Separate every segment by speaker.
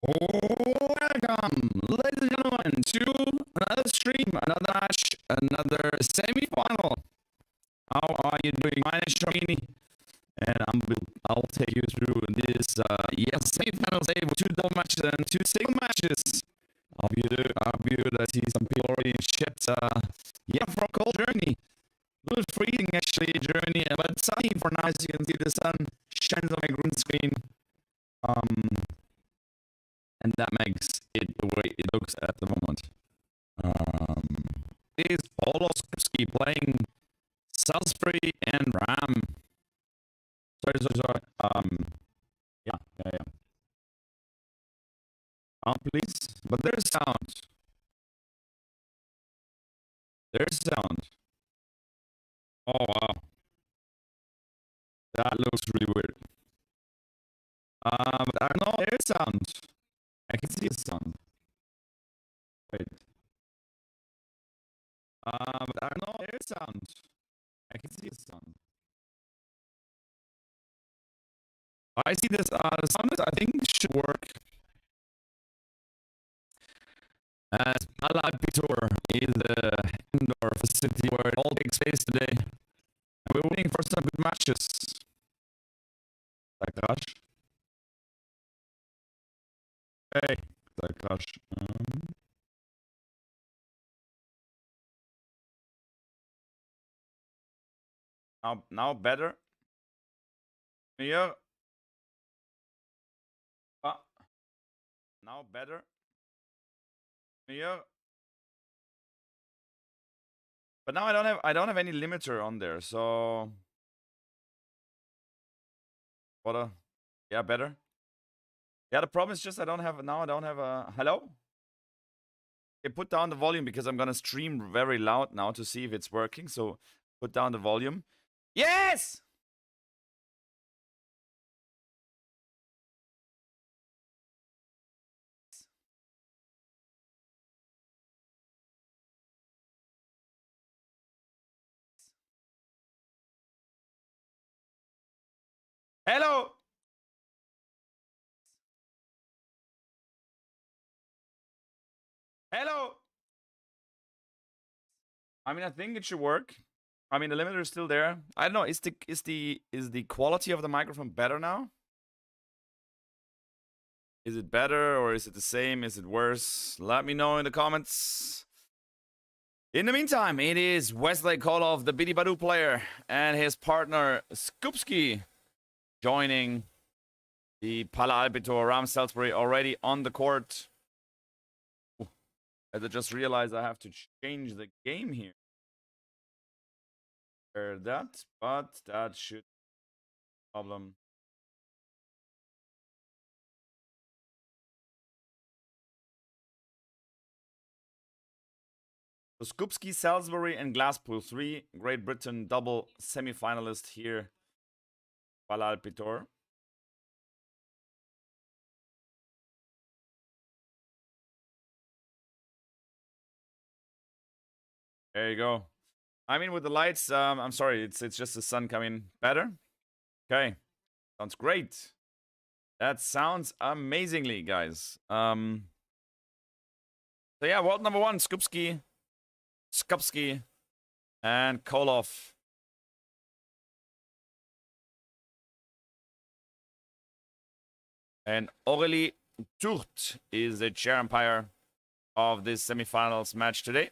Speaker 1: Welcome, ladies and gentlemen, to another stream, another match, another semi-final. How are you doing? My name is Shamini, and I'll take you through this semi-final today with 2 double matches and 2 single matches. Hope you do. I see some people already in chat. From cold Germany. A little freezing actually in Germany, but sunny for now. As you can see, the sun shines on my green screen. And that makes it the way it looks at the moment. Is KOOLHOF SKUPSKI playing SALLSBURY and RAM? Sorry. Yeah. Please. But there's sound. There's sound. Oh, wow. That looks really weird. But I don't know, there's sound. I can see a sound. Wait. But I don't know, there's sound. I can see a sound. I see this, the sound I think should work. As SALLSBURY is the indoor facility where it all takes place today. We're waiting for some good matches. Like Rush. Hey, like Rush. Now better. Here. Now better. Here. But now I don't have any limiter on there, so yeah, better. Yeah, the problem is just I don't have a hello? Okay, put down the volume because I'm gonna stream very loud now to see if it's working. So put down the volume. Yes! Hello! Hello! I mean, I think it should work. I mean, the limiter is still there. I don't know. Is the quality of the microphone better now? Is it better or is it the same? Is it worse? Let me know in the comments. In the meantime, it is Wesley KOOLHOF, the Biddy Badu player, and his partner SKUPSKI joining the SALLSBURY RAM SALLSBURY already on the court. I just realized I have to change the game here. But that should be a problem. So SKUPSKI, SALLSBURY, and Glasspool 3, Great Britain double semi-finalist here. SALLSBURY. There you go. I mean, with the lights, I'm sorry, it's just the sun coming better. Okay, sounds great. That sounds amazingly, guys. So yeah, world number 1, SKUPSKI, and KOOLHOF. And Aurélie Tourt is the chair umpire of this semifinals match today.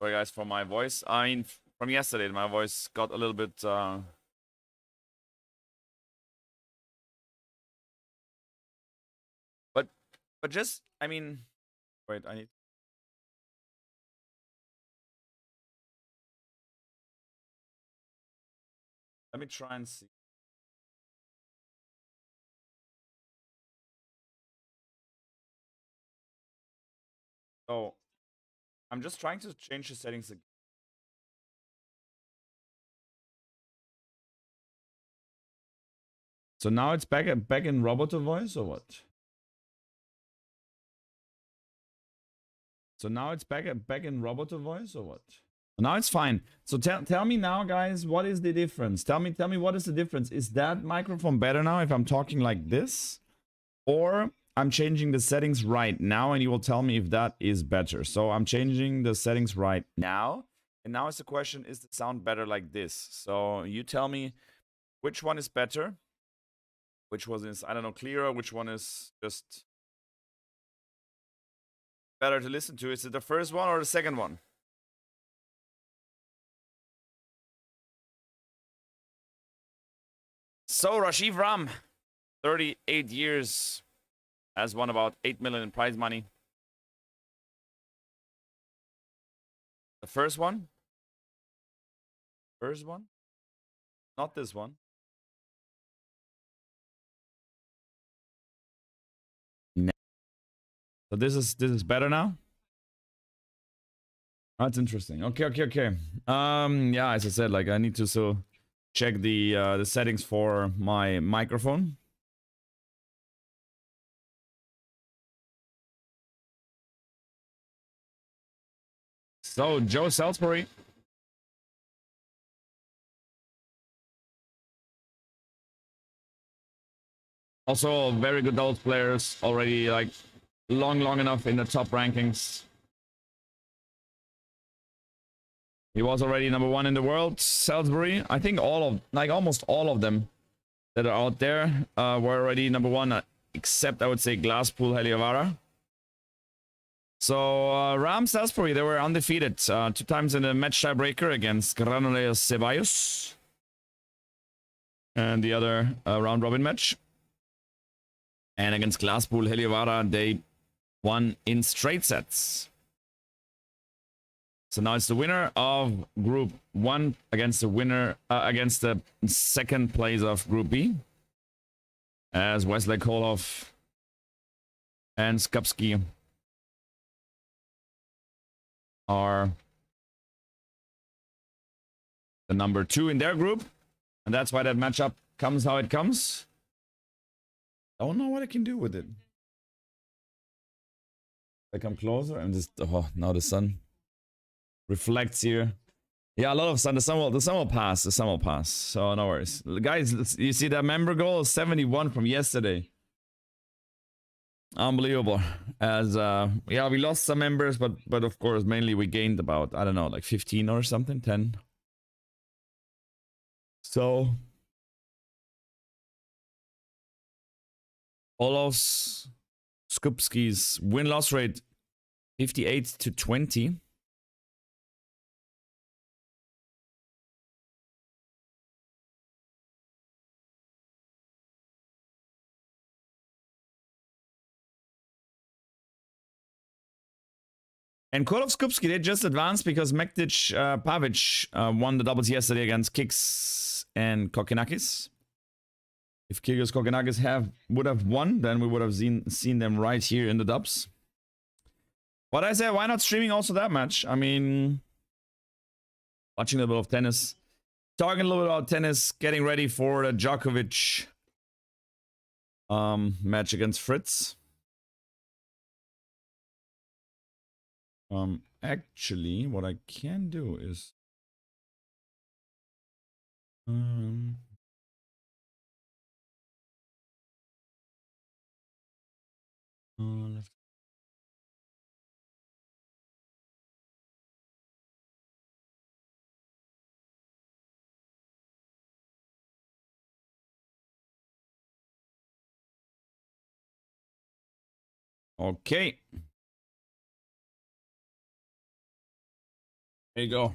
Speaker 1: Sorry guys for my voice. I mean, from yesterday, my voice got a little bit but just, I mean, wait, I need. Let me try and see. So, I'm just trying to change the settings again. So now it's back in Roboto voice or what? So now it's back in Roboto voice or what? Now it's fine. So tell me now, guys, what is the difference? Tell me what is the difference? Is that microphone better now if I'm talking like this? Or I'm changing the settings right now and you will tell me if that is better. So I'm changing the settings right now. And now it's the question, is the sound better like this? So you tell me which one is better? Which one is, I don't know, clearer? Which one is just better to listen to? Is it the first one or the second one? So Rashid Ram, 38 years, has won about 8 million in prize money. The first one? First one? Not this one. No. So this is better now? That's interesting. Okay. Yeah, as I said, like I need to check the settings for my microphone. So Joe SALLSBURY. Also very good doubles players, already like long enough in the top rankings. He was already #1 in the world, SALLSBURY. I think almost all of them that are out there were already #1, except I would say Glasspool Heliovara. So Ram SALLSBURY, they were undefeated 2 times in the match tiebreaker against Granollers Ceballos. And the other round robin match. And against Glasspool Heliovara, they won in straight sets. So now it's the winner of Group 1 against the winner against the second place of Group B, as Wesley KOOLHOF and Skupski are the #2 in their group, and that's why that matchup comes how it comes. I don't know what I can do with it. I come closer and just now the sun reflects here. Yeah, a lot of sun. The sun will pass. The sun will pass. So no worries, guys. You see that member goal is 71 from yesterday. Unbelievable. As yeah, we lost some members, but of course mainly we gained about, I don't know, like 15 or something, 10. So KOOLHOF Skupski's win-loss rate 58-20. And KOOLHOF Skupski, they just advanced because Mektic Pavic won the doubles yesterday against Kicks and Kokkinakis. If Kyrgios Kokkinakis would have won, then we would have seen them right here in the dubs. But I said, why not streaming also that match? I mean, watching a little bit of tennis, talking a little bit about tennis, getting ready for the Djokovic match against Fritz. Actually, what I can do is okay. There you go.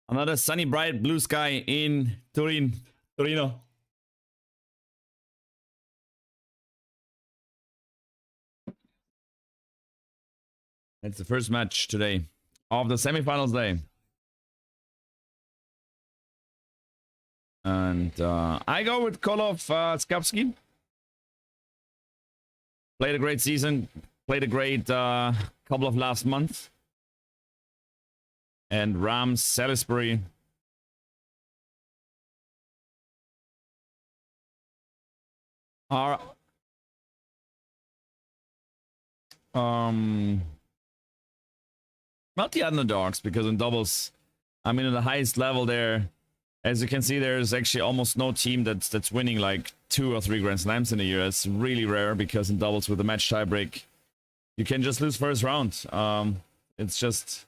Speaker 1: Another sunny, bright blue sky in Torino. It's the first match today of the semifinals day. And I go with KOOLHOF Skupski. Played a great season. Played a great couple of last month. And Ram SALLSBURY. Are Not the underdogs, because in doubles, I mean, at the highest level there, as you can see, there's actually almost no team that's winning like 2 or 3 Grand Slams in a year. It's really rare, because in doubles with a match tiebreak, you can just lose first round. It's just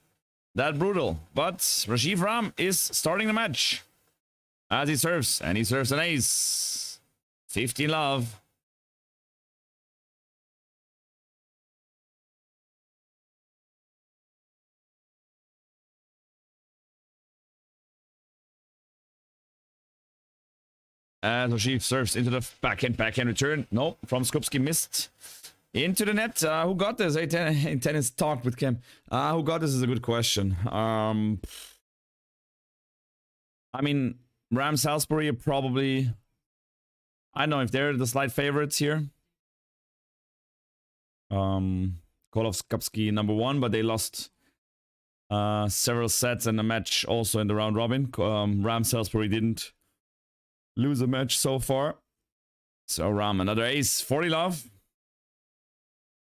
Speaker 1: that brutal. But Rajiv Ram is starting the match as he serves, and he serves an ace. 15 love. And Rajiv serves into the backhand return. Nope, from Skupski missed. Into the net. Who got this? Tennis talked with Cam. Who got this is a good question. I mean, Ram SALLSBURY are probably... I don't know if they're the slight favorites here. KOOLHOF SKUPSKI #1, but they lost several sets in the match also in the round robin. Ram SALLSBURY didn't lose a match so far. So Ram, another ace. 40 love.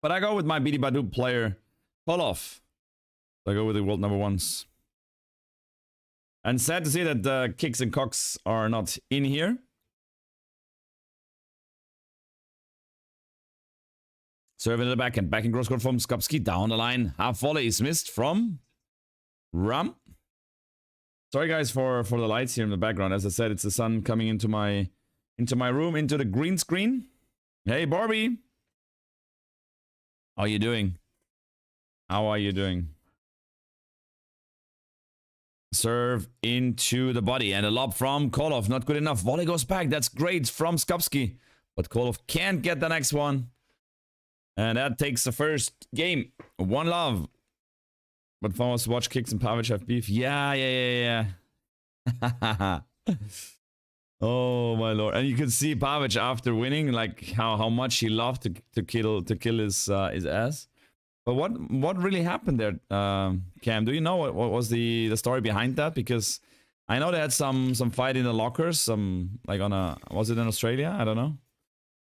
Speaker 1: But I go with my Bidi Badu player, KOOLHOF. I go with the world #1s. And sad to see that the Kicks and Cocks are not in here. Serving in the backhand. Backhand cross court from Skupski. Down the line. Half volley is missed from Ram. Sorry guys for the lights here in the background. As I said, it's the sun coming into my room, into the green screen. Hey Barbie. How are you doing? How are you doing? Serve into the body and a lob from KOOLHOF. Not good enough. Volley goes back. That's great from Skupski. But KOOLHOF can't get the next one. And that takes the first game. 1 love. But fun was to watch Kicks and Pavic have beef. Yeah. Oh my lord. And you could see Pavic after winning, like how much he loved to kill his ass. But what really happened there, Cam? Do you know what was the story behind that? Because I know they had some fight in the lockers, some like on a, was it in Australia? I don't know.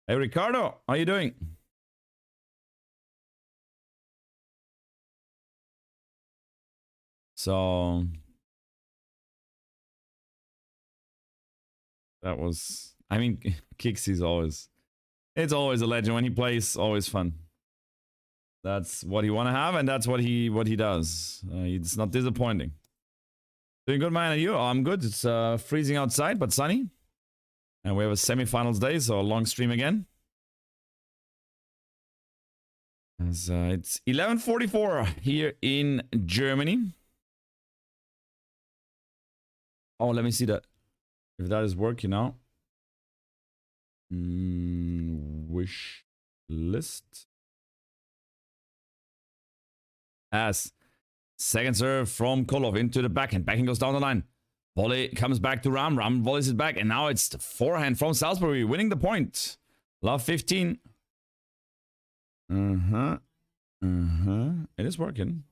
Speaker 1: Hey Ricardo, how you doing? So that was, I mean, Kicks is always, it's always a legend when he plays. Always fun. That's what he want to have, and that's what he does. It's not disappointing. Doing good, man. And you? Oh, I'm good. It's freezing outside, but sunny. And we have a semifinals day, so a long stream again. As, it's 11:44 here in Germany. Oh, let me see that. If that is working now. Wish list. As second serve from KOOLHOF into the backhand. Backhand goes down the line. Volley comes back to Ram. Ram volleys it back. And now it's the forehand from SALLSBURY winning the point. Love 15. It is working.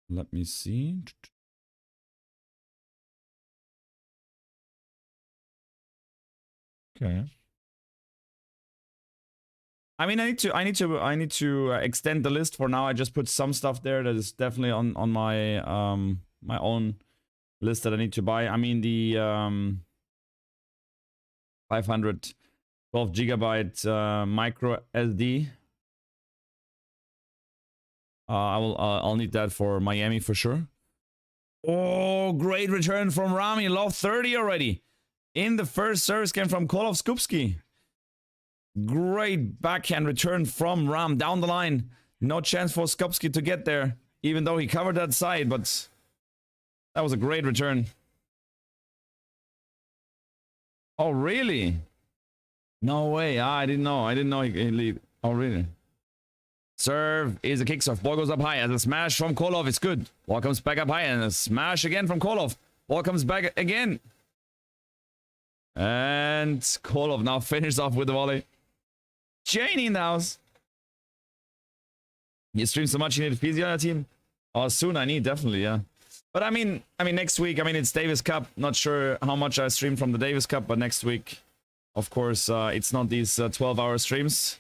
Speaker 1: Let me see. Okay. I mean, I need to extend the list. For now, I just put some stuff there that is definitely on my my own list that I need to buy. I mean, the 512 gigabyte micro SD. I'll need that for Miami for sure. Oh, great return from Rami. Love 30 already. In the first service game from KOOLHOF SKUPSKI. Great backhand return from Ram down the line. No chance for Skupski to get there, even though he covered that side, but that was a great return. Oh, really? No way. I didn't know. I didn't know he lead. Oh, really? Serve is a kick serve. Ball goes up high as a smash from KOOLHOF. It's good. Ball comes back up high and a smash again from KOOLHOF. Ball comes back again. And KOOLHOF now finishes off with the volley. Janie in the house. You stream so much you need a physio on that team? Oh, soon I need, definitely, yeah. But I mean next week, I mean it's Davis Cup. Not sure how much I stream from the Davis Cup, but next week, of course, it's not these 12-hour streams.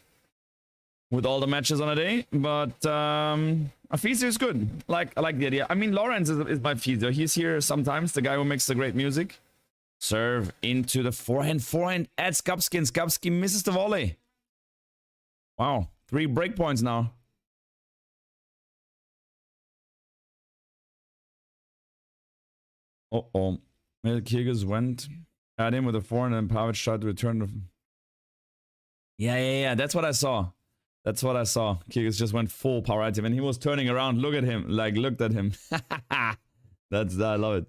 Speaker 1: with all the matches on a day, but a physio is good. I like the idea. I mean, Lawrence is my physio. He's here sometimes, the guy who makes the great music. Serve into the forehand at Skupski, and Skupski misses the volley. Wow, 3 break points now. Uh-oh. Kyrgios went at him with a forehand and Pavic tried to return the... Yeah. That's what I saw. That's what I saw. Kyrgios just went full power at him and he was turning around. Look at him. Looked at him. I love it.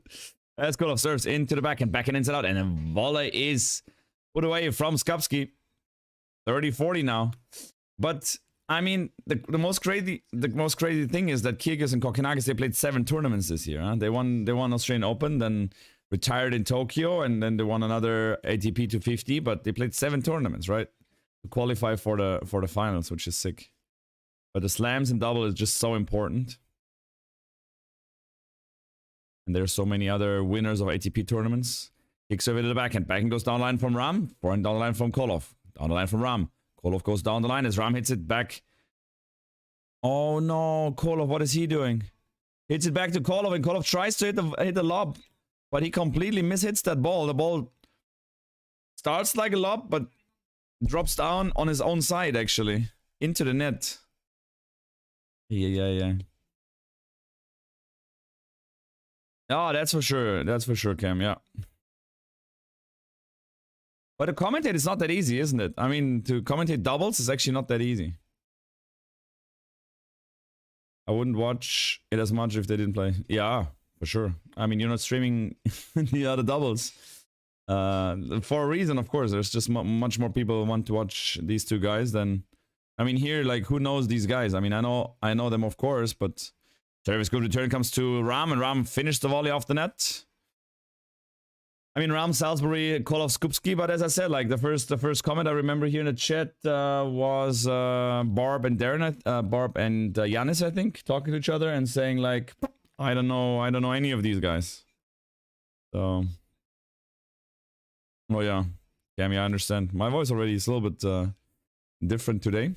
Speaker 1: Let's go off serves into the backhand inside out. And a volley is put away from Skupski. 30-40 now. But I mean, the most crazy thing is that Kyrgios and Kokkinakis, they played 7 tournaments this year. Huh? They won Australian Open, then retired in Tokyo, and then they won another ATP 250. But they played 7 tournaments, right, to qualify for the finals, which is sick. But the slams and double is just so important. And there's so many other winners of ATP tournaments. Kick serve into the backhand. Backhand goes down the line from Ram. Forehand down the line from KOOLHOF. Down the line from Ram. KOOLHOF goes down the line as Ram hits it back. Oh no, KOOLHOF, what is he doing? Hits it back to KOOLHOF, and KOOLHOF tries to hit the lob, but he completely mishits that ball. The ball starts like a lob, but drops down on his own side, actually, into the net. Yeah. Oh, that's for sure. That's for sure, Cam, yeah. But to commentate is not that easy, isn't it? I mean, to commentate doubles is actually not that easy. I wouldn't watch it as much if they didn't play. Yeah, for sure. I mean, you're not streaming the other doubles. For a reason, of course. There's just much more people who want to watch these two guys than... I mean, here, like, who knows these guys? I mean, I know them, of course, but... Service good return comes to Ram, and Ram finished the volley off the net. I mean, Ram, SALLSBURY, KOOLHOF SKUPSKI, but as I said, like, the first comment I remember here in the chat was Barb and Darren, Barb and Yanis, I think, talking to each other and saying, like, I don't know any of these guys. So... Oh yeah, Cammy, I understand. My voice already is a little bit different today.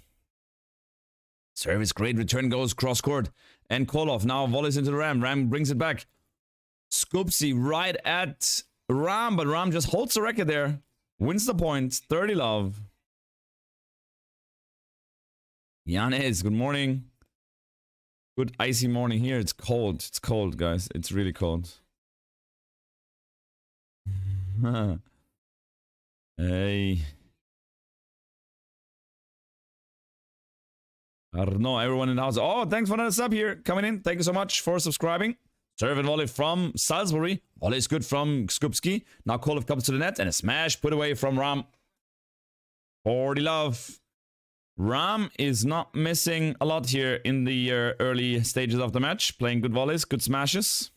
Speaker 1: Service great, return goes cross court, and KOOLHOF now volleys into the Ram. Ram brings it back. Skupski right at Ram, but Ram just holds the racket there. Wins the point, 30 love. Yanis, good morning. Good icy morning here. It's cold, guys. It's really cold. Hey. I don't know, everyone in the house. Oh, thanks for another sub here. Coming in. Thank you so much for subscribing. Serve and volley from SALLSBURY. Volley is good from Skupski. Now KOOLHOF comes to the net and a smash put away from Ram. 40 love. Ram is not missing a lot here in the early stages of the match. Playing good volleys, good smashes.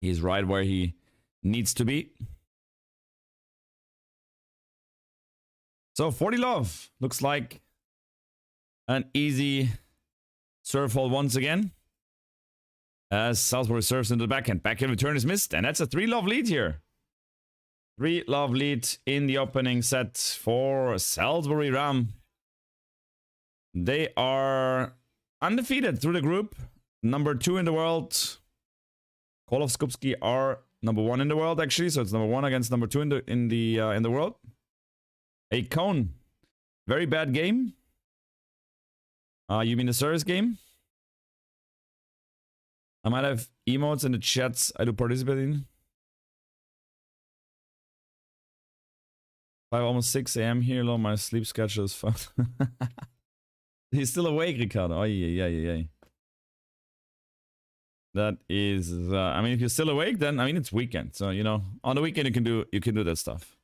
Speaker 1: He's right where he needs to be. So 40 love. Looks like an easy serve hold once again. As SALLSBURY serves into the backhand. Backhand return is missed. And that's a 3 love lead here. 3 love lead in the opening set for SALLSBURY Ram. They are undefeated through the group. Number 2 in the world. KOOLHOF SKUPSKI are number 1 in the world, actually. So it's number 1 against number 2 in the world. A cone. Very bad game. You mean the service game? I might have emotes in the chats I do participate in. 5, almost 6 a.m. here. Low, my sleep schedule is fun. He's still awake, Ricardo. Oh, yeah. That is, I mean, if you're still awake, then, I mean, it's weekend. So, you know, on the weekend, you can do that stuff.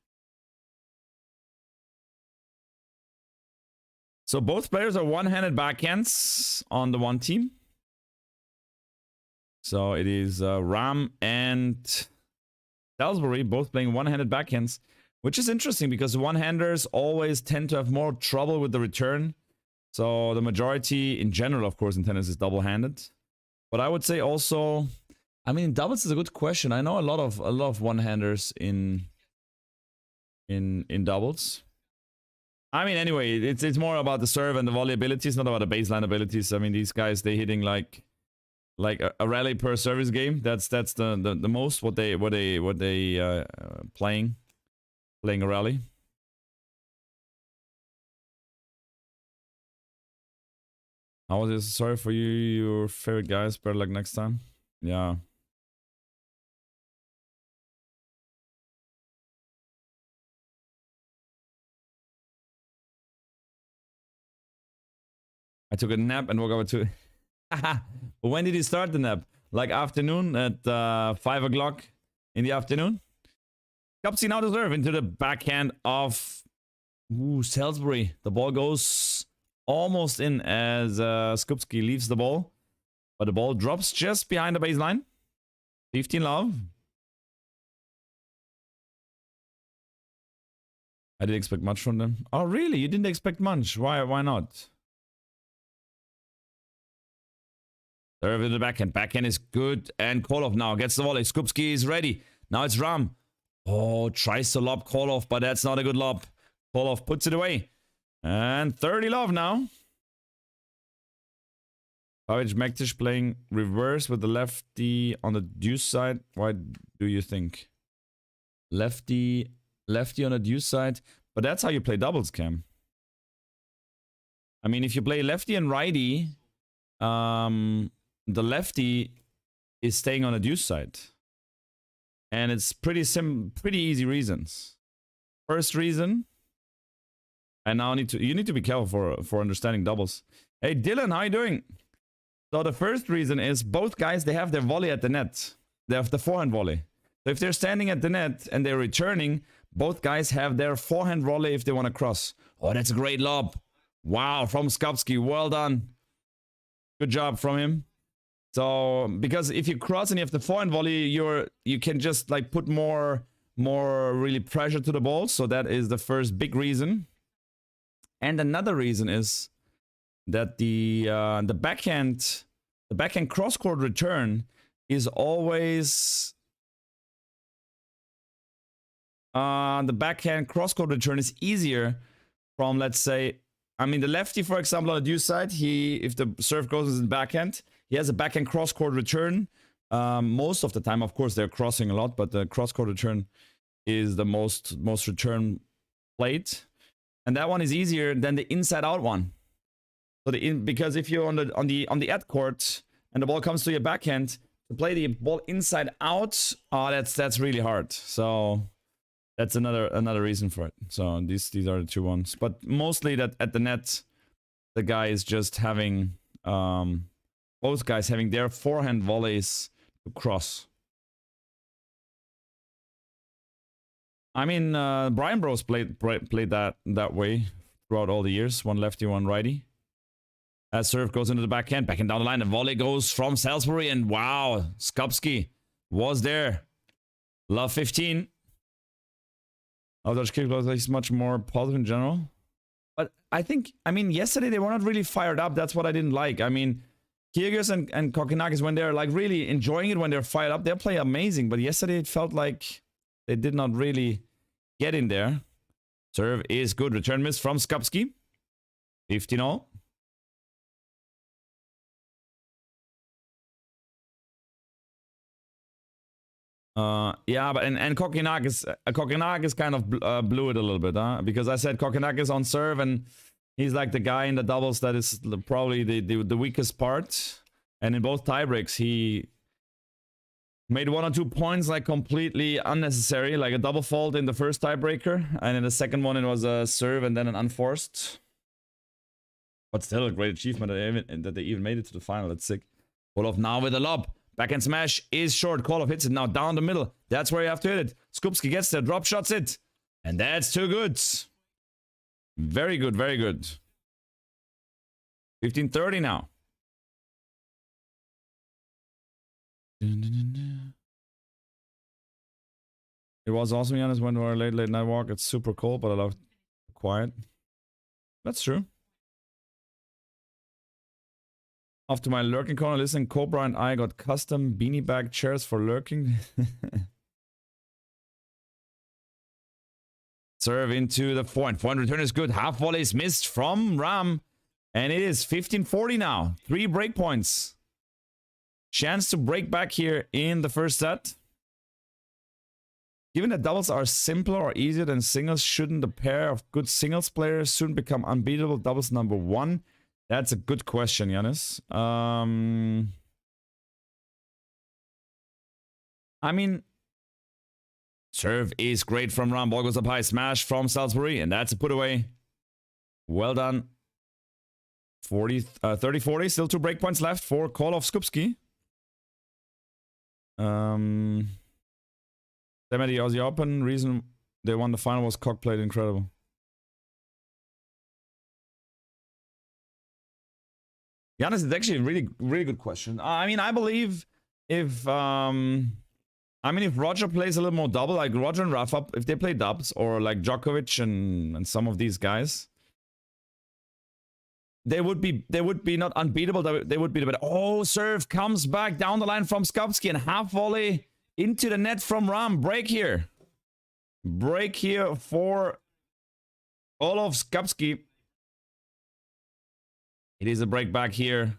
Speaker 1: So both players are one-handed backhands on the one team. So it is Ram and SALLSBURY both playing one-handed backhands, which is interesting because the one-handers always tend to have more trouble with the return. So the majority in general, of course, in tennis is double-handed. But I would say also, I mean, doubles is a good question. I know a lot of one-handers in doubles. I mean, anyway, it's more about the serve and the volley abilities, not about the baseline abilities. I mean, these guys, they hitting like a rally per service game. That's the most what they playing a rally. How was this? Sorry for you, your favorite guys. Better luck next time. Yeah. I took a nap and woke up at 2. But when did you start the nap? Like afternoon at 5 o'clock in the afternoon? Skupski now to serve into the backhand of SALLSBURY. The ball goes almost in as Skupski leaves the ball. But the ball drops just behind the baseline. 15 love. I didn't expect much from them. Oh, really? You didn't expect much? Why not? Serve in the backhand. Backhand is good. And KOOLHOF now gets the volley. Skupski is ready. Now it's Ram. Oh, tries to lob KOOLHOF, but that's not a good lob. KOOLHOF puts it away. And 30 love now. Djokovic Mektish playing reverse with the lefty on the deuce side. Why do you think? Lefty on the deuce side. But that's how you play doubles, Cam. I mean, if you play lefty and righty, the lefty is staying on the deuce side. And it's pretty easy reasons. First reason, and now you need to be careful for understanding doubles. Hey Dylan, how you doing? So the first reason is both guys, they have their volley at the net. They have the forehand volley. So if they're standing at the net and they're returning, both guys have their forehand volley if they want to cross. Oh, that's a great lob. Wow, from Skupski, well done. Good job from him. So, because if you cross and you have the forehand volley, you can just like put more really pressure to the ball. So that is the first big reason. And another reason is that the backhand cross-court return is always the backhand cross-court return is easier from, let's say, I mean, the lefty, for example, on the deuce side, if the serve goes in the backhand, he has a backhand cross-court return. Most of the time, of course, they're crossing a lot, but the cross-court return is the most return played. And that one is easier than the inside-out one. So because if you're on the ad court and the ball comes to your backhand, to play the ball inside out, that's really hard. So that's another reason for it. So these are the two ones. But mostly that at the net, the guy is just having both guys having their forehand volleys to cross. I mean, Brian Bros played that way throughout all the years. One lefty, one righty. As serve goes into the backhand down the line. The volley goes from SALLSBURY, and wow, Skupski was there. Love 15. Dutch kick is much more positive in general. But I mean, yesterday they were not really fired up. That's what I didn't like. I mean, Kyrgios and Kokkinakis, when they're like really enjoying it, when they're fired up, they play amazing. But yesterday it felt like they did not really get in there. Serve is good. Return miss from Skupski. 15-all. Yeah, but and Kokkinakis kind of blew it a little bit, huh? Because I said Kokkinakis on serve, and he's like the guy in the doubles that is probably the weakest part. And in both tiebreaks, he made 1 or 2 points like completely unnecessary, like a double fault in the first tiebreaker, and in the second one it was a serve and then an unforced. But still a great achievement that they even made it to the final. That's sick. KOOLHOF now with a lob. Backhand smash is short. KOOLHOF hits it now down the middle. That's where you have to hit it. Skupski gets there, drop shots it. And that's too good. Very good, very good. 15-30 now. It was awesome, Giannis, when we were late night walk. It's super cold, but I love quiet. That's true. After my lurking corner, listen, Cobra and I got custom beanie bag chairs for lurking. Serve into the forehand. Forehand return is good. Half volley is missed from Ram. And it is 15-40 now. 3 break points. Chance to break back here in the first set. Given that doubles are simpler or easier than singles, shouldn't a pair of good singles players soon become unbeatable doubles number 1? That's a good question, Giannis. I mean, serve is great from Ram. Ball goes up high. Smash from SALLSBURY. And that's a put away. Well done. 30-40. Still 2 breakpoints left for KOOLHOF SKUPSKI. Them at the Aussie Open. Reason they won the final was cock played incredible. Giannis, it's actually a really good question. I mean, I believe if if Roger plays a little more double, like Roger and Rafa, if they play dubs, or like Djokovic and some of these guys, they would be not unbeatable. They would be the better. Oh, serve comes back down the line from Skupski and half volley into the net from Ram. Break here. Break here for KOOLHOF SKUPSKI. It is a break back here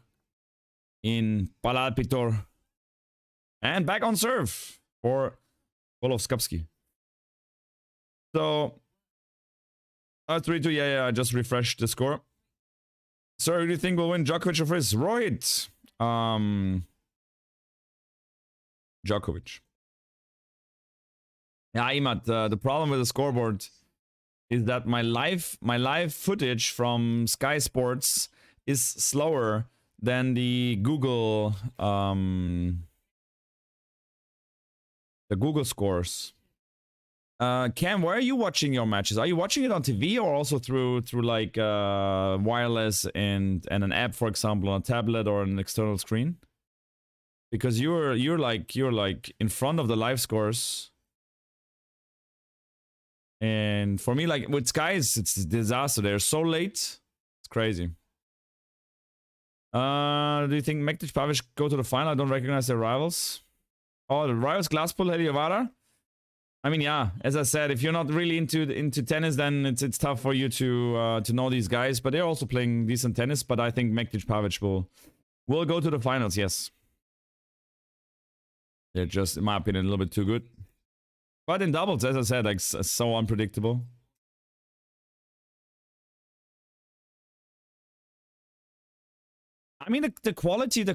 Speaker 1: in Palalpitor. And back on serve for KOOLHOF SKUPSKI. So, 3-2. Yeah, I just refreshed the score. Sir, who do you think will win, Djokovic or Fritz? Right. Djokovic. Yeah, Imad, the problem with the scoreboard is that my live footage from Sky Sports is slower than the Google scores. Cam, where are you watching your matches? Are you watching it on TV or also through like wireless and an app, for example, on a tablet or an external screen? Because you're like in front of the live scores. And for me, like with Skies, it's a disaster. They're so late. It's crazy. Do you think Mektic Pavic go to the final? I don't recognize their rivals. Oh, the rivals Glasspool, Heliovara. I mean, yeah, as I said, if you're not really into tennis, then it's tough for you to know these guys. But they're also playing decent tennis. But I think Mektic Pavic will go to the finals, yes. They're just, in my opinion, a little bit too good. But in doubles, as I said, like so unpredictable. I mean, the quality,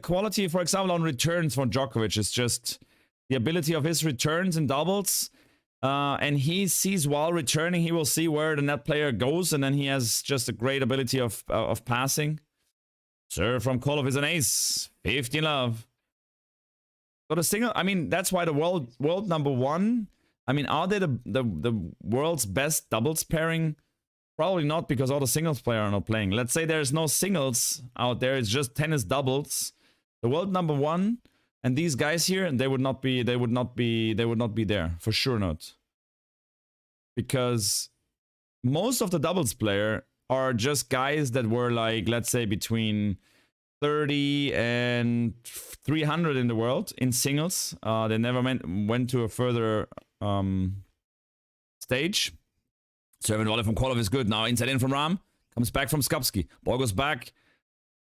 Speaker 1: for example, on returns for Djokovic is just the ability of his returns in doubles. And he sees while returning, he will see where the net player goes, and then he has just a great ability of passing. Serve from KOOLHOF is an ace. 15 love. So the single, I mean, that's why the world number 1. I mean, are they the world's best doubles pairing? Probably not, because all the singles players are not playing. Let's say there's no singles out there, it's just tennis doubles. The world number 1 and these guys here, they would not be there, for sure not. Because most of the doubles player are just guys that were like, let's say, between 30 and 300 in the world in singles. They never went to a further stage. Serving volley from KOOLHOF is good. Now inside in from Ram. Comes back from Skupski. Ball goes back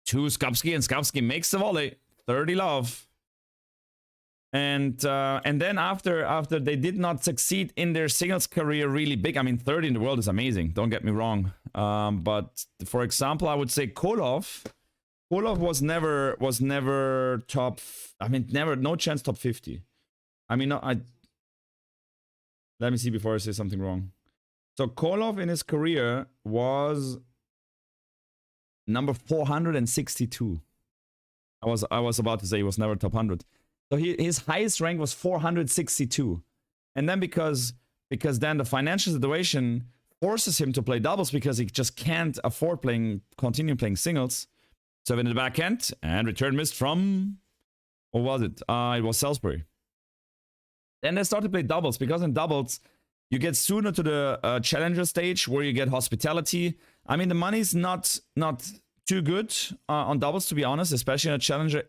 Speaker 1: to Skupski, and Skupski makes the volley. 30 love. And then after they did not succeed in their singles career really big. I mean, 30 in the world is amazing. Don't get me wrong. But for example, I would say KOOLHOF was never top. I mean, no chance top 50. I mean, let me see before I say something wrong. So KOOLHOF in his career was number 462. I was about to say he was never top 100. So his highest rank was 462. And then because then the financial situation forces him to play doubles because he just can't afford continue playing singles. So in the backhand and return missed from, what was it? It was SALLSBURY. Then they started to play doubles, because in doubles you get sooner to the challenger stage where you get hospitality. I mean, the money's not too good on doubles, to be honest, especially in a challenger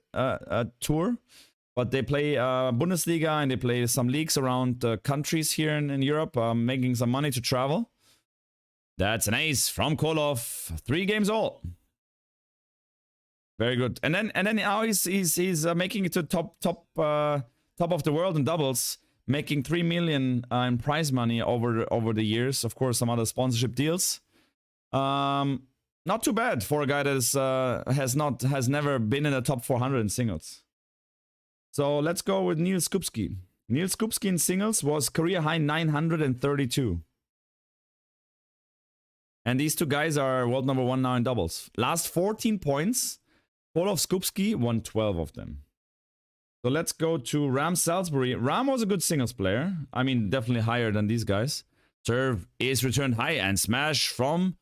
Speaker 1: tour. But they play Bundesliga and they play some leagues around countries here in Europe, making some money to travel. That's an ace from KOOLHOF. 3 games all. Very good. And then now he's making it to top of the world in doubles, making 3 million in prize money over the years. Of course, some other sponsorship deals. Not too bad for a guy that has never been in the top 400 in singles. So let's go with Neil Skupski. Neil Skupski in singles was career high 932. And these two guys are world number 1 now in doubles. Last 14 points, KOOLHOF Skupski won 12 of them. So let's go to Ram SALLSBURY. Ram was a good singles player. I mean, definitely higher than these guys. Serve is returned high and smash from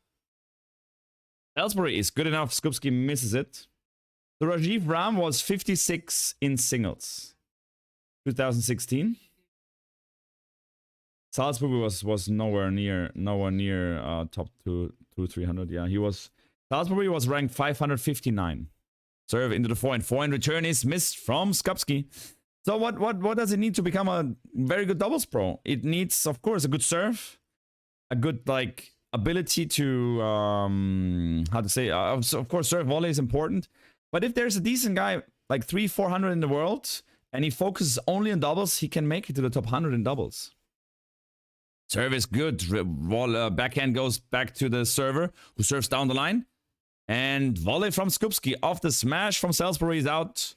Speaker 1: SALLSBURY is good enough. Skupski misses it. So Rajiv Ram was 56 in singles. 2016. SALLSBURY was nowhere near top 300. Yeah, SALLSBURY was ranked 559. Serve into the forehand. Forehand return is missed from Skupski. So what does it need to become a very good doubles pro? It needs, of course, a good serve, a good like ability to how to say. So of course, serve volley is important. But if there's a decent guy like 300-400 in the world and he focuses only on doubles, he can make it to the top 100 in doubles. Serve is good. Backhand goes back to the server who serves down the line. And volley from Skupski off the smash from SALLSBURY is out.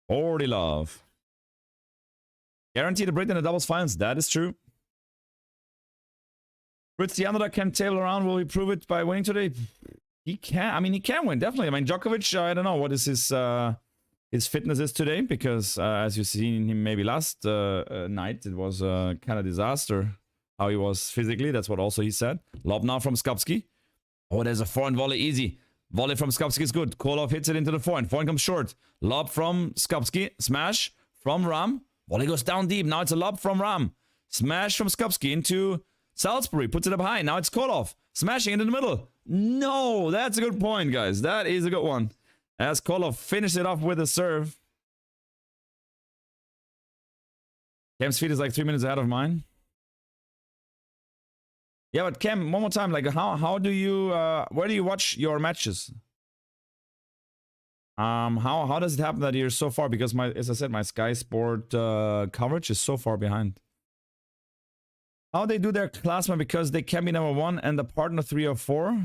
Speaker 1: 40 love. Guaranteed a Brit in the doubles finals. That is true. Fritz, the underdog can table around. Will he prove it by winning today? He can. I mean, he can win, definitely. I mean, Djokovic, I don't know what is his fitness is today, because as you've seen him maybe last night, it was kind of disaster how he was physically. That's what also he said. Lob now from Skupski. Oh, there's a forehand volley, easy. Volley from Skupski is good. KOOLHOF hits it into the forehand. Forehand comes short. Lob from Skupski. Smash from Ram. Volley goes down deep. Now it's a lob from Ram. Smash from Skupski into SALLSBURY. Puts it up high. Now it's KOOLHOF. Smashing into the middle. No, that's a good point, guys. That is a good one. As KOOLHOF finished it off with a serve. Cam's feet is like 3 minutes ahead of mine. Yeah, but Cam, one more time, like how do you where do you watch your matches? How does it happen that you're so far? Because as I said, my Sky Sport coverage is so far behind. How they do their classman, because they can be number 1 and the partner 3 or 4.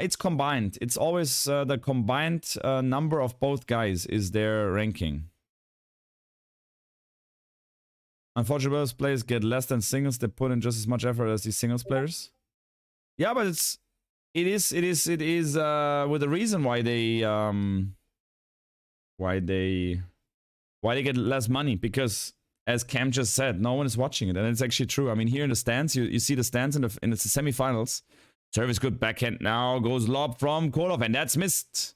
Speaker 1: It's combined. It's always the combined number of both guys is their ranking. Unfortunately, those players get less than singles. They put in just as much effort as these singles players. Yeah, but it is with the reason why they get less money, because as Cam just said, no one is watching it, and it's actually true. I mean, here in the stands, you see the stands in the semifinals. Service good backhand now goes lob from KOOLHOF, and that's missed.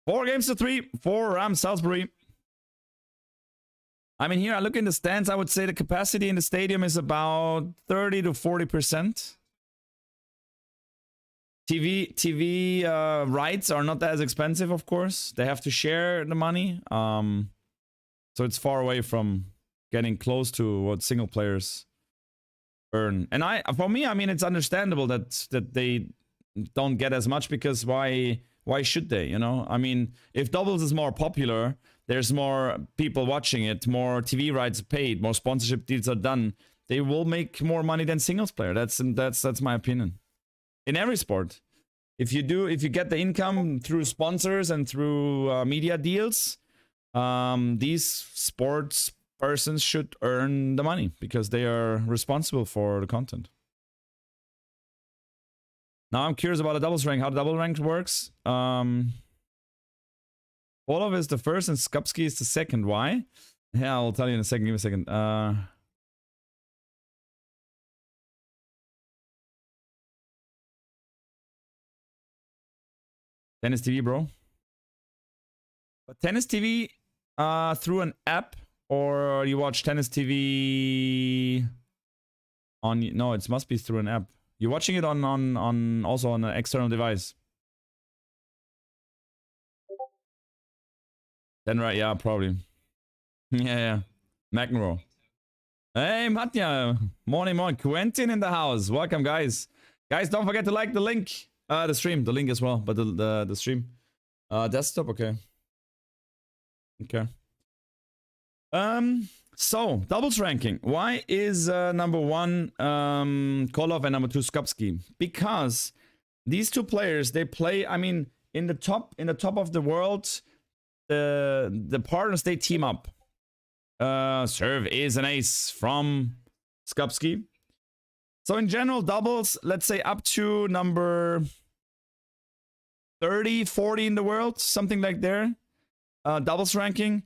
Speaker 1: 4-3 for Ram SALLSBURY. I mean, here I look in the stands. I would say the capacity in the stadium is about 30 to 40%. TV rights are not as expensive, of course. They have to share the money, so it's far away from getting close to what single players earn. And for me, I mean, it's understandable that they don't get as much, because why should they? You know, I mean, if doubles is more popular, there's more people watching it, more TV rights paid, more sponsorship deals are done. They will make more money than singles player. That's my opinion. In every sport, if you get the income through sponsors and through media deals, these sports persons should earn the money, because they are responsible for the content. Now I'm curious about the doubles rank, how the double rank works. KOOLHOF is the first and Skupski is the second. Why? Yeah, I'll tell you in a second. Give me a second. Tennis TV, bro. But Tennis TV through an app, or you watch Tennis TV on... No, it must be through an app. You're watching it on also on an external device. Then right, yeah, probably. Yeah. McEnroe. Hey, Matja. Morning. Quentin in the house. Welcome, guys. Guys, don't forget to like the link. The stream, the link as well, but the stream. Desktop, okay. Okay. So, doubles ranking. Why is number 1 KOOLHOF and number 2 SKUPSKI? Because these two players, they play, I mean, in the top of the world, the partners, they team up. Serve is an ace from SKUPSKI. So in general, doubles, let's say up to number 30, 40 in the world, something like there. Doubles ranking.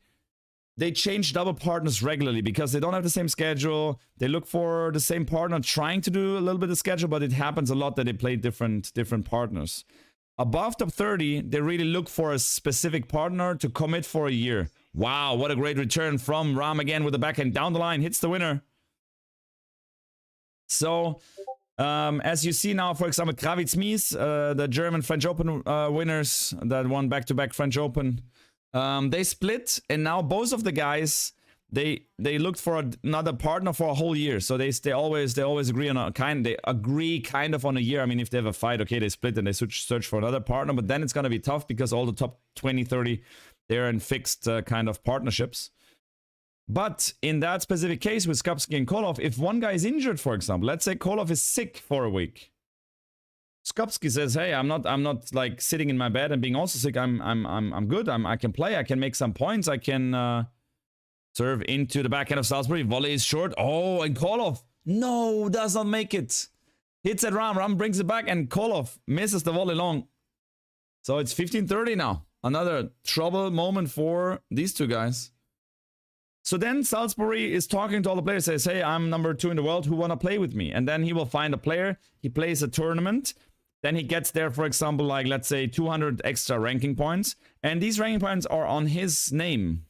Speaker 1: They change double partners regularly because they don't have the same schedule. They look for the same partner, trying to do a little bit of schedule, but it happens a lot that they play different partners. Above top 30, they really look for a specific partner to commit for a year. Wow, what a great return from Ram again with the backhand down the line, hits the winner. So, as you see now, for example, Kravitz Mies, the German French Open winners that won back-to-back French Open, they split, and now both of the guys, they looked for another partner for a whole year. So they always agree on a kind of on a year. I mean, if they have a fight, okay, they split and they search for another partner, but then it's gonna be tough because all the top 20, 30, they're in fixed kind of partnerships. But in that specific case with SKUPSKI and KOOLHOF, if one guy is injured, for example, let's say KOOLHOF is sick for a week. SKUPSKI says, "Hey, I'm not like sitting in my bed and being also sick. I'm good. I can play. I can make some points. I can serve into the backhand of SALLSBURY. Volley is short. Oh, and KOOLHOF, no, does not make it. Hits at Ram. Ram brings it back, and KOOLHOF misses the volley long. So it's 15-30 now. Another trouble moment for these two guys. So then SALLSBURY is talking to all the players, says, "Hey, I'm number 2 in the world. Who wanna play with me?" And then he will find a player. He plays a tournament. Then he gets there, for example, like, let's say 200 extra ranking points. And these ranking points are on his name.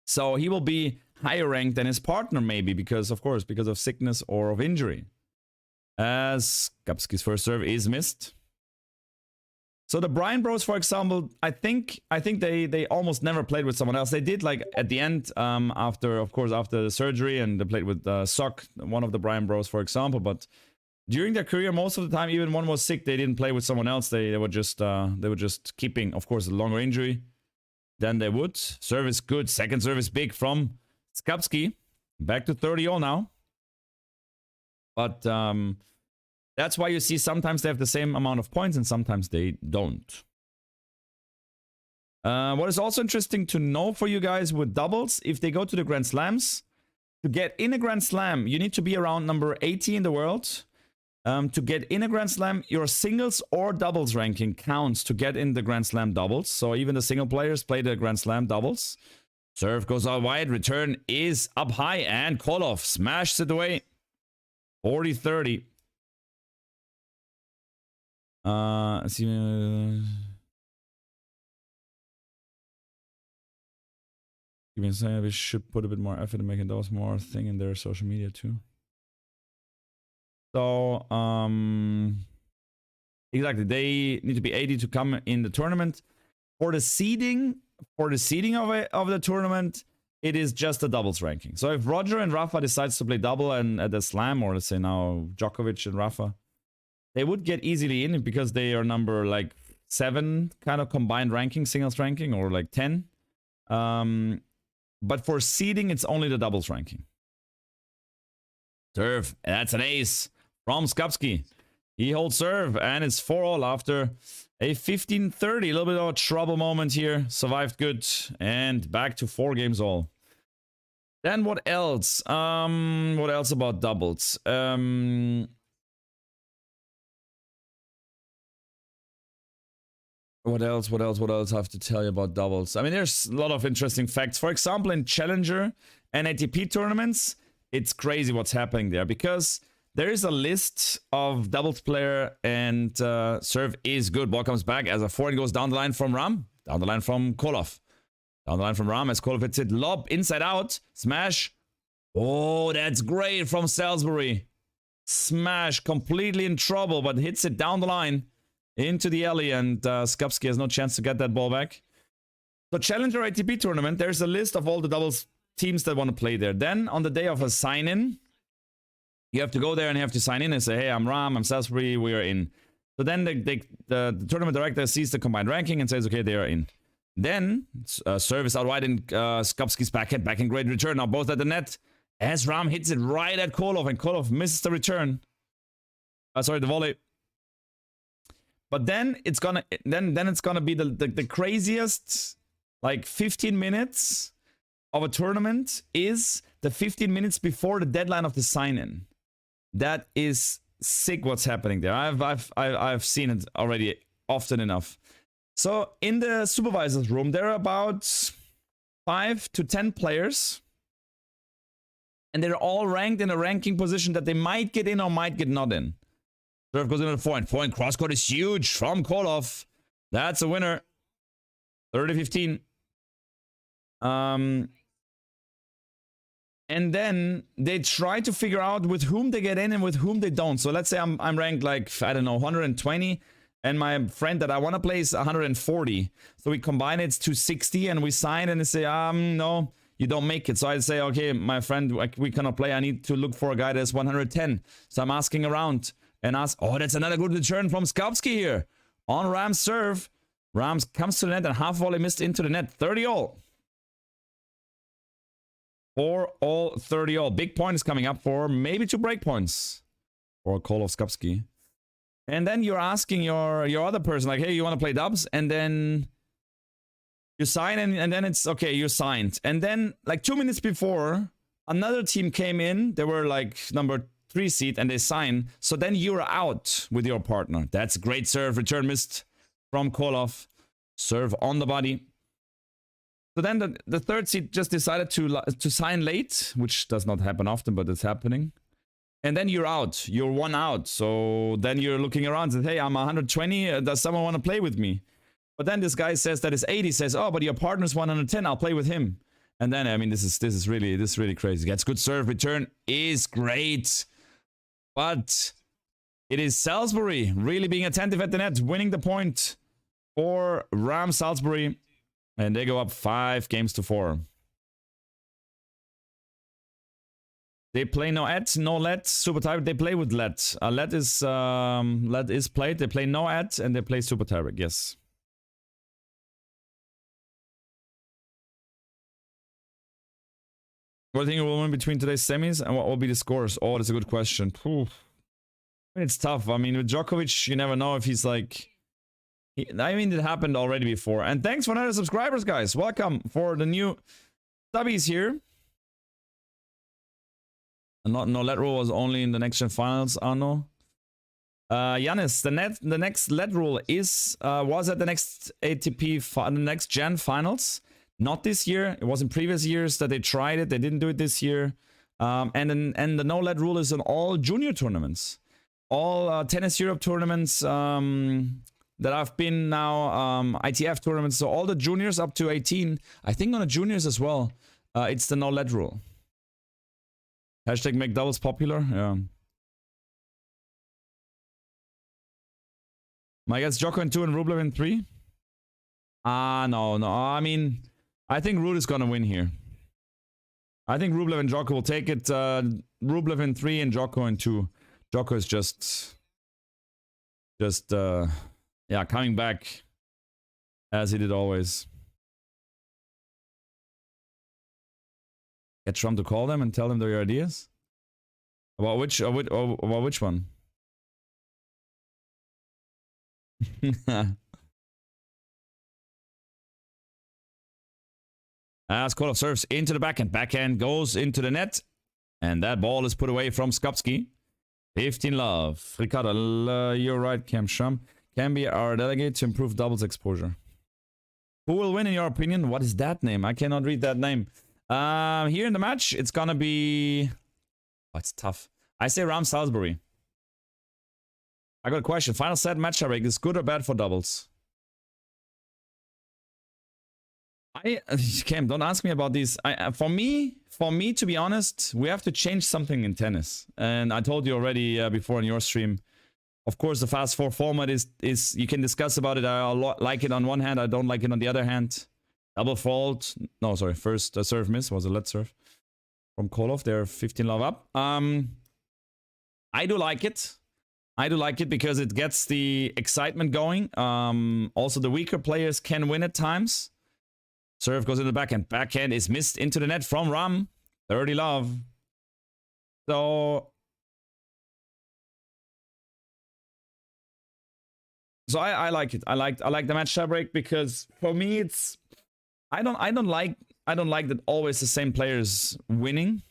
Speaker 1: So he will be higher ranked than his partner, maybe, because, of course, because of sickness or of injury. As SKUPSKI's first serve is missed. So the Brian Bros, for example, I think they almost never played with someone else. They did, like, at the end, after the surgery, and they played with Sok, one of the Brian Bros, for example, but during their career, most of the time, even one was sick, they didn't play with someone else. They were just keeping, of course, a longer injury than they would. Service good. Second service big from SKUPSKI. Back to 30-all now. But that's why you see sometimes they have the same amount of points and sometimes they don't. What is also interesting to know for you guys with doubles, if they go to the Grand Slams, to get in a Grand Slam, you need to be around number 80 in the world. To get in a Grand Slam, your singles or doubles ranking counts to get in the Grand Slam doubles. So even the single players play the Grand Slam doubles. Serve goes out wide, return is up high, and KOOLHOF smashes it away. 40-30. Even saying we should put a bit more effort in making those more thing in their social media too. So, exactly, they need to be 80 to come in the tournament. For the seeding of the tournament, it is just a doubles ranking. So if Roger and Rafa decides to play double and at the slam, or let's say now Djokovic and Rafa, they would get easily in because they are number like 7 kind of combined ranking, singles ranking, or like 10. But for seeding, it's only the doubles ranking. Serve, that's an ace from SKUPSKI. He holds serve, and it's 4-all after a 15-30. A little bit of a trouble moment here. Survived good, and back to 4 games all. Then what else? What else about doubles? What else I have to tell you about doubles? I mean, there's a lot of interesting facts. For example, in Challenger and ATP tournaments, it's crazy what's happening there, because there is a list of doubles player, and serve is good. Ball comes back as a forehand goes down the line from Ram, down the line from KOOLHOF, down the line from Ram as KOOLHOF hits it. Lob inside out, smash. Oh, that's great from SALLSBURY. Smash, completely in trouble, but hits it down the line into the alley, and SKUPSKI has no chance to get that ball back. So Challenger ATP tournament, there's a list of all the doubles teams that want to play there. Then on the day of a sign-in, You have to go there and you have to sign in and say, hey, I'm Ram, I'm Salisbury, we are in. So then the tournament director sees the combined ranking and says, okay, they are in. Then service out wide in Skupski's backhand great return. Now both at the net as Ram hits it right at KOOLHOF, and KOOLHOF misses the return. Sorry, the volley. But then it's gonna be the craziest, like 15 minutes of a tournament is the 15 minutes before the deadline of the sign-in. That is sick what's happening there. I've seen it already often enough. So in the supervisor's room, there are about 5 to 10 players. And they're all ranked in a ranking position that they might get in or might get not in. Serve goes into the forehand. Forehand cross-court is huge from KOOLHOF. That's a winner. 30-15. And then they try to figure out with whom they get in and with whom they don't. So let's say I'm ranked like, I don't know, 120. And my friend that I want to play is 140. So we combine it to 60 and we sign and they say, no, you don't make it. So I say, okay, my friend, we cannot play. I need to look for a guy that's 110. So I'm asking around and ask, oh, that's another good return from Skupski here. On Ram's serve. Rams comes to the net and half volley missed into the net. 30-all. 4-all, 30-all. Big point is coming up for maybe 2 break points for KOOLHOF Skupski. And then you're asking your other person, like, hey, you want to play dubs? And then you sign, and then it's, okay, you signed. And then, like 2 minutes before, another team came in. They were like number 3 seed, and they sign. So then you're out with your partner. That's a great serve. Return missed from KOOLHOF. Serve on the body. So then the 3rd seed just decided to sign late, which does not happen often, but it's happening. And then you're out. You're 1 out. So then you're looking around and say, hey, I'm 120. Does someone want to play with me? But then this guy says that it's 80. Says, oh, but your partner's 110. I'll play with him. And then, I mean, this is really crazy. Gets good serve. Return is great. But it is SALLSBURY really being attentive at the net, winning the point for Ram SALLSBURY. And they go up 5-4. They play no at, no let, super tiebreak. They play with let. Let is played. They play no at and they play super tiebreak. Yes. What do you think will win between today's semis and what will be the scores? Oh, that's a good question. It's tough. I mean, with Djokovic, you never know if he's like. I mean, it happened already before. And thanks for another subscribers, guys. Welcome for the new subbies here. No let rule was only in the next gen finals, Arno. Yanis, the next let rule was at the next ATP the next gen finals. Not this year. It was in previous years that they tried it. They didn't do it this year. And the no let rule is in all junior tournaments, all Tennis Europe tournaments that I've been now, ITF tournaments. So all the juniors up to 18. I think on the juniors as well. It's the no let rule. Hashtag make doubles popular. Yeah. My guess Djoko in 2 and Rublev in 3. No. I mean, I think Ruud is gonna win here. I think Rublev and Djoko will take it. Rublev in 3 and Djoko in 2. Djoko is just yeah, coming back as he did always. Get Trump to call them and tell them their ideas about which one. As KOOLHOF serves into the backhand goes into the net, and that ball is put away from Skupski. 15 love. Ricardo, you're right, Cam Shum. Can be our delegate to improve doubles exposure. Who will win in your opinion? What is that name? I cannot read that name. Here in the match, it's gonna be... Oh, it's tough. I say Ram SALLSBURY. I got a question. Final set match break is good or bad for doubles? Cam, don't ask me about these. For me, to be honest, we have to change something in tennis. And I told you already before in your stream. Of course, the fast 4 format is you can discuss about it. I like it on one hand. I don't like it on the other hand. Double fault. No, sorry. First serve miss was a let serve from KOOLHOF. They're 15 love up. I do like it. I do like it because it gets the excitement going. Also, the weaker players can win at times. Serve goes in the backhand. Backhand is missed into the net from Ram. 30 love. So I like it. I like the match tiebreak because for me it's I don't like that always the same players winning.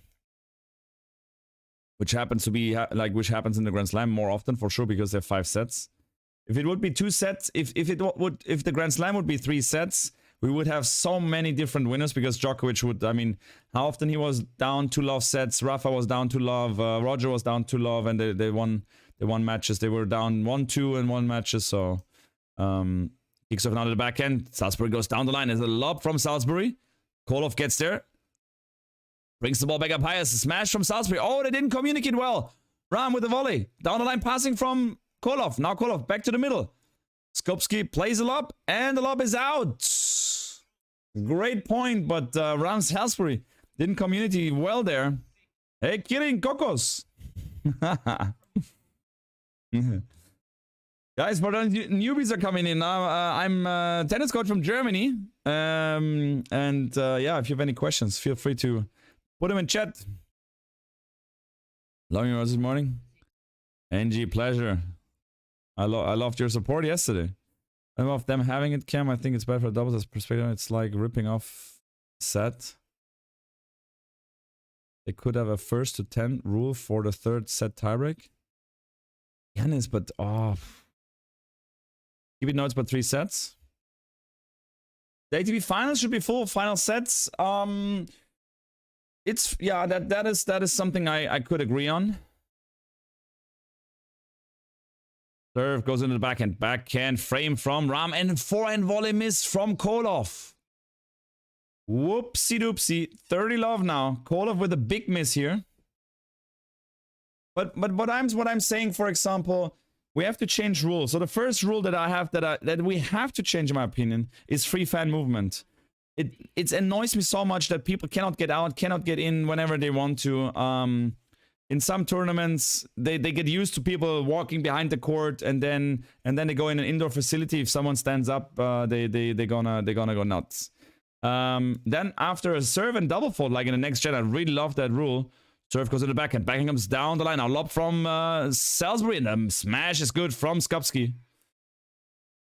Speaker 1: Which happens to be which happens in the Grand Slam more often for sure because they have 5 sets. If it would be 2 sets, if the Grand Slam would be 3 sets, we would have so many different winners because Djokovic would, I mean, how often he was down 2 love sets, Rafa was down 2 love, Roger was down 2 love, and they won matches. They were down 1-2 in 1 matches, so kicks off now to the back end. SALLSBURY goes down the line. There's a lob from SALLSBURY. KOOLHOF gets there. Brings the ball back up high as a smash from SALLSBURY. Oh, they didn't communicate well. Ram with the volley. Down the line passing from KOOLHOF. Now KOOLHOF back to the middle. Skupski plays a lob, and the lob is out. Great point, but Ram SALLSBURY didn't communicate well there. Hey, kidding, Kokos. Guys, but newbies are coming in now. I'm a tennis coach from Germany. Yeah, if you have any questions, feel free to put them in chat. Love you this morning. NG, pleasure. I loved your support yesterday. I love them having it, Cam. I think it's bad for doubles as perspective. It's like ripping off set. They could have a 1st to 10 rule for the 3rd set tiebreak. Yanis, but keep it notes, but 3 sets. The ATP finals should be full final sets. It's yeah, that is something I could agree on. Serve goes into the backhand. Backhand frame from Ram and forehand volley miss from KOOLHOF. Whoopsie doopsie. 30 love now. KOOLHOF with a big miss here. But what I'm saying, for example, we have to change rules. So the first rule that I have that we have to change, in my opinion, is free fan movement. It annoys me so much that people cannot get out, cannot get in whenever they want to. In some tournaments, they get used to people walking behind the court, and then they go in an indoor facility. If someone stands up, they're gonna go nuts. Then after a serve and double fault, like in the next gen, I really love that rule. Serve goes to the backhand. Backhand comes down the line. Now lob from SALLSBURY, and the smash is good from Skupski.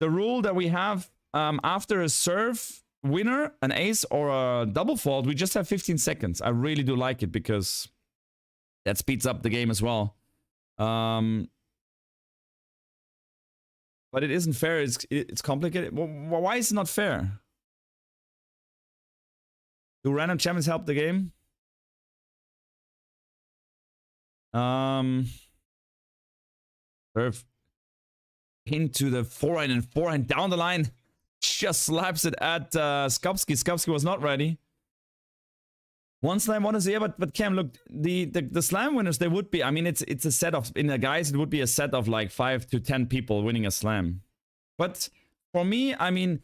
Speaker 1: The rule that we have after a serve winner, an ace, or a double fault, we just have 15 seconds. I really do like it because that speeds up the game as well. But it isn't fair. It's complicated. Why is it not fair? Do random champions help the game? Serve into the forehand and forehand down the line. Just slaps it at Skupski. Skupski was not ready. One slam, one is yeah, but Cam, look, the slam winners, they would be, I mean, it's a set of, in the guys, it would be a set of like 5 to 10 people winning a slam. But for me, I mean,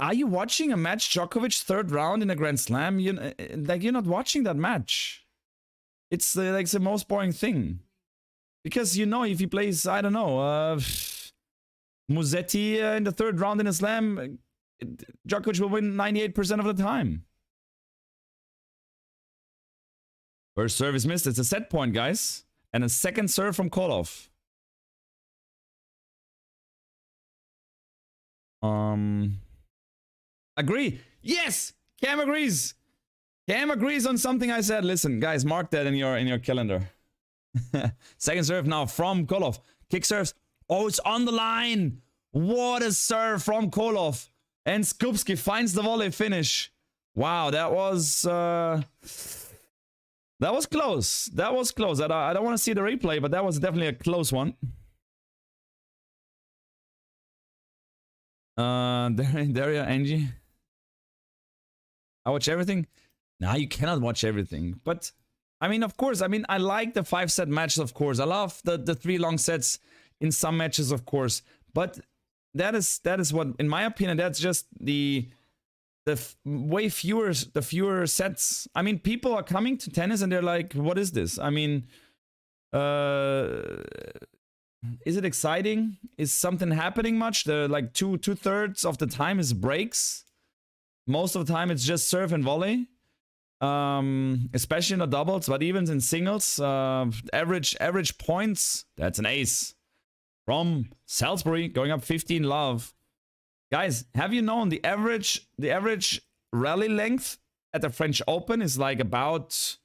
Speaker 1: are you watching a match Djokovic 3rd round in a Grand Slam? You're not watching that match. It's like the most boring thing. Because you know, if he plays, I don't know, Musetti in the 3rd round in a slam, Djokovic will win 98% of the time. First serve is missed. It's a set point, guys. And a second serve from KOOLHOF. Agree. Yes! Cam agrees. Cam agrees on something I said. Listen, guys, mark that in your calendar. Second serve now from KOOLHOF. Kick serves. Oh, it's on the line. What a serve from KOOLHOF. And Skupski finds the volley finish. Wow, that was close. That was close. I don't want to see the replay, but that was definitely a close one. There you are, Angie. I watch everything. Nah, you cannot watch everything. But I mean, of course, I mean, I like the 5-set matches, of course. I love the 3 long sets in some matches, of course. But that is what, in my opinion, that's just the fewer sets. I mean, people are coming to tennis and they're like, what is this? I mean, Is it exciting? Is something happening much? The like two-thirds of the time is breaks. Most of the time it's just serve and volley. Especially in the doubles, but even in singles, average points. That's an ace from SALLSBURY, going up 15 love. Guys, have you known the average rally length at the French Open is like about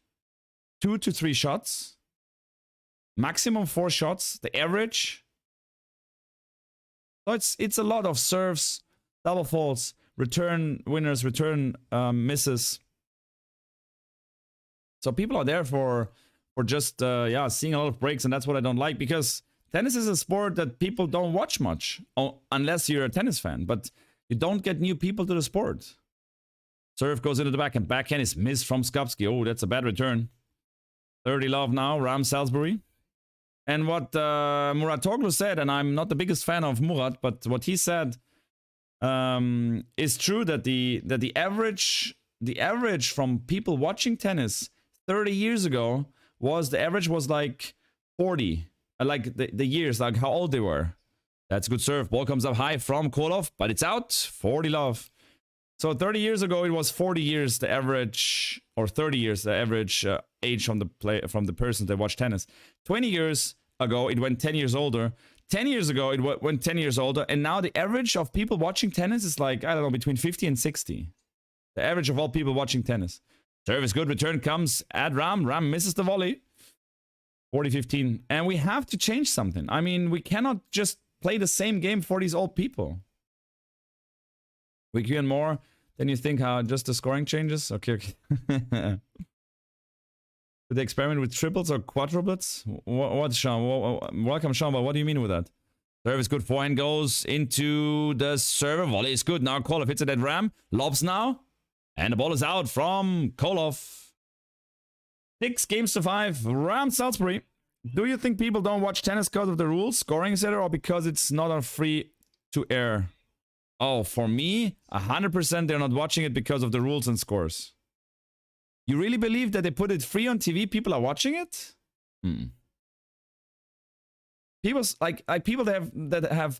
Speaker 1: 2 to 3 shots? Maximum 4 shots, the average. So it's a lot of serves, double faults, return winners, return misses. So people are there for just yeah, seeing a lot of breaks, and that's what I don't like, because tennis is a sport that people don't watch much unless you're a tennis fan, but you don't get new people to the sport. Serve goes into the backhand. Backhand is missed from Skupski. Oh, that's a bad return. 30 love now, SALLSBURY. And what Muratoglu said, and I'm not the biggest fan of Murat, but what he said is true, that the average from people watching tennis 30 years ago was, the average was like 40. Like the years, like how old they were. That's good serve. Ball comes up high from KOOLHOF, but it's out. 40 love. So 30 years ago, it was 40 years the average, or 30 years the average age from the person that watched tennis. 20 years ago, it went 10 years older. 10 years ago, it went 10 years older. And now the average of people watching tennis is like, I don't know, between 50 and 60. The average of all people watching tennis. Serve is good. Return comes at Ram. Ram misses the volley. 40-15. And we have to change something. I mean, we cannot just play the same game for these old people. We can more than you think, how just the scoring changes? Okay, okay. Did they experiment with triples or quadruplets? What, Sean? Welcome, Sean, but what do you mean with that? Serve is good. Forehand goes into the server. Volley is good. Now KOOLHOF hits it at Ram. Lobs now. And the ball is out from KOOLHOF. 6 games to 5. SALLSBURY. Do you think people don't watch tennis because of the rules, scoring, etc., or because it's not on free to air? Oh, for me, 100% they're not watching it because of the rules and scores. You really believe that they put it free on TV, people are watching it? People like people that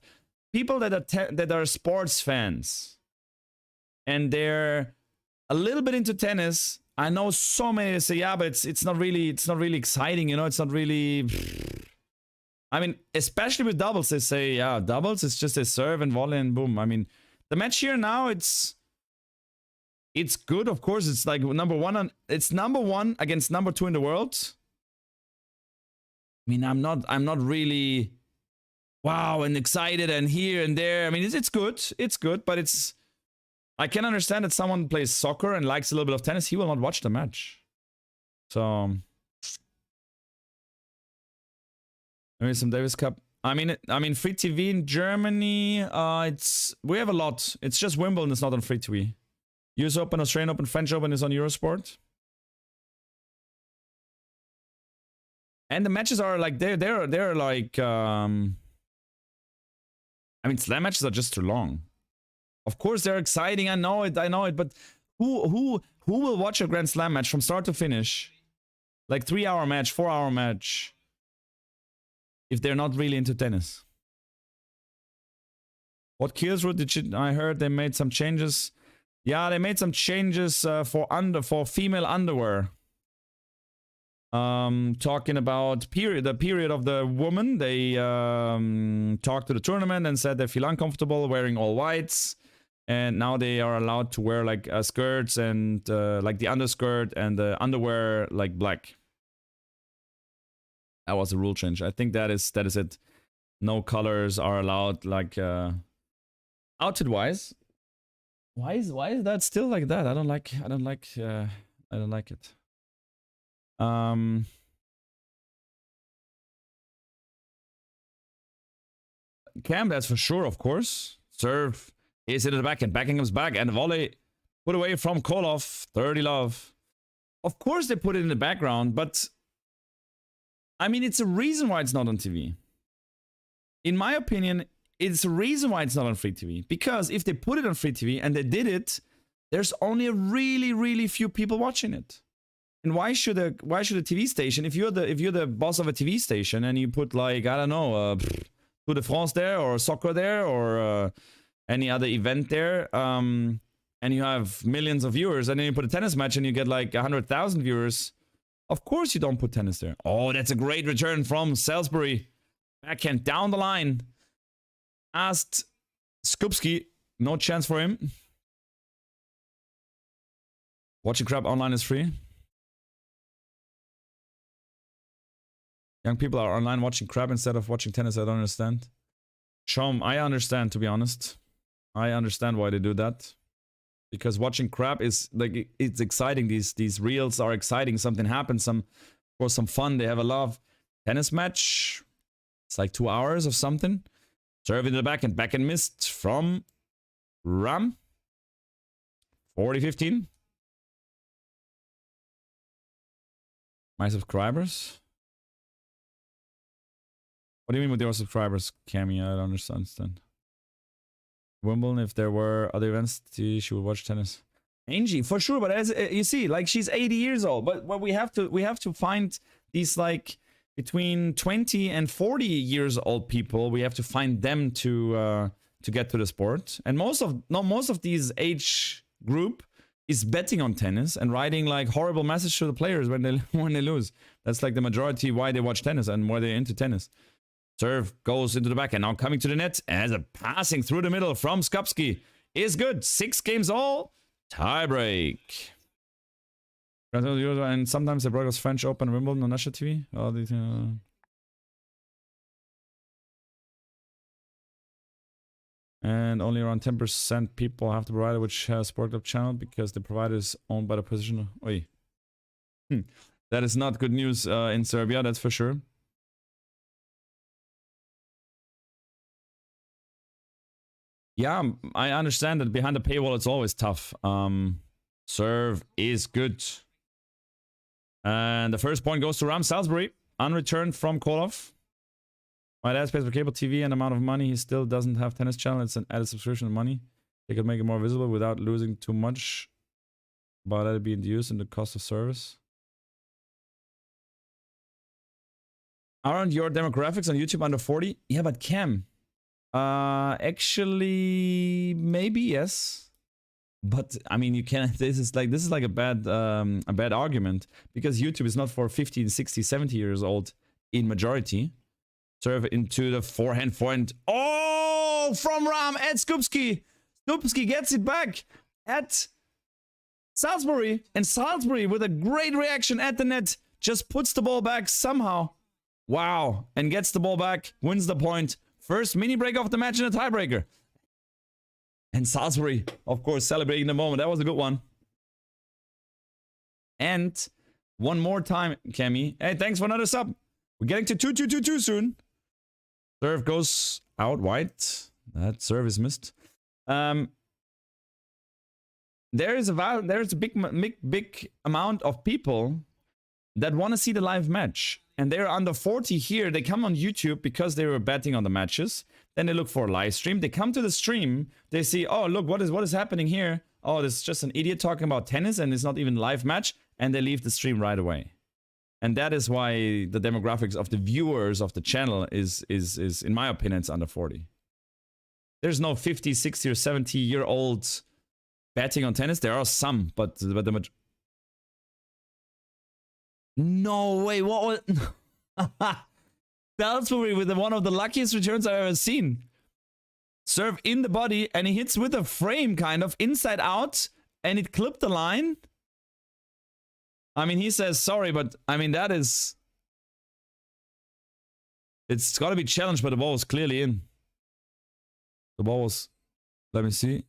Speaker 1: are sports fans, and they're a little bit into tennis. I know so many that say, yeah, but it's not really exciting, you know, it's not really. I mean, especially with doubles, they say, yeah, doubles, it's just a serve and volley and boom. I mean, the match here now, it's good, of course. It's like number 1 against number 2 in the world. I mean, I'm not really wow and excited and here and there. I mean, it's good. It's good, but I can understand that someone plays soccer and likes a little bit of tennis. He will not watch the match. So maybe some Davis Cup. I mean, free TV in Germany. We have a lot. It's just Wimbledon. It's not on free TV. US Open, Australian Open, French Open is on Eurosport. And the matches are like they're like I mean, slam matches are just too long. Of course they're exciting. I know it, but who will watch a Grand Slam match from start to finish? Like 3-hour match, 4-hour match, if they're not really into tennis. What kills route did you, I heard they made some changes. Yeah, they made some changes for female underwear. Talking about the period of the woman. They talked to the tournament and said they feel uncomfortable wearing all whites, and now they are allowed to wear like skirts and like the underskirt and the underwear like black. That was a rule change. I think that is it. No colors are allowed, like outfit wise. Why is that still like that? I don't like it. Cam, that's for sure, of course. Serve is in the backhand. Backhand comes back, and volley put away from KOOLHOF. 30 love. Of course they put it in the background, but I mean, it's a reason why it's not on TV. In my opinion, it's a reason why it's not on free TV. Because if they put it on free TV and they did it, there's only a really, really few people watching it. And why should a TV station, if you're the boss of a TV station and you put like, I don't know, Tour de France there or soccer there or any other event there, and you have millions of viewers, and then you put a tennis match and you get like 100,000 viewers, of course you don't put tennis there. Oh, that's a great return from SALLSBURY. Backhand down the line. Asked Skupski, no chance for him. Watching crap online is free. Young people are online watching crap instead of watching tennis. I don't understand. Shom, I understand, to be honest. I understand why they do that. Because watching crap is like, it's exciting. These reels are exciting. Something happens, for some fun. They have a love. Tennis match. It's like 2 hours of something. Serve into the backhand missed from Ram. 40-15. My subscribers. What do you mean with your subscribers, Cammy? I don't understand. Wimbledon, if there were other events, she would watch tennis. Angie, for sure, but as you see, like she's 80 years old. But we have to find these like between 20 and 40 years old people. We have to find them to get to the sport. And most of these age group is betting on tennis and writing like horrible messages to the players when they lose. That's like the majority why they watch tennis and why they're into tennis. Serve goes into the back and now coming to the net as a passing through the middle from Skupski is good. 6 games all. Tie break. And sometimes they broadcast French Open Wimbledon on national TV. Oh, and only around 10% people have the provider which has Sport Club channel because the provider is owned by the position. Oi. That is not good news in Serbia, that's for sure. Yeah, I understand that behind the paywall it's always tough. Serve is good. And the first point goes to Ram SALLSBURY. Unreturned from KOOLHOF. My dad pays for cable TV and amount of money. He still doesn't have tennis channel. It's an added subscription of money. They could make it more visible without losing too much. But let it be induced in the cost of service. Aren't your demographics on YouTube under 40? Yeah, but Cam. Actually, maybe yes, but I mean, you can't. This is like a bad argument because YouTube is not for 50, 60, 70 years old in majority. Serve into the forehand. Oh, from Ram at Skupski. Skupski gets it back at SALLSBURY, and SALLSBURY with a great reaction at the net just puts the ball back somehow. Wow, and gets the ball back, wins the point. First mini break of the match in a tiebreaker. And SALLSBURY, of course, celebrating the moment. That was a good one. And one more time, Cammy. Hey, thanks for another sub. We're getting to 2-2-2-2 soon. Serve goes out wide. That serve is missed. There's a big amount of people that want to see the live match. And they're under 40 here. They come on YouTube because they were betting on the matches. Then they look for a live stream. They come to the stream. They see, oh, look, what is happening here? Oh, this is just an idiot talking about tennis and it's not even a live match. And they leave the stream right away. And that is why the demographics of the viewers of the channel is in my opinion, it's under 40. There's no 50, 60, or 70-year-olds betting on tennis. There are some, but the majority. No way, what was... SALLSBURY with one of the luckiest returns I've ever seen. Serve in the body, and he hits with a frame, kind of, inside out, and it clipped the line. I mean, he says sorry, but, I mean, that is... It's got to be challenged, but the ball was clearly in. The ball was... Let me see.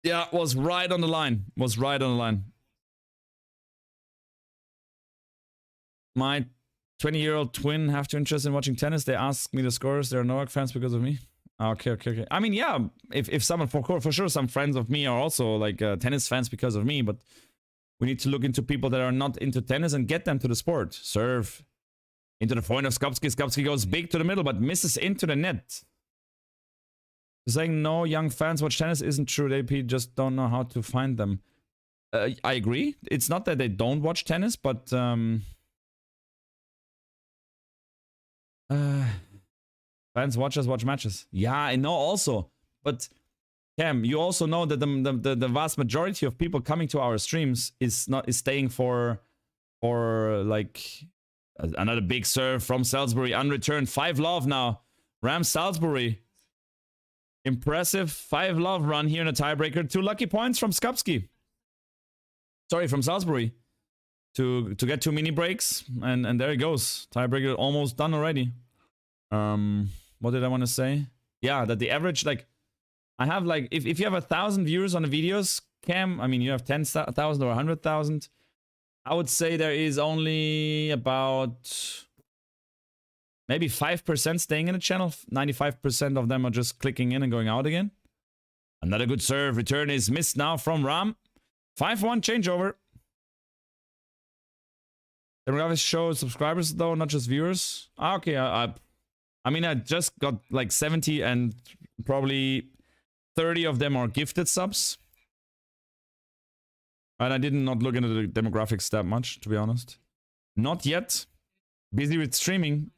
Speaker 1: Yeah, was right on the line. Was right on the line. My 20-year-old twin have to interest in watching tennis. They ask me the scores. There are Novak fans because of me. Okay. I mean, yeah, if someone for sure, some friends of me are also like tennis fans because of me. But we need to look into people that are not into tennis and get them to the sport. Serve into the point of Skupski. Skupski goes big to the middle, but misses into the net. Saying no young fans watch tennis isn't true. They just don't know how to find them. I agree. It's not that they don't watch tennis, but fans watch us watch matches. Yeah, I know also. But Cam, you also know that the vast majority of people coming to our streams is staying for like another big serve from SALLSBURY, unreturned. 5-love now. Ram SALLSBURY. Impressive 5-love run here in a tiebreaker. 2 lucky points from Skupski. Sorry, from SALLSBURY. To get 2 mini breaks. And there it goes. Tiebreaker almost done already. What did I want to say? Yeah, that the average, like, I have like, if you have 1,000 viewers on the videos, Cam, I mean, you have 10,000 or 100,000. I would say there is only about maybe 5% staying in the channel. 95% of them are just clicking in and going out again. Another good serve. Return is missed now from Ram. 5-1 changeover. Demographics show subscribers though, not just viewers. Okay, I mean, I just got like 70 and probably 30 of them are gifted subs. And I did not look into the demographics that much, to be honest. Not yet. Busy with streaming.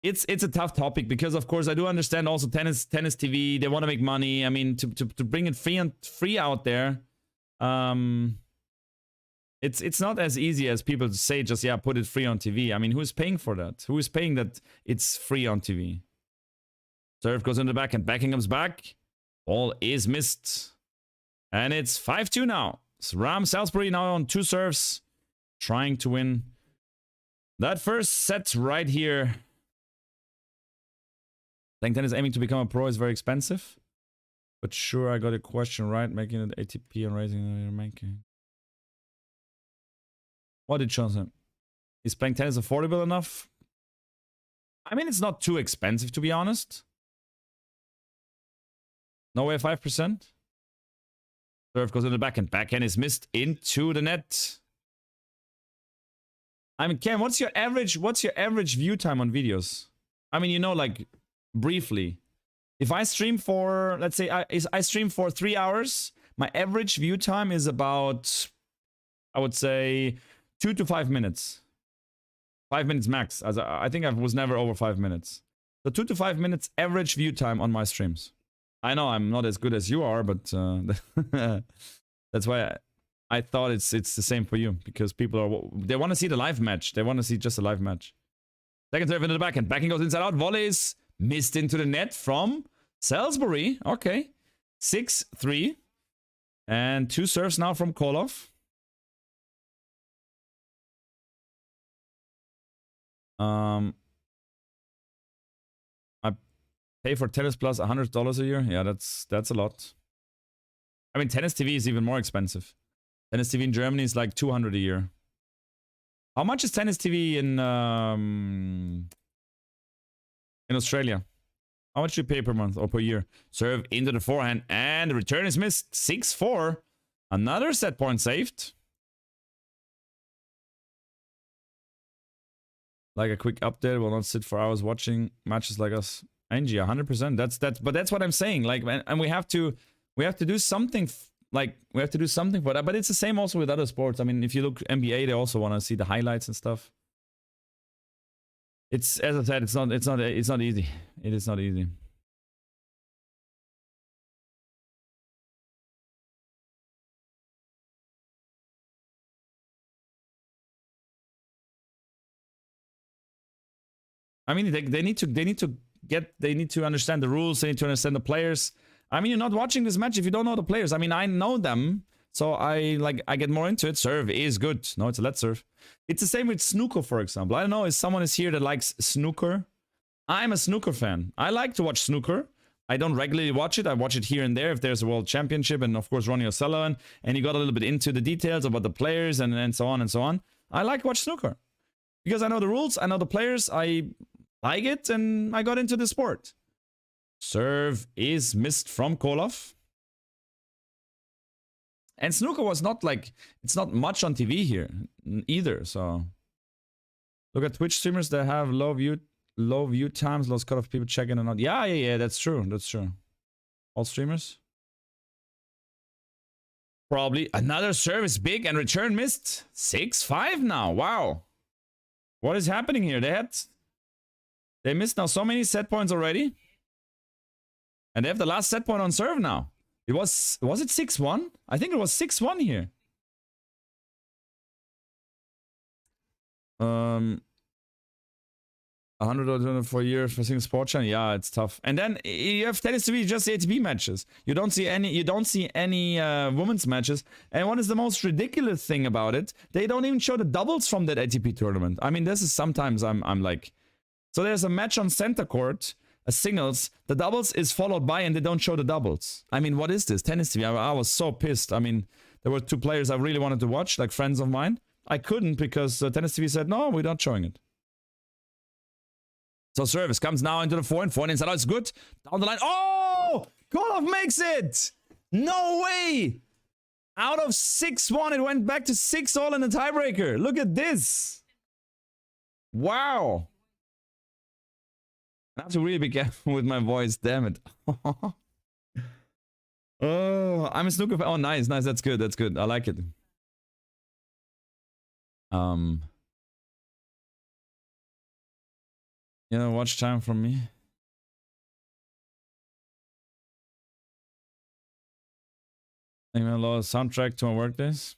Speaker 1: It's a tough topic because, of course, I do understand also tennis TV. They want to make money. I mean, to bring it free out there. It's not as easy as people say. Just put it free on TV. I mean, who's paying for that? Who is paying that it's free on TV? Serve goes in the back and backing comes back. Ball is missed. And it's 5-2 now. So Ram SALLSBURY now on 2 serves. Trying to win that first set right here. Playing tennis aiming to become a pro is very expensive. But sure, I got a question right. Making it ATP and raising the ranking. What did Sean say? Is playing tennis affordable enough? I mean, it's not too expensive, to be honest. No way, 5%. Serve goes in the backhand. Backhand is missed into the net. I mean, Cam, what's your average view time on videos? I mean, you know, like briefly. If I stream for, let's say I stream for 3 hours, my average view time is about, I would say, 2 to 5 minutes. 5 minutes max. As I think I was never over 5 minutes. So 2 to 5 minutes average view time on my streams. I know I'm not as good as you are, but that's why I thought it's the same for you, because people they want to see the live match. They want to see just a live match. Second serve into the backhand. Backhand goes inside out. Volleys missed into the net from SALLSBURY. Okay, 6-3, and 2 serves now from KOOLHOF. Pay for Tennis Plus $100 a year. Yeah, that's a lot. I mean, Tennis TV is even more expensive. Tennis TV in Germany is like $200 a year. How much is Tennis TV in Australia? How much do you pay per month or per year? Serve into the forehand and the return is missed. 6-4. Another set point saved. Like a quick update. Will not sit for hours watching matches like us. Angie, 100%. But that's what I'm saying. Like, and we have to do something. Like, we have to do something for that. But it's the same also with other sports. I mean, if you look NBA, they also want to see the highlights and stuff. It's, as I said, it's not easy. It is not easy. I mean, they need to understand the rules. They need to understand the players. I mean, you're not watching this match if you don't know the players. I mean, I know them, so I get more into it. Serve is good. No, it's a let serve. It's the same with snooker, for example. I don't know if someone is here that likes snooker. I'm a snooker fan. I like to watch snooker. I don't regularly watch it. I watch it here and there if there's a world championship, and of course Ronnie O'Sullivan. And you got a little bit into the details about the players and so on and so on. I like to watch snooker because I know the rules. I know the players. I like it, and I got into the sport. Serve is missed from KOOLHOF. And snooker was not like, it's not much on TV here either, so. Look at Twitch streamers that have low view times, lost cut of people checking and not. Yeah, that's true, that's true. All streamers. Probably another service big and return missed. 6-5 now. Wow. What is happening here? They missed now so many set points already. And they have the last set point on serve now. It was it 6-1? I think it was 6-1 here. 100 for a year for single sport channel. Yeah, it's tough. And then you have tennis TV, just the ATP matches. You don't see any women's matches. And what is the most ridiculous thing about it? They don't even show the doubles from that ATP tournament. I mean, this is sometimes I'm like, so there's a match on center court, a singles, the doubles is followed by, and they don't show the doubles. I mean, what is this? Tennis TV. I was so pissed. I mean, there were two players I really wanted to watch, like friends of mine. I couldn't because Tennis TV said, no, we're not showing it. So service comes now into the forehand. Forehand inside out. It's good. Down the line. Oh! KOOLHOF makes it! No way! Out of 6-1, it went back to 6-all in the tiebreaker. Look at this. Wow. I have to really be careful with my voice. Damn it. Oh, I'm a snooker fan. Oh, nice. Nice. That's good. That's good. I like it. You know, watch time from me. I'm a lot of soundtrack to my workdays.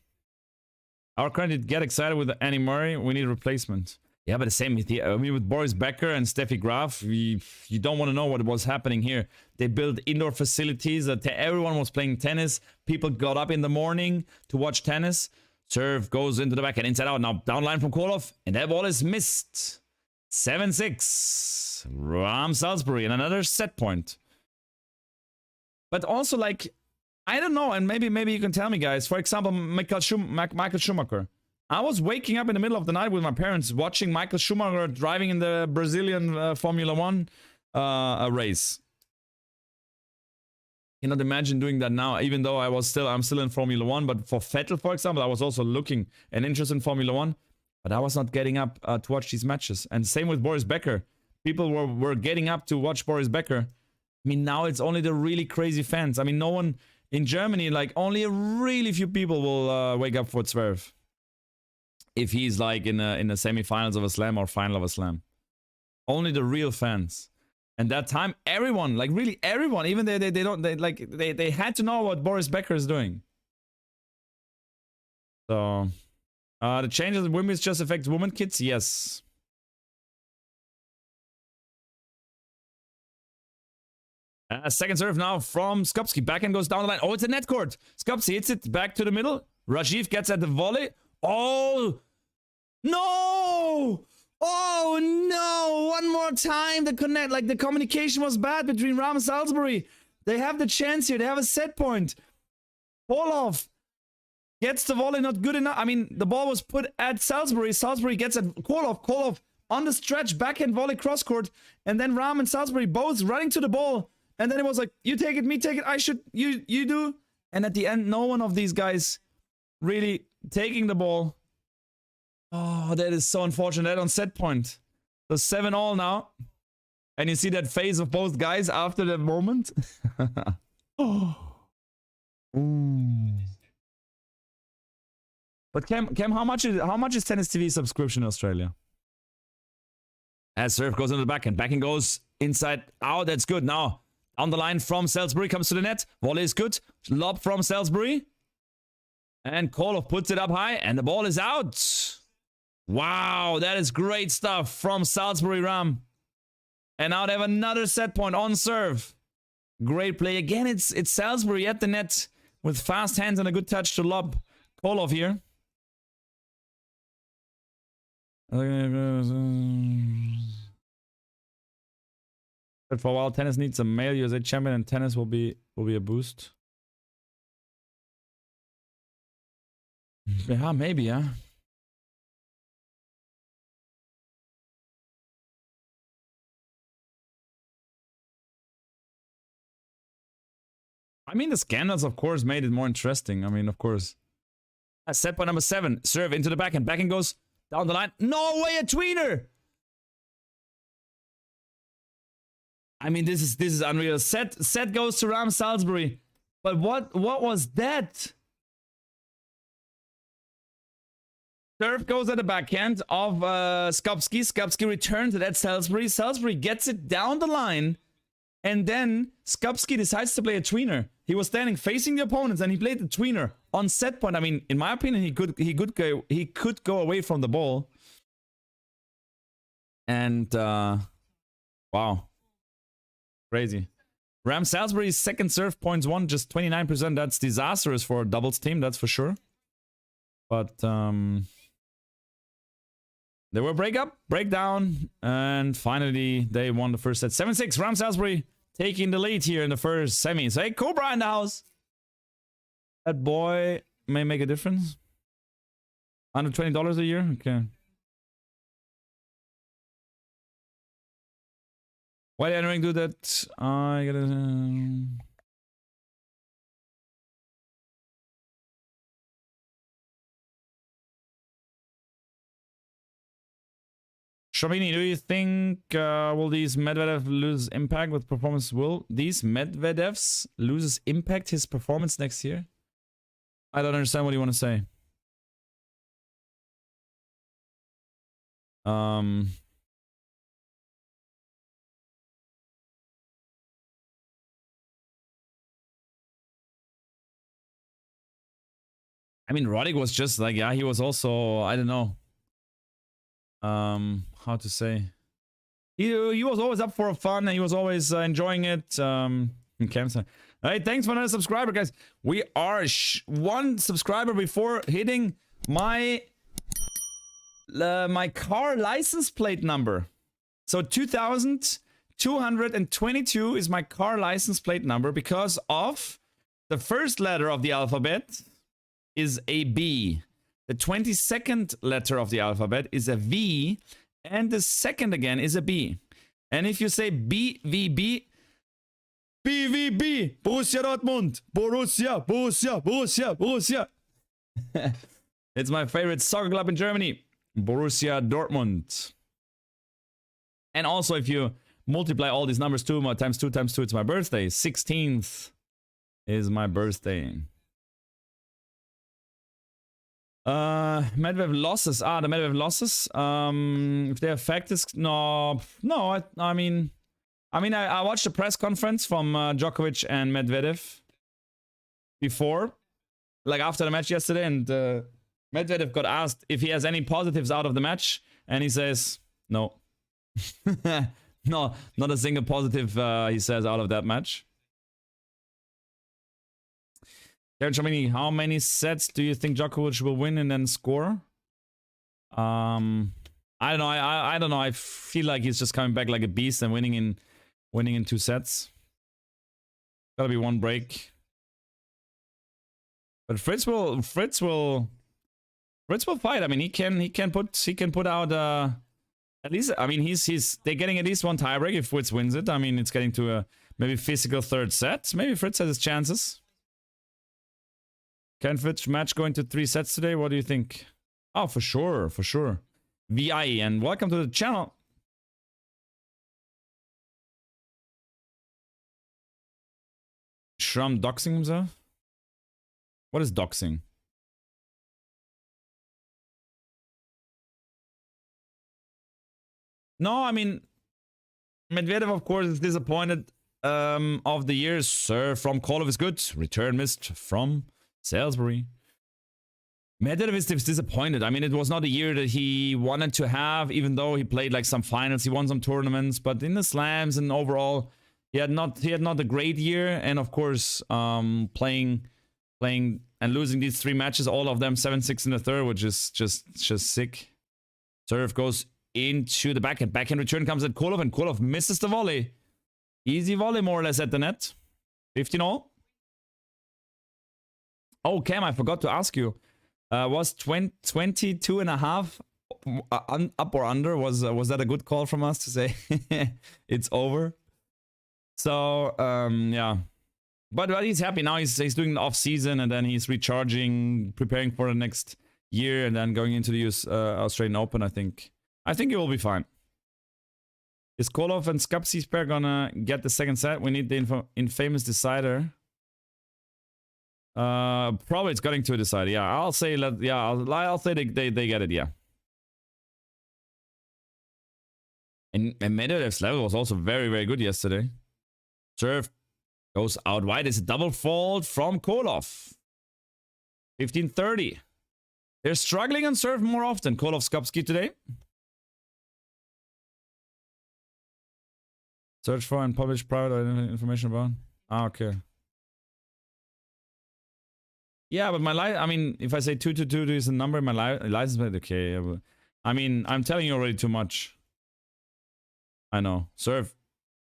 Speaker 1: Our credit get excited with Annie Murray. We need replacement. Yeah, but the same with with Boris Becker and Steffi Graf. You don't want to know what was happening here. They built indoor facilities. Everyone was playing tennis. People got up in the morning to watch tennis. Serve goes into the back and inside out. Now down line from KOOLHOF. And that ball is missed. 7-6. SALLSBURY and another set point. But also, like, I don't know, and maybe you can tell me, guys. For example, Michael Schumacher. I was waking up in the middle of the night with my parents watching Michael Schumacher driving in the Brazilian Formula 1 race. Cannot imagine doing that now, even though I'm still in Formula 1. But for Vettel, for example, I was also looking and interested in Formula 1. But I was not getting up to watch these matches. And same with Boris Becker. People were getting up to watch Boris Becker. I mean, now it's only the really crazy fans. I mean, no one in Germany, like, only a really few people will wake up for Zverev. If he's like in the semifinals of a slam or final of a slam. Only the real fans. And that time, everyone, like really everyone, even they had to know what Boris Becker is doing. So the changes in women's just affect women kids? Yes. Second serve now from Skupski. Backhand goes down the line. Oh, it's a net court. Skupski hits it back to the middle. Rajiv gets at the volley. Oh! No! Oh no! One more time. The communication was bad between Ram and SALLSBURY. They have the chance here. They have a set point. KOOLHOF gets the volley, not good enough. I mean, the ball was put at SALLSBURY. SALLSBURY gets at KOOLHOF. KOOLHOF on the stretch, backhand volley cross court, and then Ram and SALLSBURY both running to the ball. And then it was like, you take it, me take it, I should, you do. And at the end, no one of these guys really taking the ball. Oh, that is so unfortunate. That on set point. So 7-all now. And you see that face of both guys after that moment. Oh. Ooh. But Cam, how much is Tennis TV subscription in Australia? As serve goes into the backhand. Backhand goes inside. Oh, that's good. Now, on the line from SALLSBURY comes to the net. Volley is good. Lob from SALLSBURY. And KOOLHOF puts it up high. And the ball is out. Wow, that is great stuff from SALLSBURY Ram. And now they have another set point on serve. Great play. Again, it's SALLSBURY at the net with fast hands and a good touch to lob KOOLHOF here. But for a while, tennis needs a male USA champion, and tennis will be a boost. Yeah, maybe, yeah. I mean, the scandals, of course, made it more interesting. I mean, of course. Set point number 7. Serve into the backhand. Backhand goes down the line. No way, a tweener! I mean, this is unreal. Set goes to SALLSBURY. But what was that? Serve goes at the backhand of Skupski. Skupski returns it at SALLSBURY. SALLSBURY gets it down the line. And then Skupski decides to play a tweener. He was standing facing the opponents and he played the tweener on set point. I mean, in my opinion, he could go away from the ball. And wow. Crazy. SALLSBURY's second serve points won, just 29%. That's disastrous for a doubles team, that's for sure. But they were breakdown, and finally they won the first set. 7-6, SALLSBURY taking the lead here in the first semis. Hey, Cobra in the house. That boy may make a difference. $120 a year? Okay. Why did Henrik do that? I gotta... Shamini, do you think will these Medvedev lose impact with performance? Will these Medvedevs loses impact his performance next year? I don't understand what you want to say. I mean, Roddick was just like, yeah, he was also, I don't know. How to say? He was always up for fun and he was always enjoying it. Okay, alright, thanks for another subscriber, guys. We are one subscriber before hitting my my car license plate number. So 2222 is my car license plate number because of the first letter of the alphabet is a B. The 22nd letter of the alphabet is a V, and the second again is a B. And if you say BVB, BVB, Borussia Dortmund, Borussia, Borussia, Borussia, Borussia. It's my favorite soccer club in Germany, Borussia Dortmund. And also, if you multiply all these numbers, 2 times 2 times 2, it's my birthday. 16th is my birthday. Medvedev losses. The Medvedev losses. If they affect this, no. I mean, I watched the press conference from Djokovic and Medvedev before, like after the match yesterday, and Medvedev got asked if he has any positives out of the match, and he says no, no, not a single positive. He says out of that match. How many sets do you think Djokovic will win and then score? I don't know. I don't know. I feel like he's just coming back like a beast and winning in 2 sets. Gotta be 1 break. But Fritz will fight. I mean, he can put out at least. I mean, they're getting at least 1 tiebreak if Fritz wins it. I mean, it's getting to a maybe physical 3rd set. Maybe Fritz has his chances. Can Fritz match going to 3 sets today? What do you think? Oh, for sure, for sure. VI, and welcome to the channel. Shram doxing himself? What is doxing? No, I mean, Medvedev, of course, is disappointed of the years. Sir, from KOOLHOF is good. Return missed from SALLSBURY. Medvedev is disappointed. I mean, it was not a year that he wanted to have, even though he played like some finals, he won some tournaments, but in the slams and overall, he had not a great year. And of course, playing and losing these 3 matches, all of them 7-6 in the 3rd, which is just sick. Serve goes into the backhand. Backhand return comes at KOOLHOF, and KOOLHOF misses the volley. Easy volley, more or less, at the net. 15-all. Oh, Cam, I forgot to ask you. Was 22.5 up or under? Was that a good call from us to say it's over? So, yeah. But he's happy now. He's doing the off season, and then he's recharging, preparing for the next year, and then going into the Australian Open. I think he will be fine. Is KOOLHOF and SKUPSKI's pair gonna get the second set? We need the infamous decider. Probably it's getting to a decider. Yeah, I'll say I'll say they get it. Yeah. And Medvedev's level was also very, very good yesterday. Serve goes out wide. It's a double fault from KOOLHOF. 15-30. They're struggling on serve more often. KOOLHOF SKUPSKI today. Search for and publish private information about. Ah, okay. Yeah, but I mean, if I say 222 is a number in my license plate, okay. I mean, I'm telling you already too much. I know. Serve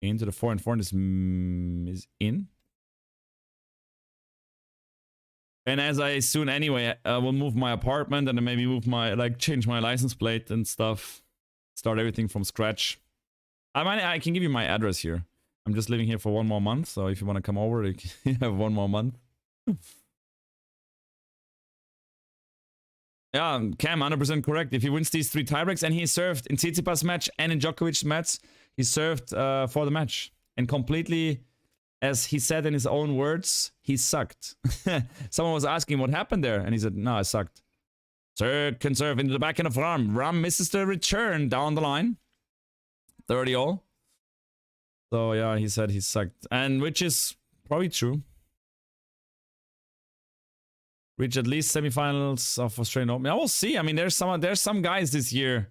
Speaker 1: into the 4 and 4 is in. And as I soon anyway, I will move my apartment and then maybe move my, like, change my license plate and stuff. Start everything from scratch. I can give you my address here. I'm just living here for 1 more month, so if you want to come over, you have 1 more month. Yeah, Cam, 100% correct. If he wins these 3 tiebreaks, and he served in Tsitsipas match and in Djokovic match, he served for the match. And completely, as he said in his own words, he sucked. Someone was asking what happened there, and he said, no, I sucked. Sir can serve into the backhand of Ram. Ram misses the return down the line. 30-all. So yeah, he said he sucked. And which is probably true. Reach at least semifinals of Australian Open. I will see. I mean, there's some guys this year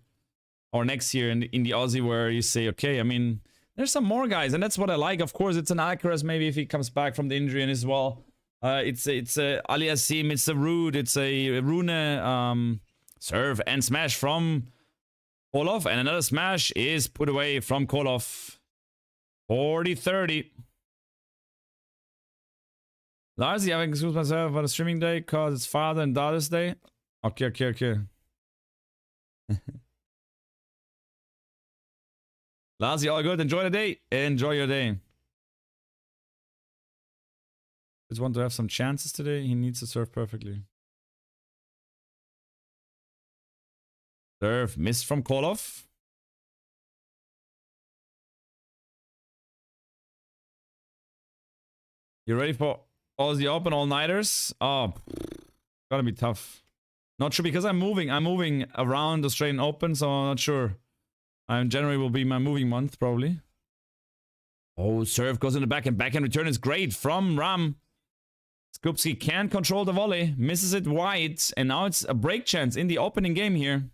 Speaker 1: or next year in the Aussie where you say, okay, I mean, there's some more guys, and that's what I like. Of course, it's an Alcaraz maybe if he comes back from the injury, and as well, it's a Aliassime, it's a Ruud, it's a Rune serve and smash from KOOLHOF, and another smash is put away from KOOLHOF. 40-30. Larsi, I excuse myself for the streaming day because it's Father and Daughter's Day. Okay. Larsi, all good. Enjoy the day. Enjoy your day. Just want to have some chances today. He needs to serve perfectly. Serve missed from KOOLHOF. You ready for Aussie Open all-nighters? Oh, gonna be tough. Not sure because I'm moving around Australian Open, so I'm not sure. January will be my moving month, probably. Oh, serve goes in the backhand. Backhand return is great from Ram. Skupski can't control the volley. Misses it wide. And now it's a break chance in the opening game here.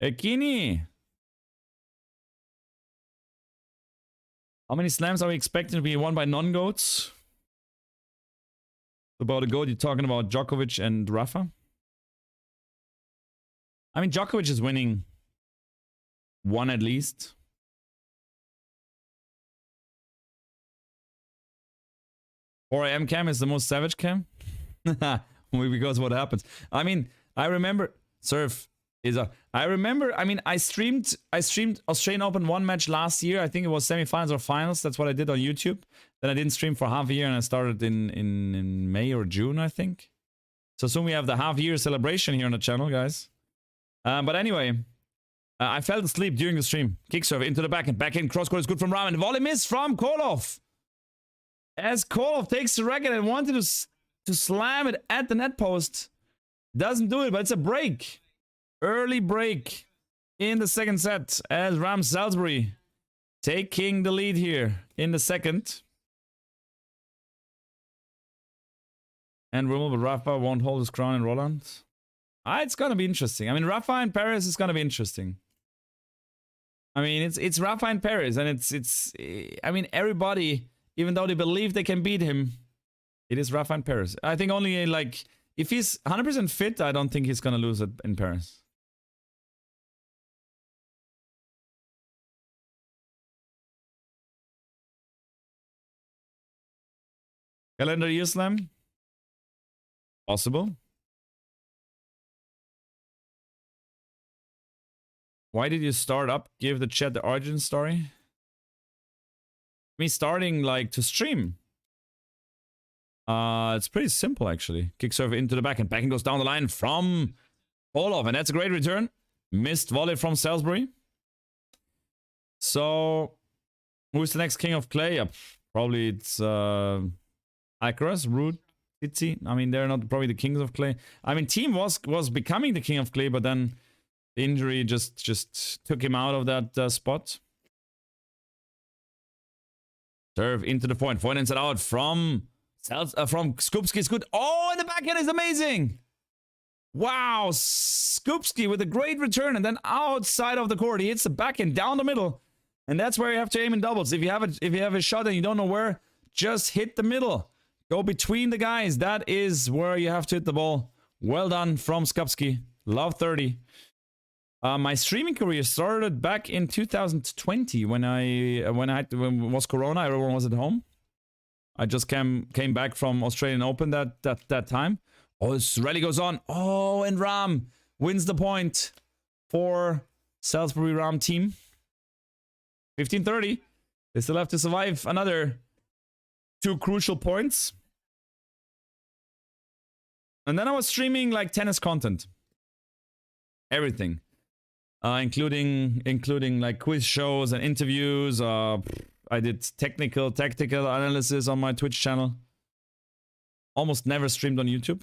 Speaker 1: Ekini. How many slams are we expecting to be won by non-goats? About a goat, you're talking about Djokovic and Rafa? I mean, Djokovic is winning 1 at least. Or AM cam is the most savage cam? Because what happens? I mean, I remember serve is a I streamed Australian Open 1 match last year. I think it was semifinals or finals. That's what I did on YouTube. Then I didn't stream for half a year and I started in May or June, I think. So soon we have the half-year celebration here on the channel, guys. But anyway, I fell asleep during the stream. Kick serve into the backhand. Backhand cross-court is good from Ram. And volley miss from KOOLHOF. As KOOLHOF takes the racket and wanted to slam it at the net post. Doesn't do it, but it's a break. Early break in the second set as Ram SALLSBURY taking the lead here in the second. And Wimbledon, but Rafa won't hold his crown in Roland. It's gonna be interesting. I mean, Rafa in Paris is gonna be interesting. I mean, it's Rafa in Paris, and it's. I mean, everybody, even though they believe they can beat him, it is Rafa in Paris. I think only like if he's 100% fit, I don't think he's gonna lose it in Paris. Calendar year slam. Possible. Why did you start up? Give the chat the origin story. Me starting like to stream. It's pretty simple actually. Kick serve into the backhand. Backhand goes down the line from KOOLHOF, and that's a great return. Missed volley from SALLSBURY. So, who's the next king of clay? Probably it's Icarus, Root, Itzy. I mean, they're not probably the kings of clay. I mean, Team was becoming the king of clay, but then the injury just took him out of that spot. Serve into the point. Point inside out from Skupski is good. Oh, and the backhand is amazing. Wow, Skupski with a great return, and then outside of the court, he hits the backhand down the middle, and that's where you have to aim in doubles. If you have a shot and you don't know where, just hit the middle. Go between the guys. That is where you have to hit the ball. Well done from Skupski. Love 30. My streaming career started back in 2020 when was Corona. Everyone was at home. I just came back from Australian Open that time. Oh, this rally goes on. Oh, and Ram wins the point for Salisbury Ram team. 15-30. They still have to survive another 2 crucial points. And then I was streaming like tennis content. Everything. Including like quiz shows and interviews. I did tactical analysis on my Twitch channel. Almost never streamed on YouTube.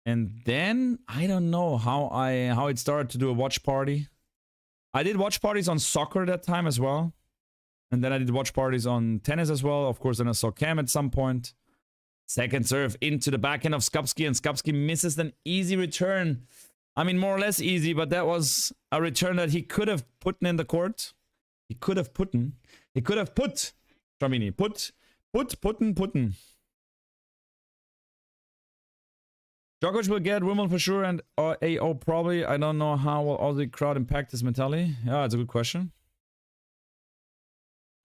Speaker 1: And then I don't know how it started to do a watch party. I did watch parties on soccer that time as well. And then I did watch parties on tennis as well. Of course, then I saw Cam at some point. Second serve into the backhand of Skupski, and Skupski misses an easy return. I mean, more or less easy, but that was a return that he could have put in the court. He could have put. Tramini, putten. Djokovic will get Wimbledon for sure, and AO probably. I don't know how will all the crowd impact his mentality. Yeah, it's a good question.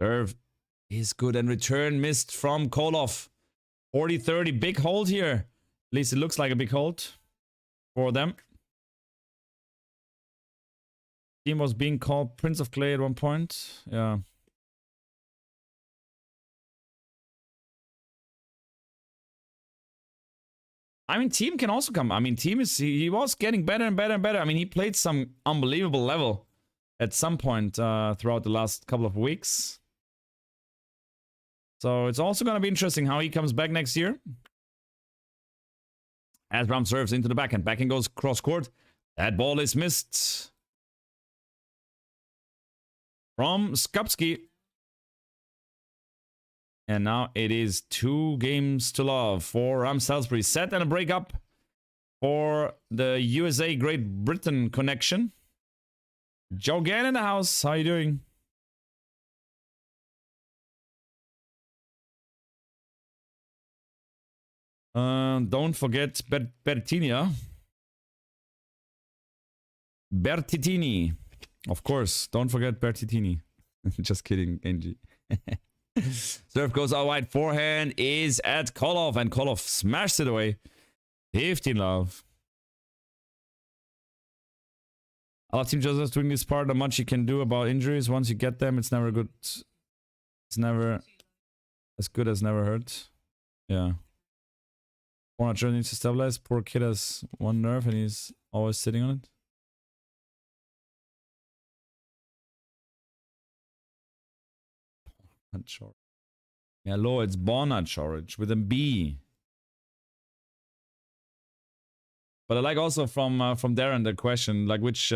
Speaker 1: Serve is good, and return missed from KOOLHOF. 40-30, big hold here. At least it looks like a big hold for them. Team was being called Prince of Clay at one point. Yeah. I mean, Team can also come. I mean, Team he was getting better and better and better. I mean, he played some unbelievable level at some point throughout the last couple of weeks. So it's also going to be interesting how he comes back next year. As Ram serves into the backhand. Backhand goes cross court. That ball is missed from Skupski. And now it is 2 games to love for Ram Salisbury. Set and a break up for the USA Great Britain connection. Joe Gann in the house. How you doing? Don't forget Bertinia. Bertitini. Of course, don't forget Bertitini. Just kidding, Angie. Serve goes out wide. Forehand is at KOOLHOF, and KOOLHOF smashed it away. 15 love. A lot of Team Joseph doing this part. Not much you can do about injuries. Once you get them, it's never good. It's never as good as never hurt. Yeah. Forehand needs to stabilize. Poor kid has one nerve and he's always sitting on it. Yeah, low, it's Bonnet Shorage with a B. But I like also from Darren the question, like which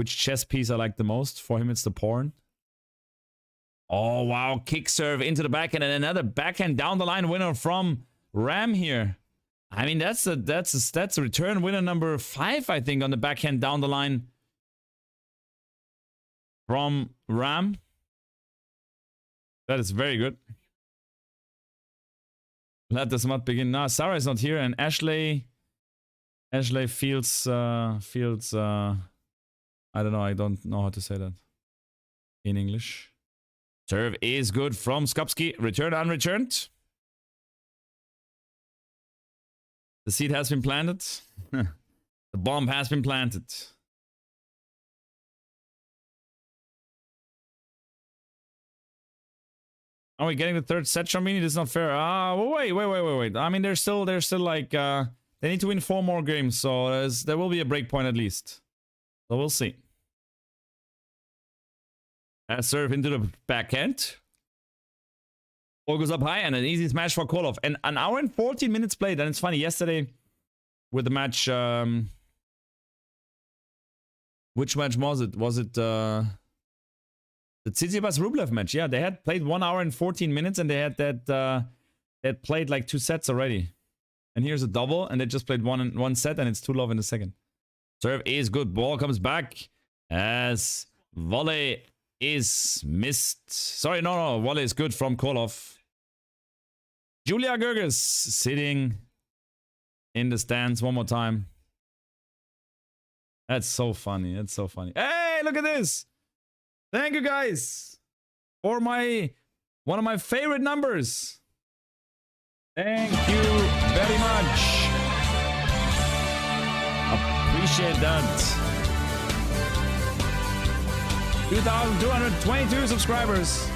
Speaker 1: chess piece I like the most. For him, it's the porn. Oh wow, kick serve into the backhand, and another backhand down the line winner from Ram here. I mean, that's a return winner number 5, I think, on the backhand down the line from Ram. That is very good. Let the smut begin. Nah, Sarah is not here, and Ashley feels I don't know, I don't know how to say that in English. Serve is good from Skupski. Return unreturned. The seed has been planted. The bomb has been planted. Are we getting the third set, Shamini? This is not fair. Wait. I mean, they're still like they need to win 4 more games, so there will be a break point at least. So we'll see. Serve into the backhand. Ball goes up high and an easy smash for KOOLHOF. And an hour and 14 minutes played. And it's funny, yesterday with the match... which match was it? Was it the Tsitsipas Rublev match? Yeah, they had played 1 hour and 14 minutes and they had that... they had played like 2 sets already. And here's a double and they just played one set and it's 2-love in the second. Serve is good. Ball comes back as volley is missed. Sorry, no. Volley is good from KOOLHOF. Julia Gerges sitting in the stands one more time. That's so funny. That's so funny. Hey, look at this. Thank you guys for one of my favorite numbers. Thank you very much. Appreciate that. 2,222 subscribers.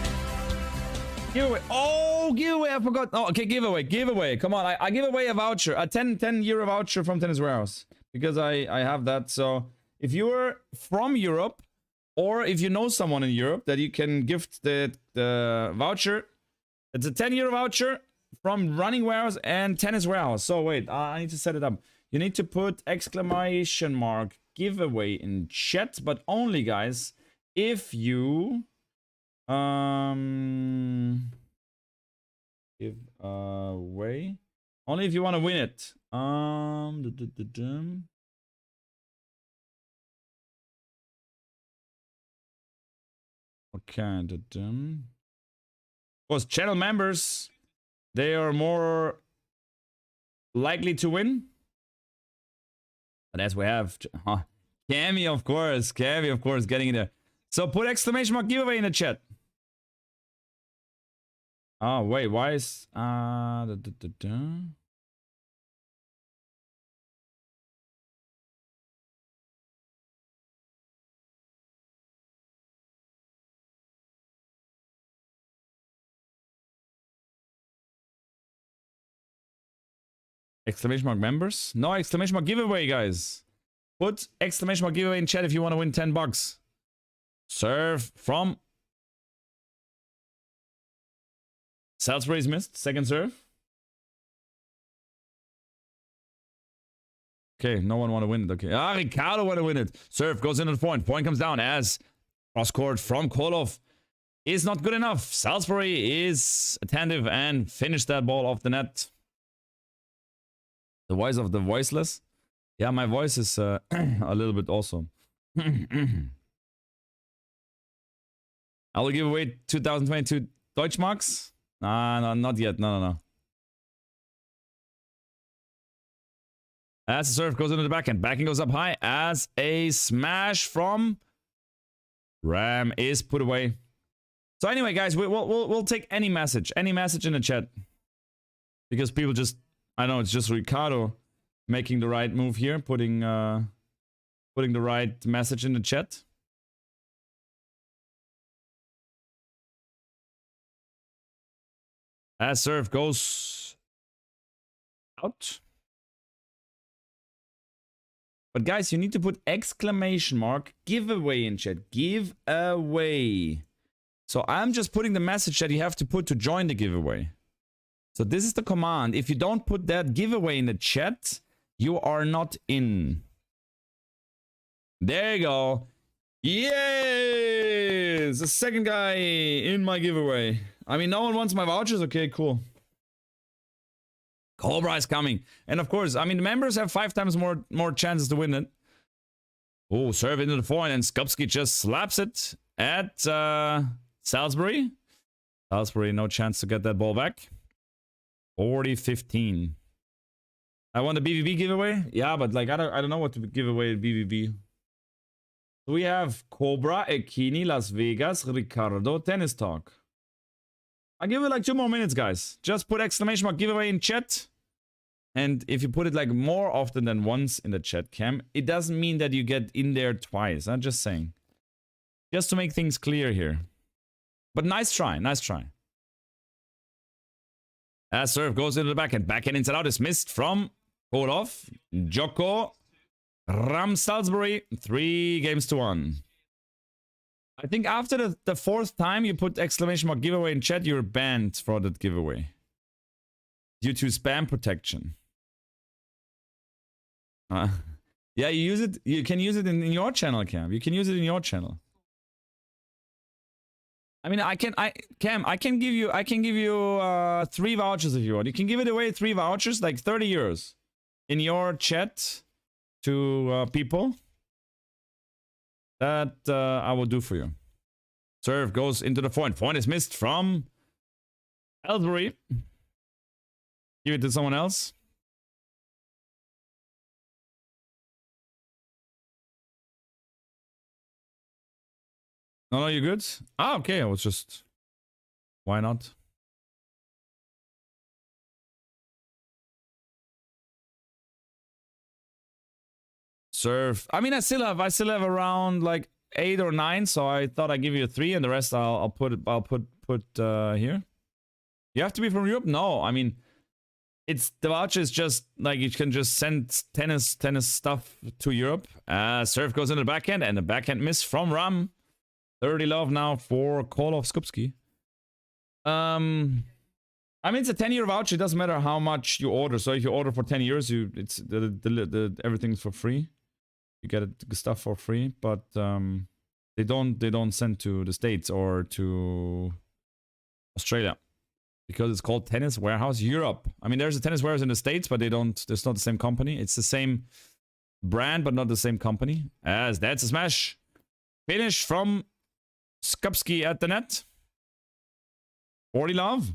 Speaker 1: Giveaway. Oh, giveaway. I forgot. Oh, okay, giveaway. Come on. I give away a voucher, a 10 euro voucher from Tennis Warehouse because I have that. So if you're from Europe or if you know someone in Europe that you can gift the voucher, it's a 10 euro voucher from Running Warehouse and Tennis Warehouse. So wait, I need to set it up. You need to put exclamation mark giveaway in chat, but only, guys, if you give away, only if you want to win it. Okay, of course, channel members, they are more likely to win. But as we have Cammy, of course, getting in there. So put exclamation mark giveaway in the chat. Oh wait, why is exclamation mark members? No, exclamation mark giveaway, guys. Put exclamation mark giveaway in chat if you want to win 10 bucks. Serve from Salisbury's missed. Second serve. Okay, no one want to win it. Okay. Ricardo want to win it. Serve goes into the point. Point comes down as cross court from KOOLHOF is not good enough. Salisbury is attentive and finished that ball off the net. The voice of the voiceless. Yeah, my voice is a little bit also. I will give away 2022 Deutschmarks. No, not yet. No. As the serve goes into the backhand. Backhand goes up high as a smash from Ram is put away. So anyway, guys, we'll take any message in the chat. Because people just, I know it's just Ricardo making the right move here, putting the right message in the chat. As serve goes out. But guys, you need to put exclamation mark giveaway in chat. Giveaway. So I'm just putting the message that you have to put to join the giveaway. So this is the command. If you don't put that giveaway in the chat, you are not in. There you go. Yes! The second guy in my giveaway. I mean, no one wants my vouchers. Okay, cool. Cobra is coming. And of course, I mean, the members have 5 times more chances to win it. Oh, serve into the forehand and Skupski just slaps it at Salisbury. Salisbury, no chance to get that ball back. 40-15. I want a BVB giveaway? Yeah, but like, I don't know what to give away at BVB. So we have Cobra, Ekini, Las Vegas, Ricardo, Tennis Talk. I'll give it like 2 more minutes, guys. Just put exclamation mark giveaway in chat. And if you put it like more often than once in the chat cam, it doesn't mean that you get in there twice. I'm just saying. Just to make things clear here. But nice try, nice try. As serve goes into the backhand. Backhand inside out is missed from KOOLHOF. Joko Ram Salisbury. 3-1. I think after the fourth time you put exclamation mark giveaway in chat, you're banned for that giveaway. Due to spam protection. Yeah, you use it. You can use it in your channel, Cam. You can use it in your channel. I mean, I can give you 3 vouchers if you want. You can give it away 3 vouchers, like 30 euros in your chat to people. That I will do for you. Serve goes into the point. Point is missed from SALSBURY. Give it to someone else. No, you're good. Ah, okay. I was just. Why not? Serve. I mean, I still have around like 8 or 9, so I thought I'd give you 3, and the rest I'll put here. You have to be from Europe? No, I mean, it's the voucher is just like you can just send tennis stuff to Europe. Serve goes in the backhand, and the backhand miss from Ram. 30 love now for KOOLHOF SKUPSKI. I mean, it's a 10-year voucher. It doesn't matter how much you order. So if you order for 10 years, it's the everything's for free. You get the stuff for free, but they don't send to the States or to Australia because it's called Tennis Warehouse Europe. I mean, there's a Tennis Warehouse in the States, but they don't. It's not the same company. It's the same brand, but not the same company. As that's a smash finish from Skupski at the net. 40 love.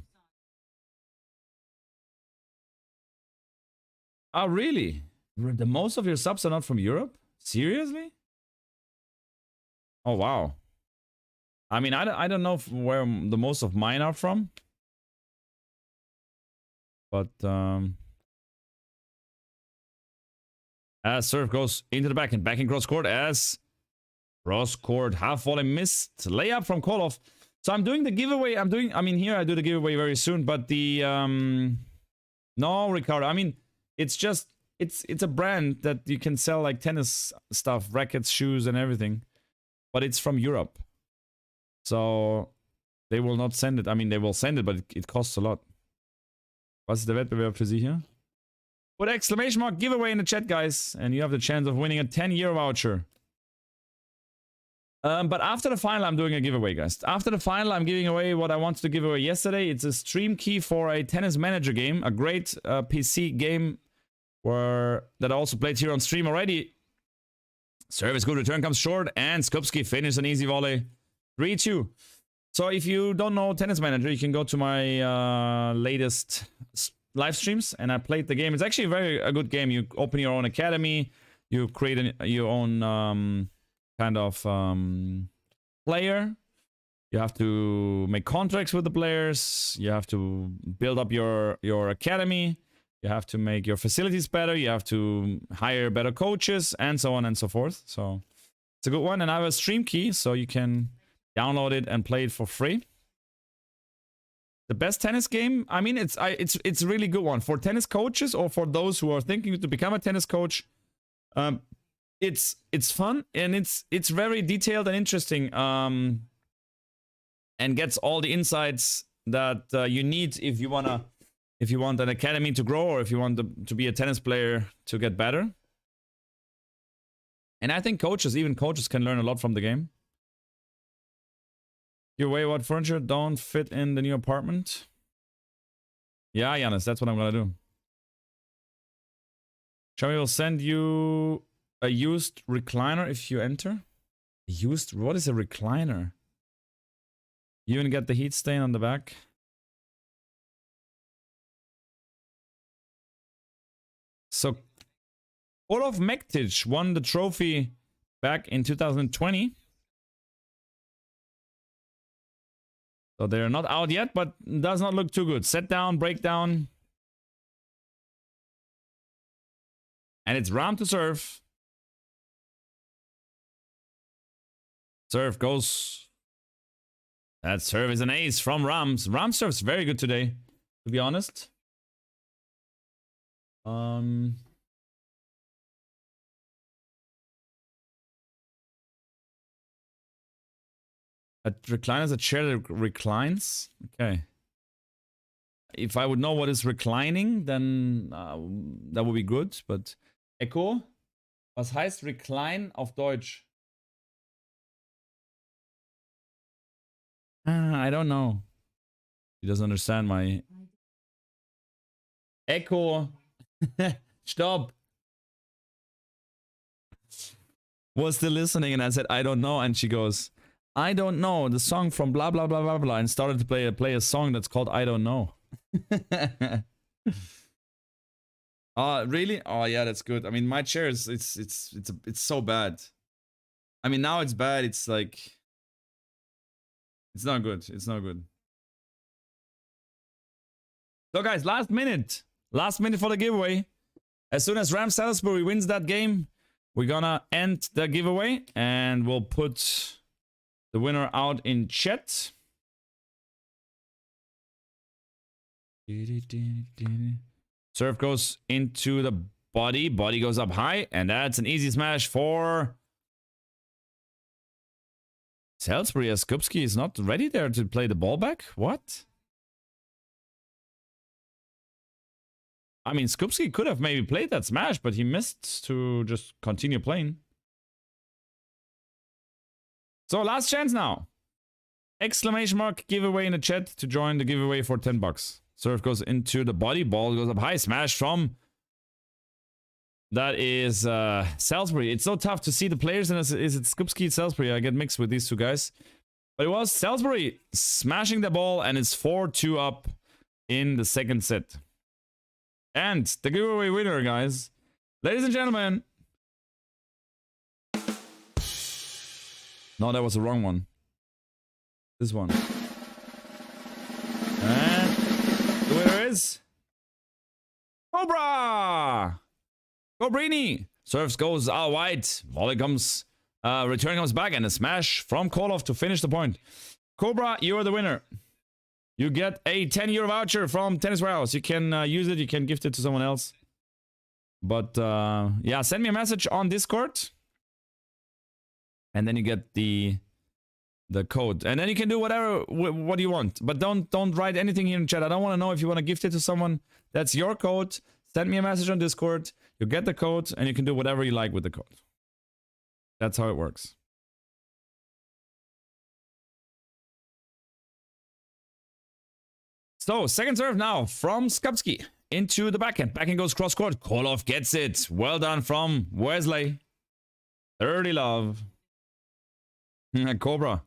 Speaker 1: Oh, really? The most of your subs are not from Europe? Seriously? Oh, wow. I mean, I don't know where the most of mine are from. But, as serve goes into the backhand cross court as cross court half volley missed layup from KOOLHOF. So I'm doing the giveaway. I mean, here I do the giveaway very soon, but the, no, Ricardo, I mean, it's just, it's a brand that you can sell like tennis stuff, rackets, shoes, and everything. But it's from Europe. So they will not send it. I mean, they will send it, but it costs a lot. Was ist der Wettbewerb für Sie hier? Put exclamation mark giveaway in the chat, guys. And you have the chance of winning a 10-year voucher. But after the final, I'm doing a giveaway, guys. After the final, I'm giving away what I wanted to give away yesterday. It's a stream key for a tennis manager game. A great PC game that I also played here on stream already. Service good, return comes short, and Skupski finishes an easy volley. 3-2. So if you don't know Tennis Manager, you can go to my latest live streams, and I played the game. It's actually a good game. You open your own academy, you create your own kind of player. You have to make contracts with the players. You have to build up your academy. You have to make your facilities better. You have to hire better coaches, and so on and so forth. So it's a good one. And I have a stream key, so you can download it and play it for free. The best tennis game, I mean, it's a really good one for tennis coaches or for those who are thinking to become a tennis coach. It's fun, and it's very detailed and interesting, and gets all the insights that you need if you want an academy to grow, or if you want to be a tennis player to get better. And I think even coaches can learn a lot from the game. Your wayward furniture don't fit in the new apartment. Yeah, Giannis, that's what I'm gonna do. Xiaomi will send you a used recliner if you enter. What is a recliner? You even get the heat stain on the back. So, Olaf Mektic won the trophy back in 2020. So they're not out yet, but does not look too good. Set down, breakdown. And it's Ram to serve. Serve goes. That serve is an ace from Rams. Ram serves very good today, to be honest. A recliner is a chair that reclines. Okay. If I would know what is reclining, then that would be good. But Echo, was heißt Recline auf Deutsch? I don't know. He doesn't understand my Echo. Stop. Was still listening, and I said, I don't know. And she goes, I don't know. The song from blah, blah, blah, blah, blah. And started to play a song that's called I Don't Know. Really? Oh, yeah, that's good. I mean, my chair is, it's so bad. I mean, now it's bad. It's like, it's not good. It's not good. So, guys, last minute for the giveaway. As soon as SALLSBURY wins that game, we're gonna end the giveaway and we'll put the winner out in chat. Serve goes into the body. Body goes up high. And that's an easy smash for SALLSBURY. As Skupski is not ready there to play the ball back. What? I mean, Skupski could have maybe played that smash, but he missed to just continue playing. So last chance now. Exclamation mark giveaway in the chat to join the giveaway for 10 bucks. Serve goes into the body. Ball goes up high. Smash from... That is SALLSBURY. It's so tough to see the players. And is it Skupski, SALLSBURY? I get mixed with these two guys. But it was SALLSBURY smashing the ball. And it's 4-2 up in the second set. And the giveaway winner, guys. Ladies and gentlemen. No, that was the wrong one. This one. And the winner is Cobra! Cobrini! Serves goes out wide. Volley comes, return comes back, and a smash from KOOLHOF to finish the point. Cobra, you are the winner. You get a 10-euro voucher from Tennis Warehouse. You can use it. You can gift it to someone else. But yeah, send me a message on Discord. And then you get the code. And then you can do whatever, what you want. But don't write anything here in chat. I don't want to know if you want to gift it to someone. That's your code. Send me a message on Discord. You get the code and you can do whatever you like with the code. That's how it works. So, second serve now from Skupski into the backhand. Backhand goes cross court. KOOLHOF gets it. Well done from Wesley. 30 love. Cobra.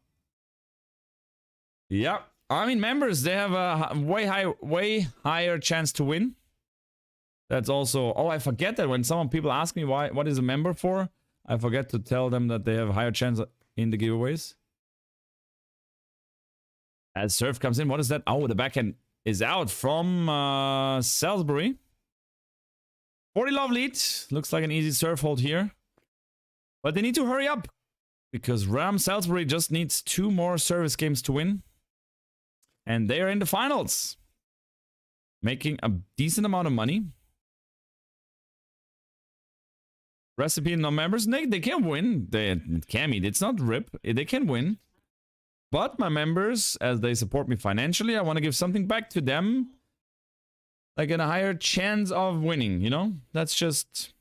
Speaker 1: Yeah. I mean, members, they have a way higher chance to win. That's also... Oh, I forget that when people ask me what is a member for, I forget to tell them that they have a higher chance in the giveaways. As serve comes in, what is that? Oh, the backhand is out from SALLSBURY. 40 love lead. Looks like an easy serve hold here. But they need to hurry up. Because SALLSBURY just needs 2 more service games to win. And they are in the finals. Making a decent amount of money. Recipe non-members, they can win. It's not RIP. They can win. But my members, as they support me financially, I want to give something back to them. Like a higher chance of winning, you know? That's just...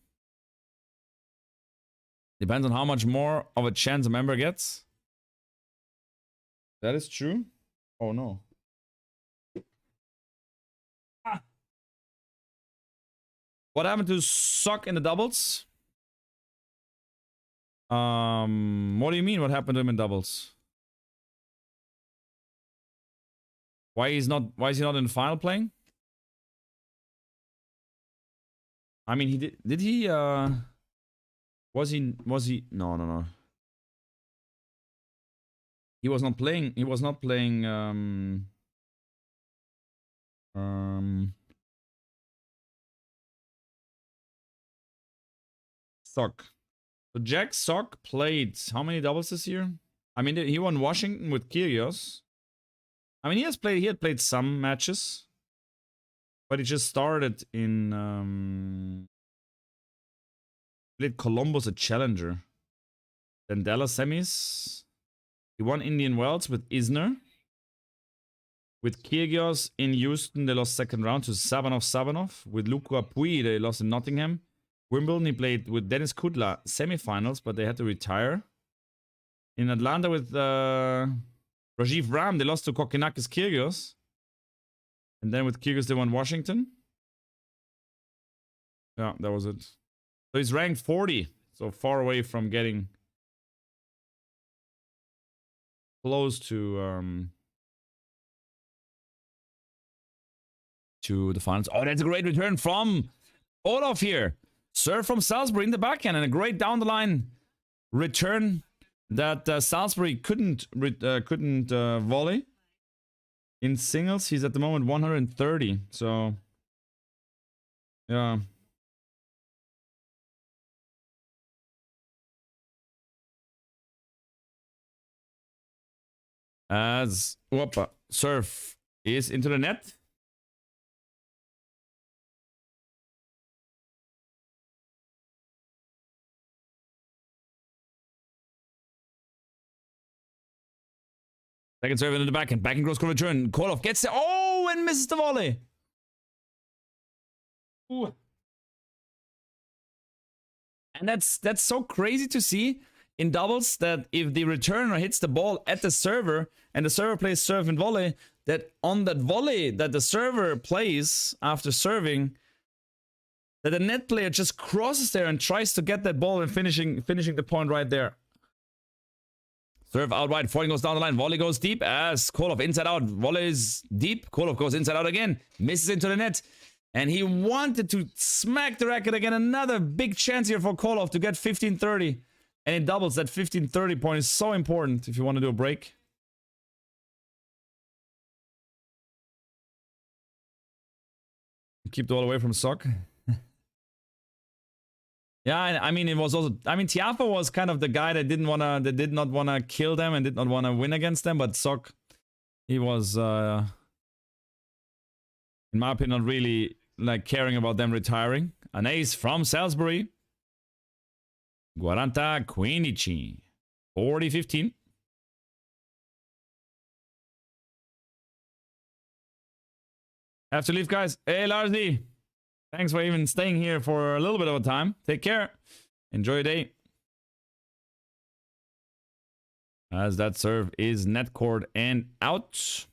Speaker 1: Depends on how much more of a chance a member gets. That is true. Oh no. Ah. What happened to Sock in the doubles? What do you mean? What happened to him in doubles? Why is he not in the final playing? I mean, did he was he no. He was not playing Sock. So Jack Sock played how many doubles this year? I mean, he won Washington with Kyrgios. I mean, he had played some matches, but he just started in played Columbus a challenger, then Dallas semis, He won Indian Wells with Isner. With Kyrgios in Houston, they lost second round to Sabanov. With Luca Pui, they lost in Nottingham. Wimbledon, he played with Dennis Kudla semifinals, but they had to retire. In Atlanta with Rajiv Ram, they lost to Kokkinakis Kyrgios. And then with Kyrgios, they won Washington. Yeah, that was it. So he's ranked 40. So far away from getting close to the finals. Oh, that's a great return from Olaf here. Serve from Salisbury in the backhand and a great down the line return that Salisbury couldn't volley. In singles, he's at the moment 130. So, yeah. As whoopa, serve is into the net. Second serve into the backhand. Backhand cross court return. KOOLHOF gets there. Oh, and misses the volley. Ooh. And that's so crazy to see in doubles that if the returner hits the ball at the server and the server plays serve and volley, that on that volley that the server plays after serving, that the net player just crosses there and tries to get that ball and finishing the point right there. Serve out wide, 40 goes down the line, volley goes deep as KOOLHOF inside out, volley is deep, KOOLHOF goes inside out again, misses into the net, and he wanted to smack the racket again. Another big chance here for KOOLHOF to get 15-30, and it doubles. That 15-30 point is so important if you want to do a break. Keep the ball away from Sock. Yeah, I mean, it was also, I mean, Tiafoe was kind of the guy that did not wanna kill them and did not wanna win against them, but Sock, he was, in my opinion, not really like caring about them retiring. An ace from Salisbury. 40-15. 40-15. Have to leave, guys. Hey, Larsy. Thanks for even staying here for a little bit of a time. Take care. Enjoy your day. As that serve is net cord and out.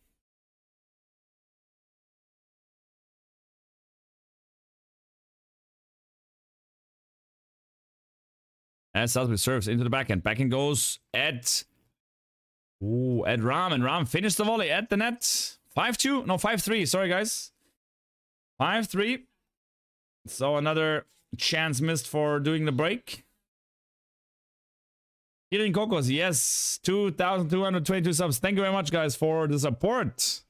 Speaker 1: As Salisbury serves into the backhand. Backhand goes at Ram. And Ram finished the volley at the net. 5-2. No, 5-3. Sorry, guys. 5-3. So another chance missed for doing the break. Kirin Kokos, yes. 2,222 subs. Thank you very much, guys, for the support.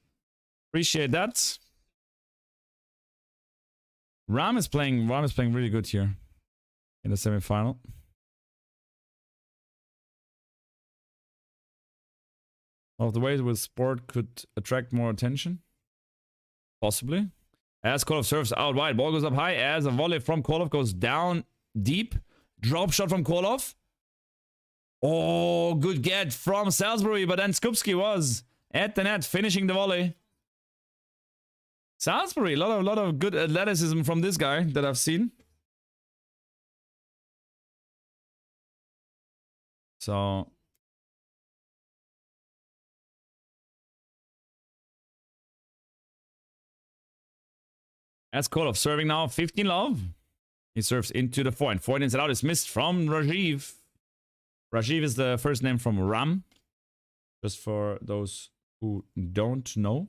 Speaker 1: Appreciate that. Ram is playing really good here in the semifinal. One of the ways with sport could attract more attention. Possibly. As KOOLHOF serves out wide. Ball goes up high as a volley from KOOLHOF goes down deep. Drop shot from KOOLHOF. Oh, good get from Salisbury, but then Skupski was at the net finishing the volley. Salisbury, a lot of good athleticism from this guy that I've seen. So as KOOLHOF serving now, 15 love. He serves into the point. Point inside out is missed from Rajiv. Rajiv is the first name from Ram. Just for those who don't know.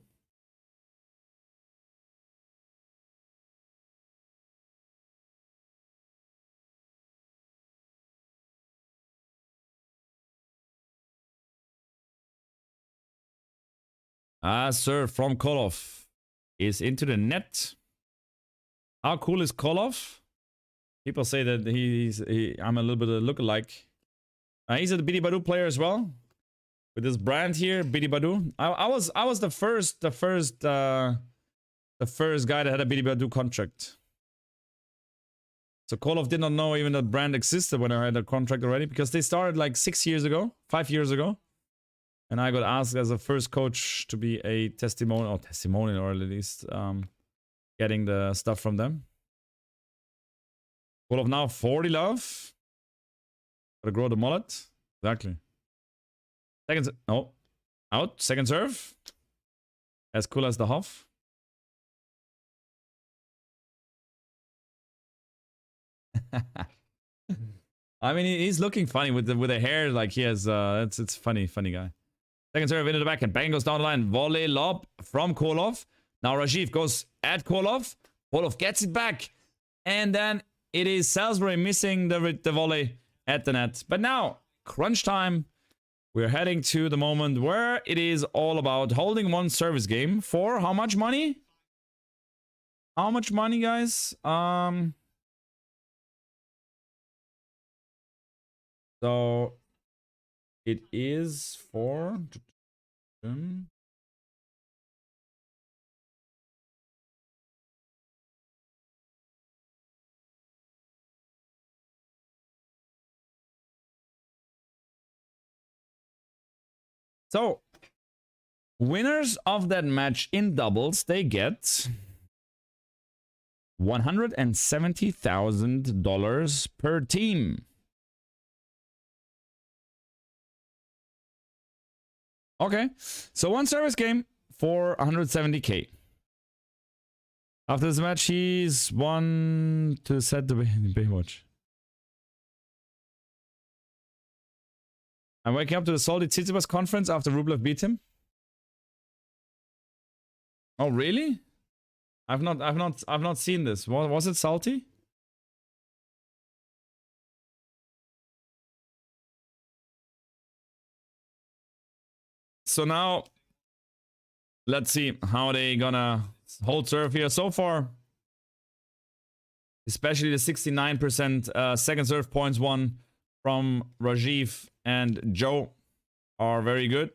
Speaker 1: Serve from KOOLHOF is into the net. How cool is KOOLHOF? People say that I'm a little bit of a lookalike. He's a Bidi Badu player as well. With this brand here, Bidi Badu. I was the first guy that had a Bidi Badu contract. So KOOLHOF did not know even that brand existed when I had a contract already, because they started like 6 years ago, 5 years ago. And I got asked as a first coach to be a testimonial, or at least getting the stuff from them. Full of now 40 love. Gotta grow the mullet. Exactly. Second, no. Out. Second serve. As cool as the Hof. I mean, he's looking funny with the hair, like he has. It's funny guy. Second serve into the backhand. Bang goes down the line. Volley lob from KOOLHOF. Now Rajiv goes at KOOLHOF. KOOLHOF gets it back, and then it is SALLSBURY missing the volley at the net. But now crunch time. We're heading to the moment where it is all about holding one service game for how much money? How much money, guys? So it is for so winners of that match in doubles, they get $170,000 per team. Okay, so one service game for 170K. After this match, he's won to set the Baywatch. I'm waking up to the salty Tsitsipas conference after Rublev beat him. Oh, really? I've not seen this. Was it salty? So now, let's see how they gonna hold serve here. So far, especially the 69% second serve points won from Rajiv and Joe are very good.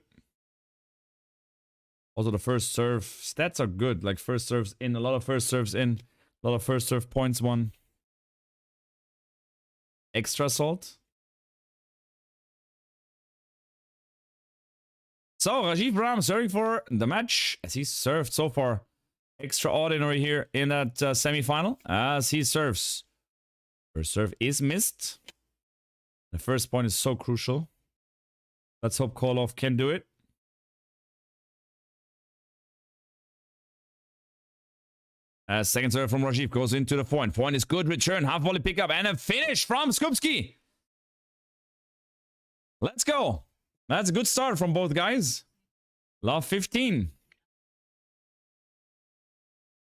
Speaker 1: Also, the first serve stats are good. Like first serves in, a lot of first serves in, a lot of first serve points won. Extra salt. So, Rajiv Ram serving for the match as he served so far. Extraordinary here in that semifinal as he serves. First serve is missed. The first point is so crucial. Let's hope KOOLHOF can do it. As second serve from Rajiv goes into the point. Point is good. Return. Half volley pickup and a finish from Skupski. Let's go. That's a good start from both guys. Love 15.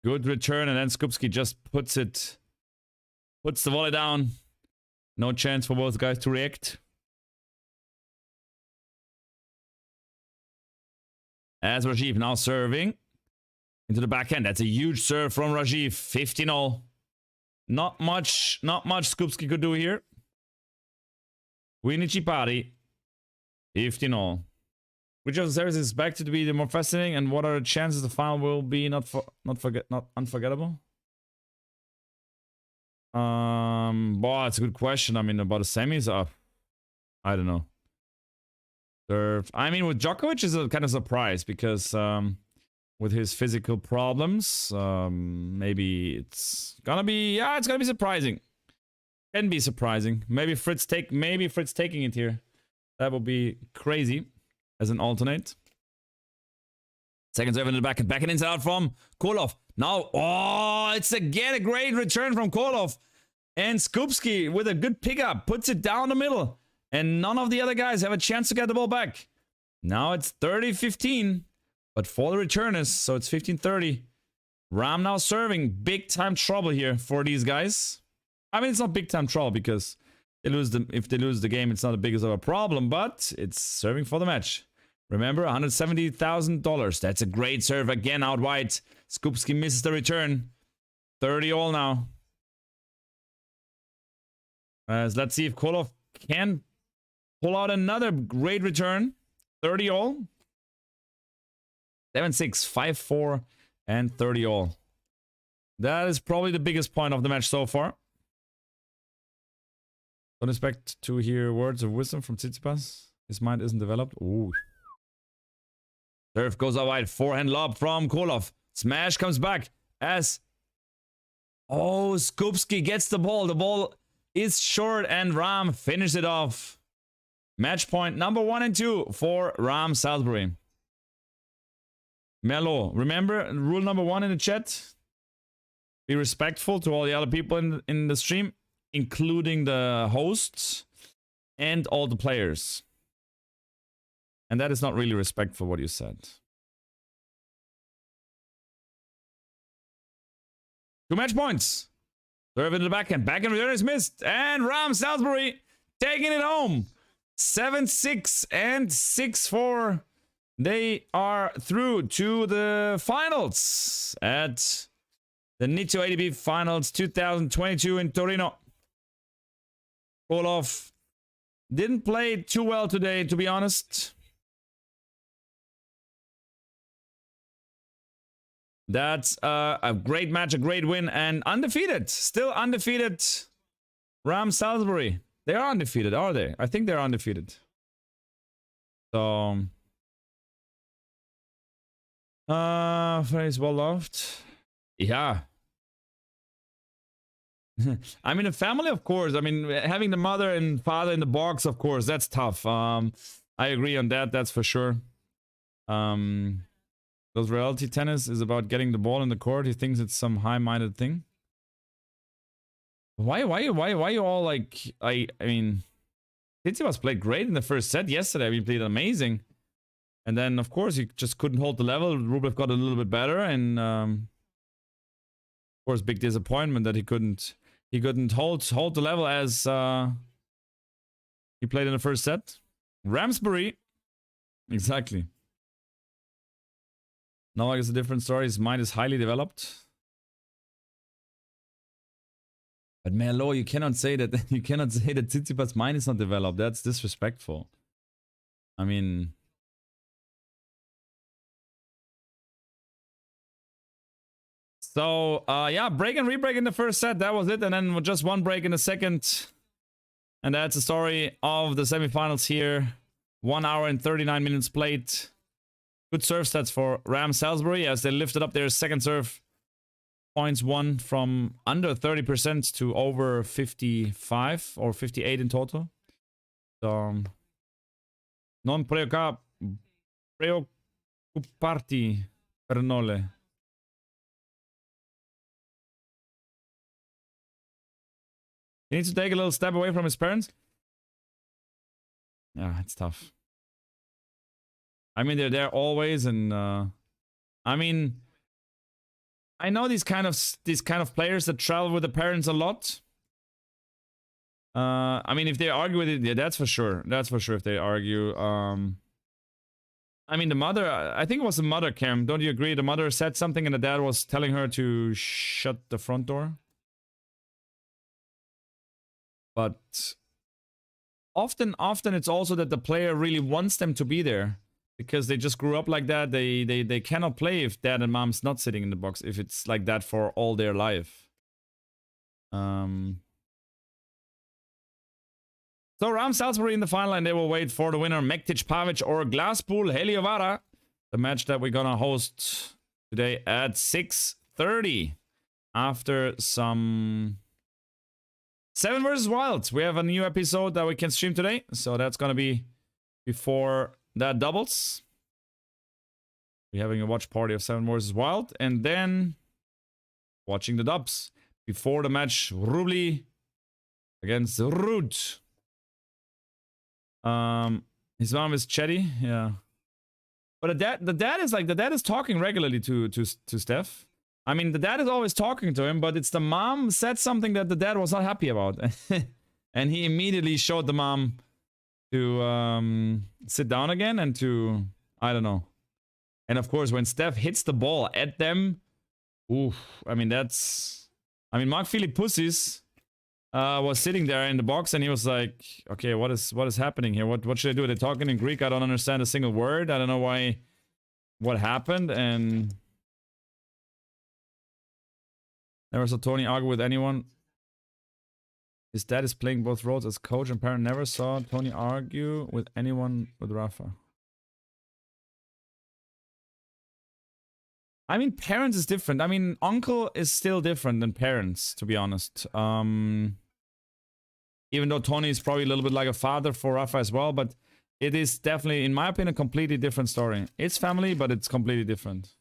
Speaker 1: Good return, and then Skupski just puts the volley down. No chance for both guys to react. As Rajiv now serving into the backhand. That's a huge serve from Rajiv. 15-0. Not much Skupski could do here. Winichi Party. 15-0. Which of the series is expected to be the more fascinating, and what are the chances the final will be not unforgettable? Boy, it's a good question. I mean, about the semis, I don't know. Serve. I mean, with Djokovic is a kind of surprise because with his physical problems, maybe it's gonna be surprising. Can be surprising. Maybe Fritz taking it here. That would be crazy as an alternate. Second serve in the back and inside out from KOOLHOF. Now, oh, it's again a great return from KOOLHOF. And Skupski with a good pickup puts it down the middle. And none of the other guys have a chance to get the ball back. Now it's 30-15. But for the returners, so it's 15-30. Ram now serving. Big time trouble here for these guys. I mean, it's not big time trouble because if they lose the game, it's not as big of a problem, but it's serving for the match. Remember, $170,000. That's a great serve again out wide. Skupski misses the return. 30-all now. Let's see if KOOLHOF can pull out another great return. 30-all. 7-6, 5-4, and 30-all. That is probably the biggest point of the match so far. Don't expect to hear words of wisdom from Tsitsipas. His mind isn't developed. Ooh. Serve goes out wide. Forehand lob from KOOLHOF. Smash comes back as... Oh, Skupski gets the ball. The ball is short and Ram finishes it off. Match point number 1 and 2 for Ram Salisbury. Melo, remember rule number 1 in the chat? Be respectful to all the other people in the stream, including the hosts and all the players. And that is not really respectful what you said. 2 match points. Serve into the backhand. Backhand return is missed. And Ram Salisbury taking it home. 7-6 and 6-4. They are through to the finals at the Nitto ATP Finals 2022 in Torino. KOOLHOF didn't play too well today, to be honest. That's a great match, a great win, and undefeated. Still undefeated. Ram Salisbury. They are undefeated, are they? I think they're undefeated. So... Very well loved. Yeah. I mean, a family, of course. I mean, having the mother and father in the box, of course, that's tough. I agree on that, that's for sure. Those reality tennis is about getting the ball in the court. He thinks it's some high-minded thing. Why you all like... I mean... Tsitsipas played great in the first set yesterday. He played amazing. And then, of course, he just couldn't hold the level. Rublev got a little bit better. And, of course, big disappointment that he couldn't hold the level as he played in the first set. Ramsbury. Exactly. Novak is a different story. His mind is highly developed. But Melo, you cannot say that Tsitsipas' mind is not developed. That's disrespectful. I mean... So, yeah, break and re-break in the first set. That was it. And then just one break in the second. And that's the story of the semifinals here. 1 hour and 39 minutes played. Good serve stats for Ram Salisbury as they lifted up their second serve points won from under 30% to over 55 or 58 in total. So, non preoccuparti per nole. He needs to take a little step away from his parents. Yeah, it's tough. I mean, they're there always, and I mean, I know these kind of players that travel with the parents a lot. I mean, if they argue with it, yeah, that's for sure. That's for sure if they argue. I mean, the mother, I think it was the mother, Cam. Don't you agree? The mother said something and the dad was telling her to shut the front door. But often it's also that the player really wants them to be there because they just grew up like that. They cannot play if dad and mom's not sitting in the box, if it's like that for all their life. So Ram Salisbury in the final, and they will wait for the winner, Mektic Pavic or Glasspool Heliovara, the match that we're gonna host today at 6:30 after some 7 vs Wild. We have a new episode that we can stream today, so that's gonna be before that doubles. We're having a watch party of 7 vs Wild, and then watching the dubs before the match Rubli against Rud. His mom is Chetty, yeah. But the dad is talking regularly to Steph. I mean, the dad is always talking to him, but it's the mom said something that the dad was not happy about. And he immediately showed the mom to sit down again and to, I don't know. And of course, when Steph hits the ball at them, oof, I mean, that's... I mean, Mark Philippe Pussies was sitting there in the box and he was like, okay, what is happening here? What should I do? They're talking in Greek. I don't understand a single word. I don't know what happened. And never saw Tony argue with anyone. His dad is playing both roles as coach and parent. Never saw Tony argue with anyone with Rafa. I mean, parents is different. I mean, uncle is still different than parents, to be honest. Even though Tony is probably a little bit like a father for Rafa as well, but it is definitely, in my opinion, a completely different story. It's family, but it's completely different.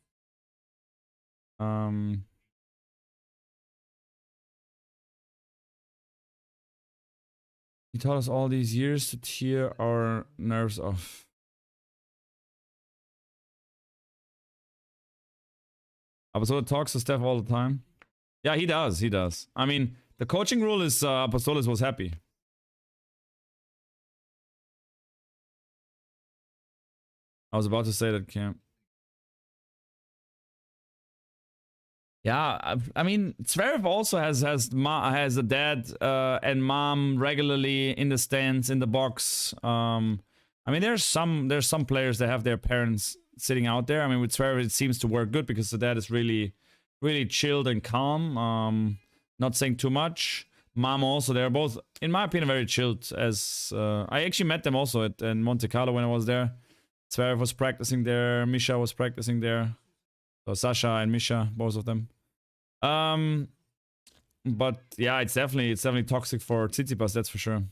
Speaker 1: He taught us all these years to tear our nerves off. Apostolo talks to Steph all the time. Yeah, he does. He does. I mean, the coaching rule is Apostolos was happy. I was about to say that, Cam. Yeah, I mean, Zverev also has a dad and mom regularly in the stands, in the box. I mean, there's some players that have their parents sitting out there. I mean, with Zverev, it seems to work good because the dad is really chilled and calm. Not saying too much. Mom also, they're both, in my opinion, very chilled. As I actually met them also in Monte Carlo when I was there. Zverev was practicing there. Misha was practicing there. So Sasha and Misha, both of them. But yeah, it's definitely toxic for Tsitsipas, that's for sure.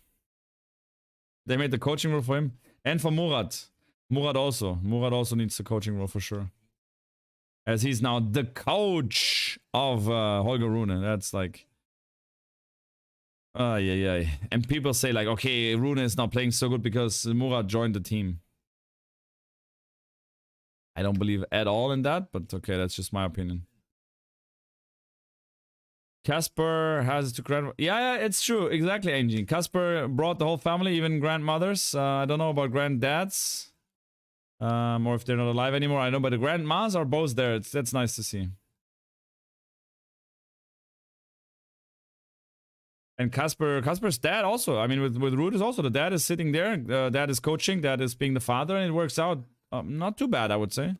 Speaker 1: They made the coaching rule for him and for Murat. Murat also needs the coaching role for sure. As he's now the coach of Holger Rune. That's like, yeah. And people say like, okay, Rune is not playing so good because Murat joined the team. I don't believe at all in that, but okay, that's just my opinion. Casper has to grand. Yeah, it's true. Exactly, Angie. Casper brought the whole family, even grandmothers. I don't know about granddads. Or if they're not alive anymore. I know, but the grandmas are both there. That's nice to see. And Casper's dad also. I mean, with Ruud is also, the dad is sitting there. Dad is coaching. Dad is being the father, and it works out not too bad, I would say.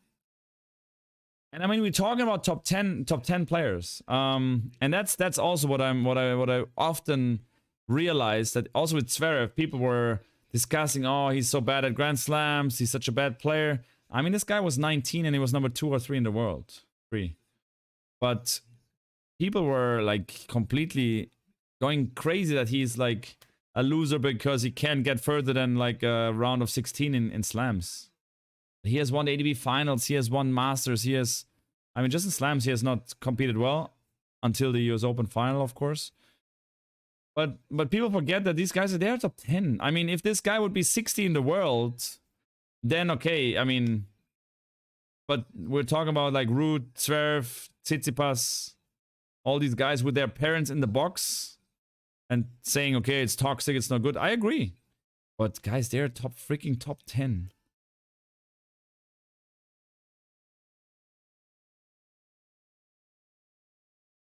Speaker 1: And I mean, we're talking about top 10 players. And that's also what I often realize, that also with Zverev, people were discussing, oh, he's so bad at Grand Slams, he's such a bad player. I mean, this guy was 19 and he was number 2 or 3 in the world. 3. But people were like completely going crazy that he's like a loser because he can't get further than like a round of 16 in slams. He has won ATP finals, he has won Masters, he has, I mean, just in slams, he has not competed well until the US Open final, of course. But people forget that these guys are there top 10. I mean, if this guy would be 60 in the world, then okay, I mean, but we're talking about like Ruud, Zverev, Tsitsipas, all these guys with their parents in the box and saying, okay, it's toxic, it's not good. I agree. But guys, they're freaking top 10.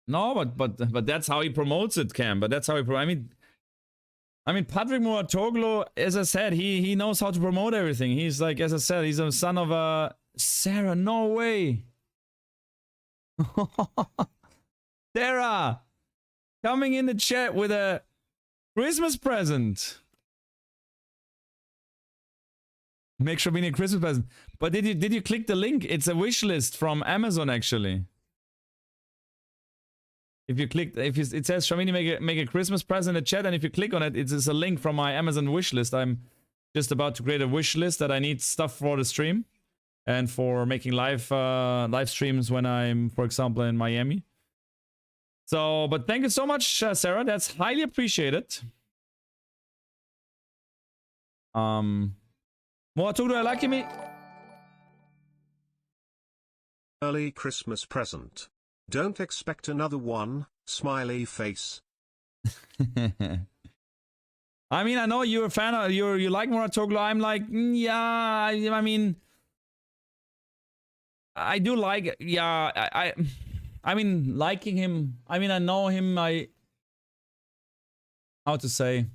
Speaker 1: No, but that's how he promotes it, Cam. But that's how he I mean, Patrick Mouratoglou, as I said, he knows how to promote everything. He's like, as I said, he's a son of a Sarah. No way. Sarah, coming in the chat with a Christmas present. Make sure we need a Christmas present. But did you click the link? It's a wish list from Amazon, actually. If you click, it says Shamini make a Christmas present in the chat, and if you click on it, it is a link from my Amazon wish list. I'm just about to create a wish list that I need stuff for the stream and for making live streams when I'm, for example, in Miami. So, but thank you so much, Sarah. That's highly appreciated. Mouratoglou, I like me.
Speaker 2: Early Christmas present. Don't expect another one, smiley face.
Speaker 1: I mean, I know you're a fan of, you like Mouratoglou. I'm like, yeah, I mean, I do like, yeah, I mean, liking him. I mean, I know him. How to say?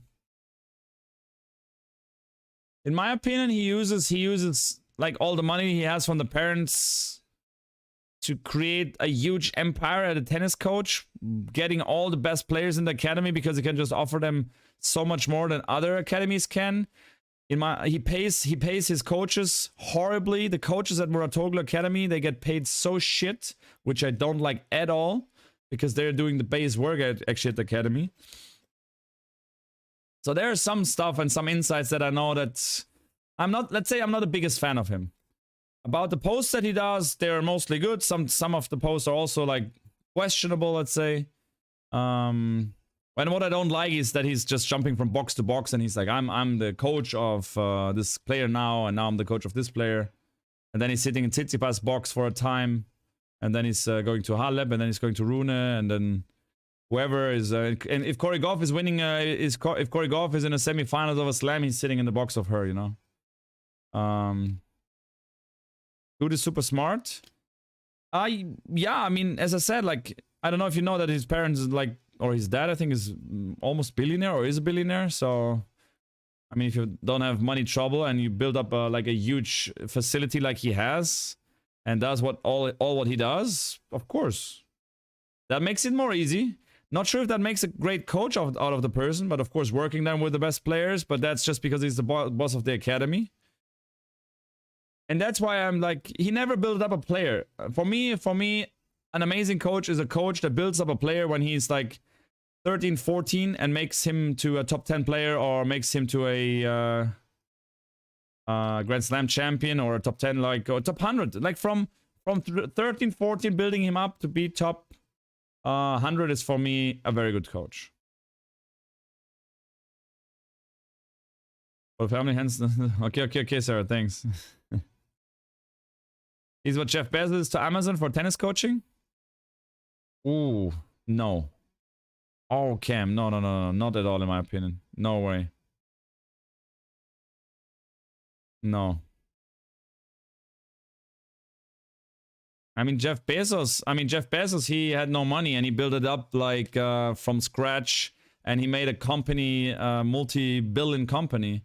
Speaker 1: In my opinion, he uses like all the money he has from the parents to create a huge empire as a tennis coach, getting all the best players in the academy because he can just offer them so much more than other academies can. he pays his coaches horribly. The coaches at Muratoglu Academy, they get paid so shit, which I don't like at all, because they're doing the base work actually at the academy. So there's some stuff and some insights that I know that I'm not, let's say I'm not the biggest fan of him. About the posts that he does, they're mostly good. Some of the posts are also like questionable, let's say. And what I don't like is that he's just jumping from box to box and he's like, I'm the coach of this player now, and now I'm the coach of this player. And then he's sitting in Tsitsipas box for a time, and then he's going to Halep, and then he's going to Rune, and then whoever is, and if Corey Goff is winning, if Corey Goff is in a semifinals of a slam, he's sitting in the box of her, you know. Dude is super smart. Yeah, I mean, as I said, like, I don't know if you know that his parents, like, or his dad, I think, is almost billionaire or is a billionaire. So, I mean, if you don't have money trouble and you build up like a huge facility like he has, and does all what he does, of course, that makes it more easy. Not sure if that makes a great coach out of the person, but of course, working then with the best players. But that's just because he's the boss of the academy. And that's why I'm like, he never built up a player. For me, an amazing coach is a coach that builds up a player when he's like 13, 14 and makes him to a top 10 player, or makes him to a Grand Slam champion, or a top 10, like, or top 100. Like from 13, 14, building him up to be top 100 is for me a very good coach. For family hands. Okay, Sarah, thanks. Is what Jeff Bezos is to Amazon for tennis coaching? Ooh, no. Oh, Cam, no, not at all in my opinion. No way. No. I mean, Jeff Bezos, he had no money and he built it up like from scratch, and he made a company, multi-billion company.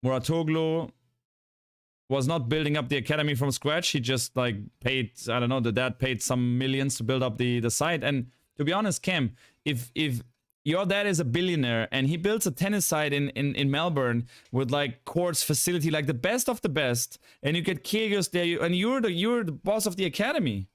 Speaker 1: Muratoglu was not building up the academy from scratch. He just like paid, I don't know, the dad paid some millions to build up the site. And to be honest, Cam, if your dad is a billionaire and he builds a tennis site in Melbourne with like courts, facility, like the best of the best, and you get Kyrgios there, and you're the boss of the academy,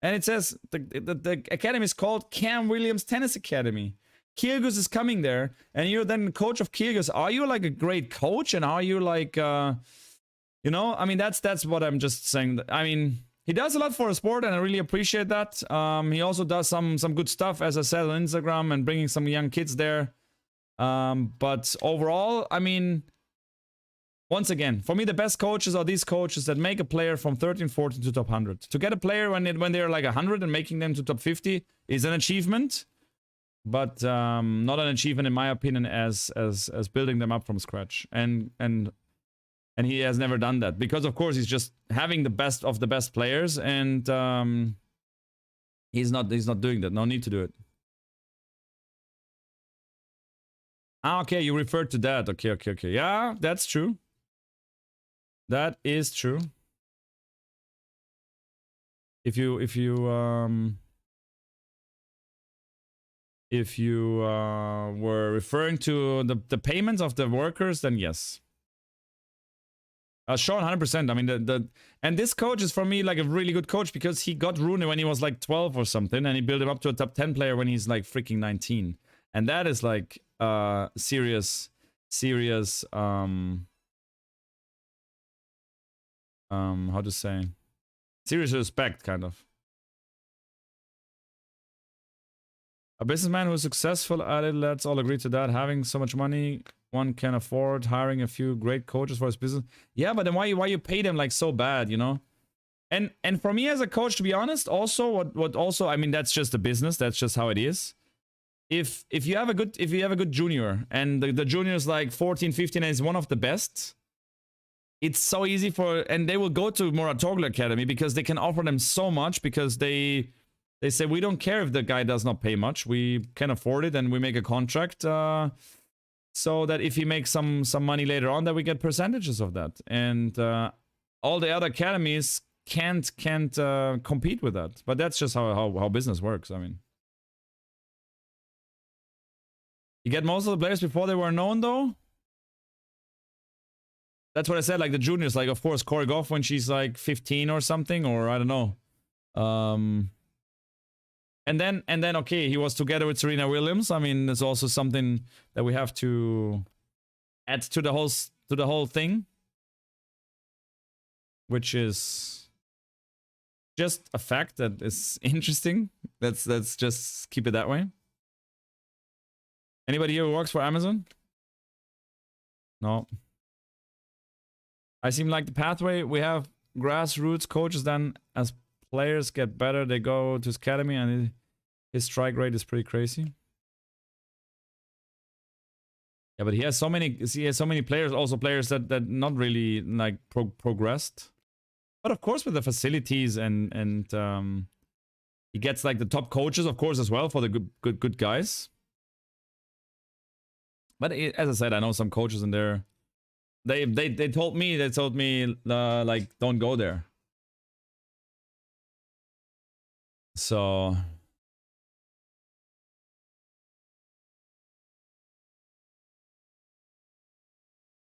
Speaker 1: and it says the academy is called Cam Williams Tennis Academy. Kyrgios is coming there, and you're then the coach of Kyrgios. Are you like a great coach, and are you like you know, I mean, that's what I'm just saying. I mean, he does a lot for a sport, and I really appreciate that. He also does some good stuff, as I said, on Instagram, and bringing some young kids there. But overall, I mean, once again, for me, the best coaches are these coaches that make a player from 13, 14 to top 100. To get a player when they're like 100 and making them to top 50 is an achievement, but not an achievement, in my opinion, as building them up from scratch. And he has never done that, because of course he's just having the best of the best players, and he's not doing that. No need to do it. Ah, okay, you referred to that. Okay. Yeah, that's true. That is true. If you were referring to the payments of the workers, then yes. Sean, 100%. I mean, and this coach is for me like a really good coach, because he got Rune when he was like 12 or something, and he built him up to a top 10 player when he's like freaking 19. And that is like serious how to say, serious respect, kind of. A businessman who's successful at it, let's all agree to that. Having so much money, one can afford hiring a few great coaches for his business. Yeah, but then why you pay them like so bad, you know? And for me as a coach, to be honest, also what also, I mean, that's just a business. That's just how it is. If you have a good junior, and the junior is like 14, 15 and is one of the best, it's so easy and they will go to Muratoglu Academy because they can offer them so much, because they say, we don't care if the guy does not pay much. We can afford it, and we make a contract so that if he makes some money later on, that we get percentages of that. And all the other academies can't compete with that. But that's just how business works. I mean, you get most of the players before they were known, though. That's what I said, like the juniors, like of course Corey Goff when she's like 15 or something, or I don't know. And then okay, he was together with Serena Williams. I mean, there's also something that we have to add to the whole thing, which is just a fact that is interesting. Let's just keep it that way. Anybody here who works for Amazon? No. I seem like the pathway. We have grassroots coaches, then as players get better, they go to his academy, and his strike rate is pretty crazy. Yeah, but he has so many players, also players that not really like progressed. But of course, with the facilities and he gets like the top coaches, of course, as well for the good guys. But as I said, I know some coaches in there. They told me like don't go there. So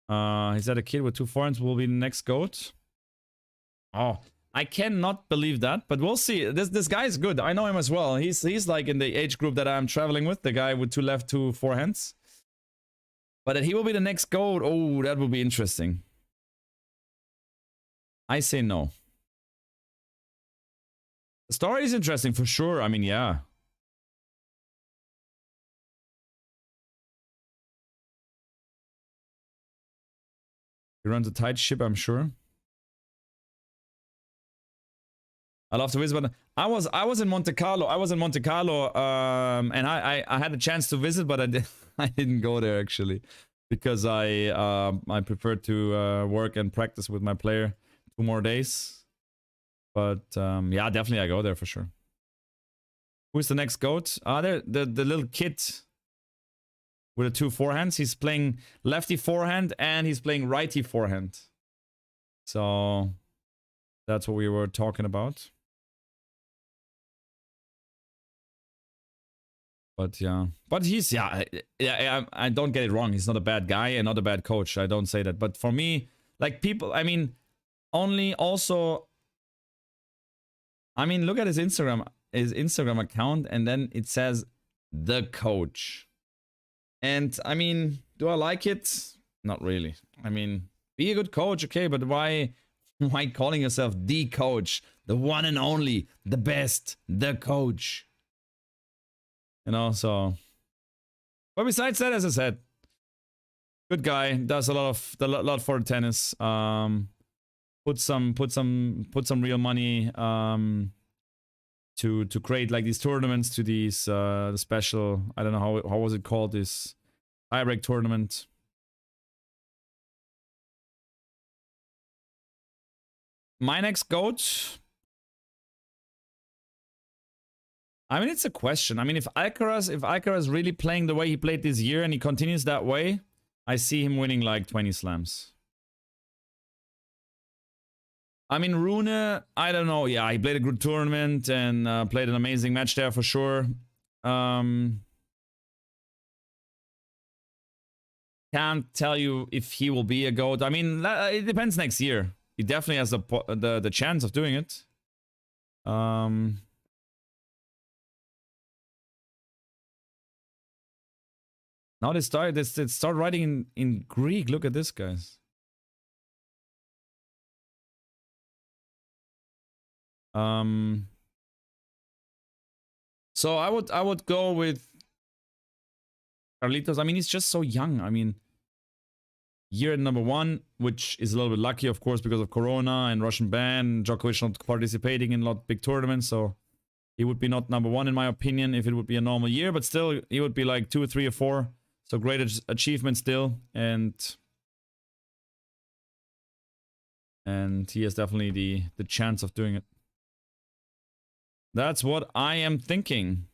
Speaker 1: he said a kid with 2 forehands will be the next GOAT. Oh, I cannot believe that, but we'll see. This guy is good. I know him as well. He's like in the age group that I'm traveling with, the guy with 2 left, 2 forehands. But that he will be the next GOAT, oh, that will be interesting. I say no. The story is interesting for sure. I mean, yeah. He runs a tight ship, I'm sure. I love to visit, but I was in Monte Carlo. And I had a chance to visit, but I didn't go there actually, because I prefer to work and practice with my player 2 more days. But yeah, definitely I go there for sure. Who's the next GOAT? The little kid with the 2 forehands. He's playing lefty forehand and he's playing righty forehand. So that's what we were talking about. But yeah, but he's, yeah, I don't get it wrong. He's not a bad guy and not a bad coach. I don't say that. But for me, like people, I mean, only also, I mean, look at his Instagram account, and then it says the coach. And I mean, do I like it? Not really. I mean, be a good coach, okay, but why calling yourself the coach, the one and only, the best, the coach? You know, so. But besides that, as I said, good guy, does a lot for tennis. Put some real money to create like these tournaments, to these special, I don't know how was it called, this tiebreak tournament. My next GOAT, I mean, it's a question. I mean, if Alcaraz really playing the way he played this year and he continues that way, I see him winning like 20 slams. I mean, Rune, I don't know. Yeah, he played a good tournament and played an amazing match there for sure. Can't tell you if he will be a GOAT. I mean, it depends next year. He definitely has the chance of doing it. Now they start writing in Greek. Look at this, guys. So I would go with Carlitos. I mean, he's just so young. I mean, year at #1, which is a little bit lucky, of course, because of Corona and Russian ban, Djokovic not participating in a lot of big tournaments, so he would be not #1 in my opinion if it would be a normal year, but still he would be like 2 or 3 or 4. So great achievement still, and he has definitely the chance of doing it. That's what I am thinking.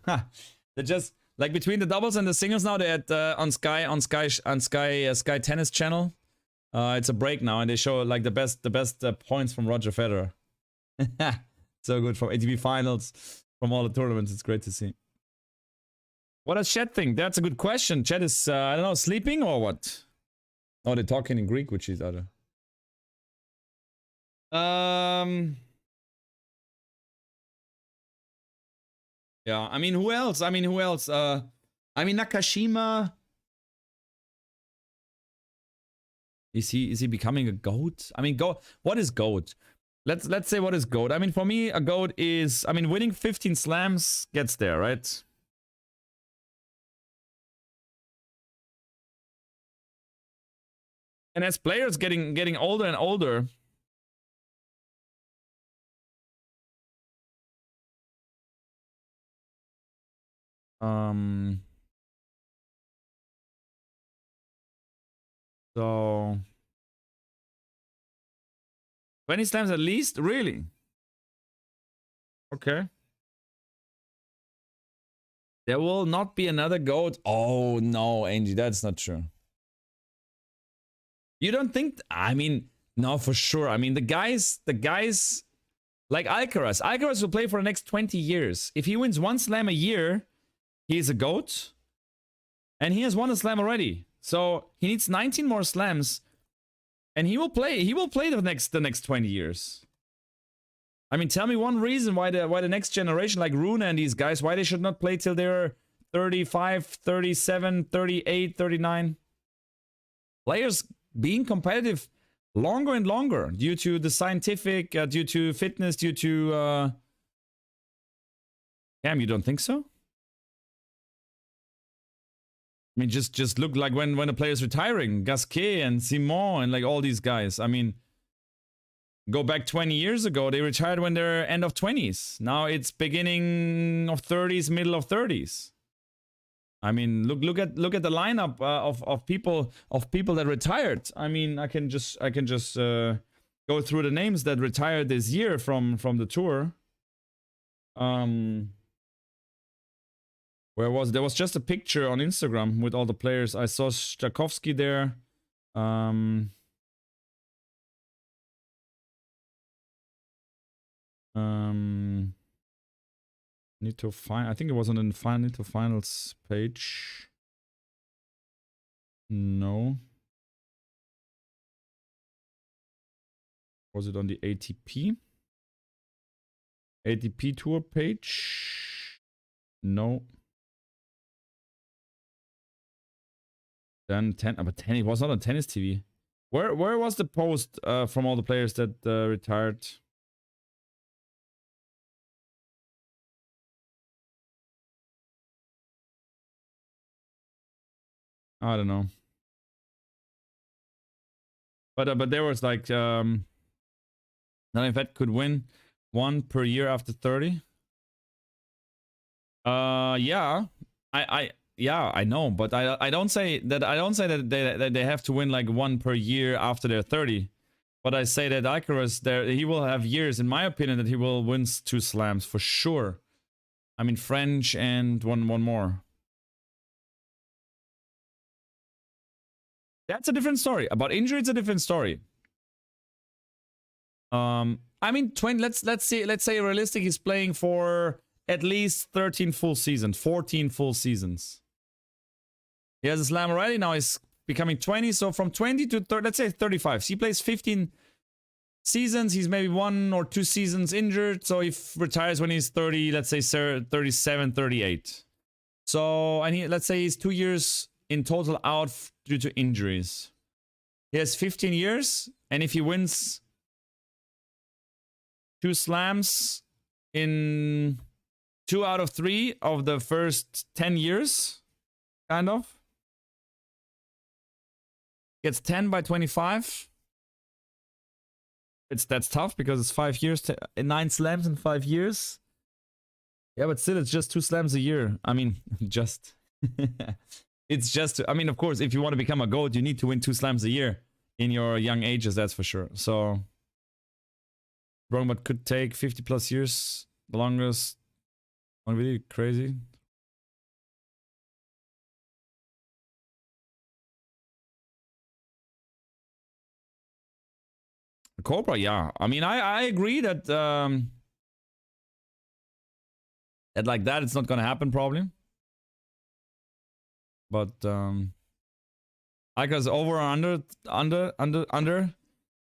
Speaker 1: They're just like between the doubles and the singles now. They're at on Sky Tennis channel. It's a break now, and they show like the best points from Roger Federer. So good from ATP finals, from all the tournaments. It's great to see. What does Chet think? That's a good question. Chet is I don't know, sleeping or what? Oh, they're talking in Greek with each other. Yeah, I mean, who else? I mean, Nakashima. Is he becoming a GOAT? I mean, what is GOAT? Let's say what is GOAT. I mean, for me, a GOAT is, I mean, winning 15 slams gets there, right? And as players getting older and older, so 20 slams at least? Really? Okay. There will not be another GOAT. Oh no, Angie, that's not true. You don't think? I mean, no, for sure. I mean, the guys like Alcaraz will play for the next 20 years. If he wins one slam a year, he is a GOAT. And he has won a slam already. So he needs 19 more slams. And he will play the next 20 years. I mean, tell me one reason why the next generation, like Rune and these guys, why they should not play till they're 35, 37, 38, 39. Players being competitive longer and longer due to the scientific, due to fitness, due to... Cam, you don't think so? I mean, just look like when a player is retiring, Gasquet and Simon and like all these guys. I mean, go back 20 years ago, they retired when they're end of 20s. Now it's beginning of 30s, middle of 30s. I mean, look at the lineup of people that retired. I mean, I can just go through the names that retired this year from the tour. There was just a picture on Instagram with all the players. I saw Djokovic there. Need to find. I think it was on the need to finals page. No. Was it on the ATP? ATP tour page? No. Then 10, but 10, it was not on tennis TV. Where was the post from all the players that retired? I don't know. But there was like Vet could win one per year after 30. Yeah. Yeah, I know, but I don't say that they have to win like one per year after they're 30. But I say that Alcaraz he will have years, in my opinion, that he will win 2 slams for sure. I mean, French and one more. That's a different story. About injury, it's a different story. I mean, 20. Let's say realistic, he's playing for at least 13 full seasons, 14 full seasons. He has a slam already. Now he's becoming 20. So from 20 to 30, let's say 35. So he plays 15 seasons. He's maybe 1 or 2 seasons injured. So he retires when he's 30, let's say 37, 38. So, and let's say he's 2 years in total out due to injuries. He has 15 years. And if he wins 2 slams in 2 out of 3 of the first 10 years, kind of. Gets 10 by 25. That's tough because it's 5 years, 9 slams in 5 years. Yeah, but still, it's just 2 slams a year. I mean, just it's just. I mean, of course, if you want to become a GOAT, you need to win 2 slams a year in your young ages. That's for sure. So, wrong, but could take 50 plus years. The longest. Really crazy. Cobra, yeah. I mean, I agree that that like that it's not gonna happen probably. But I guess over or under.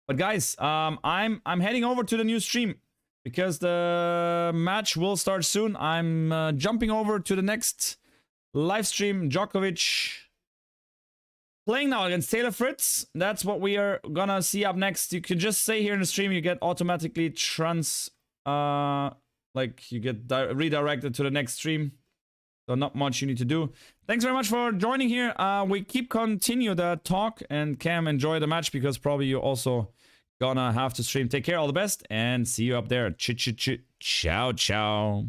Speaker 1: But guys, I'm heading over to the new stream because the match will start soon. I'm jumping over to the next live stream. Djokovic playing now against Taylor Fritz. That's what we are gonna see up next. You can just say here in the stream, you get automatically like you get redirected to the next stream. So not much you need to do. Thanks very much for joining here. We continue the talk, and Cam, enjoy the match because probably you also gonna have to stream. Take care, all the best, and see you up there. Ciao, ciao.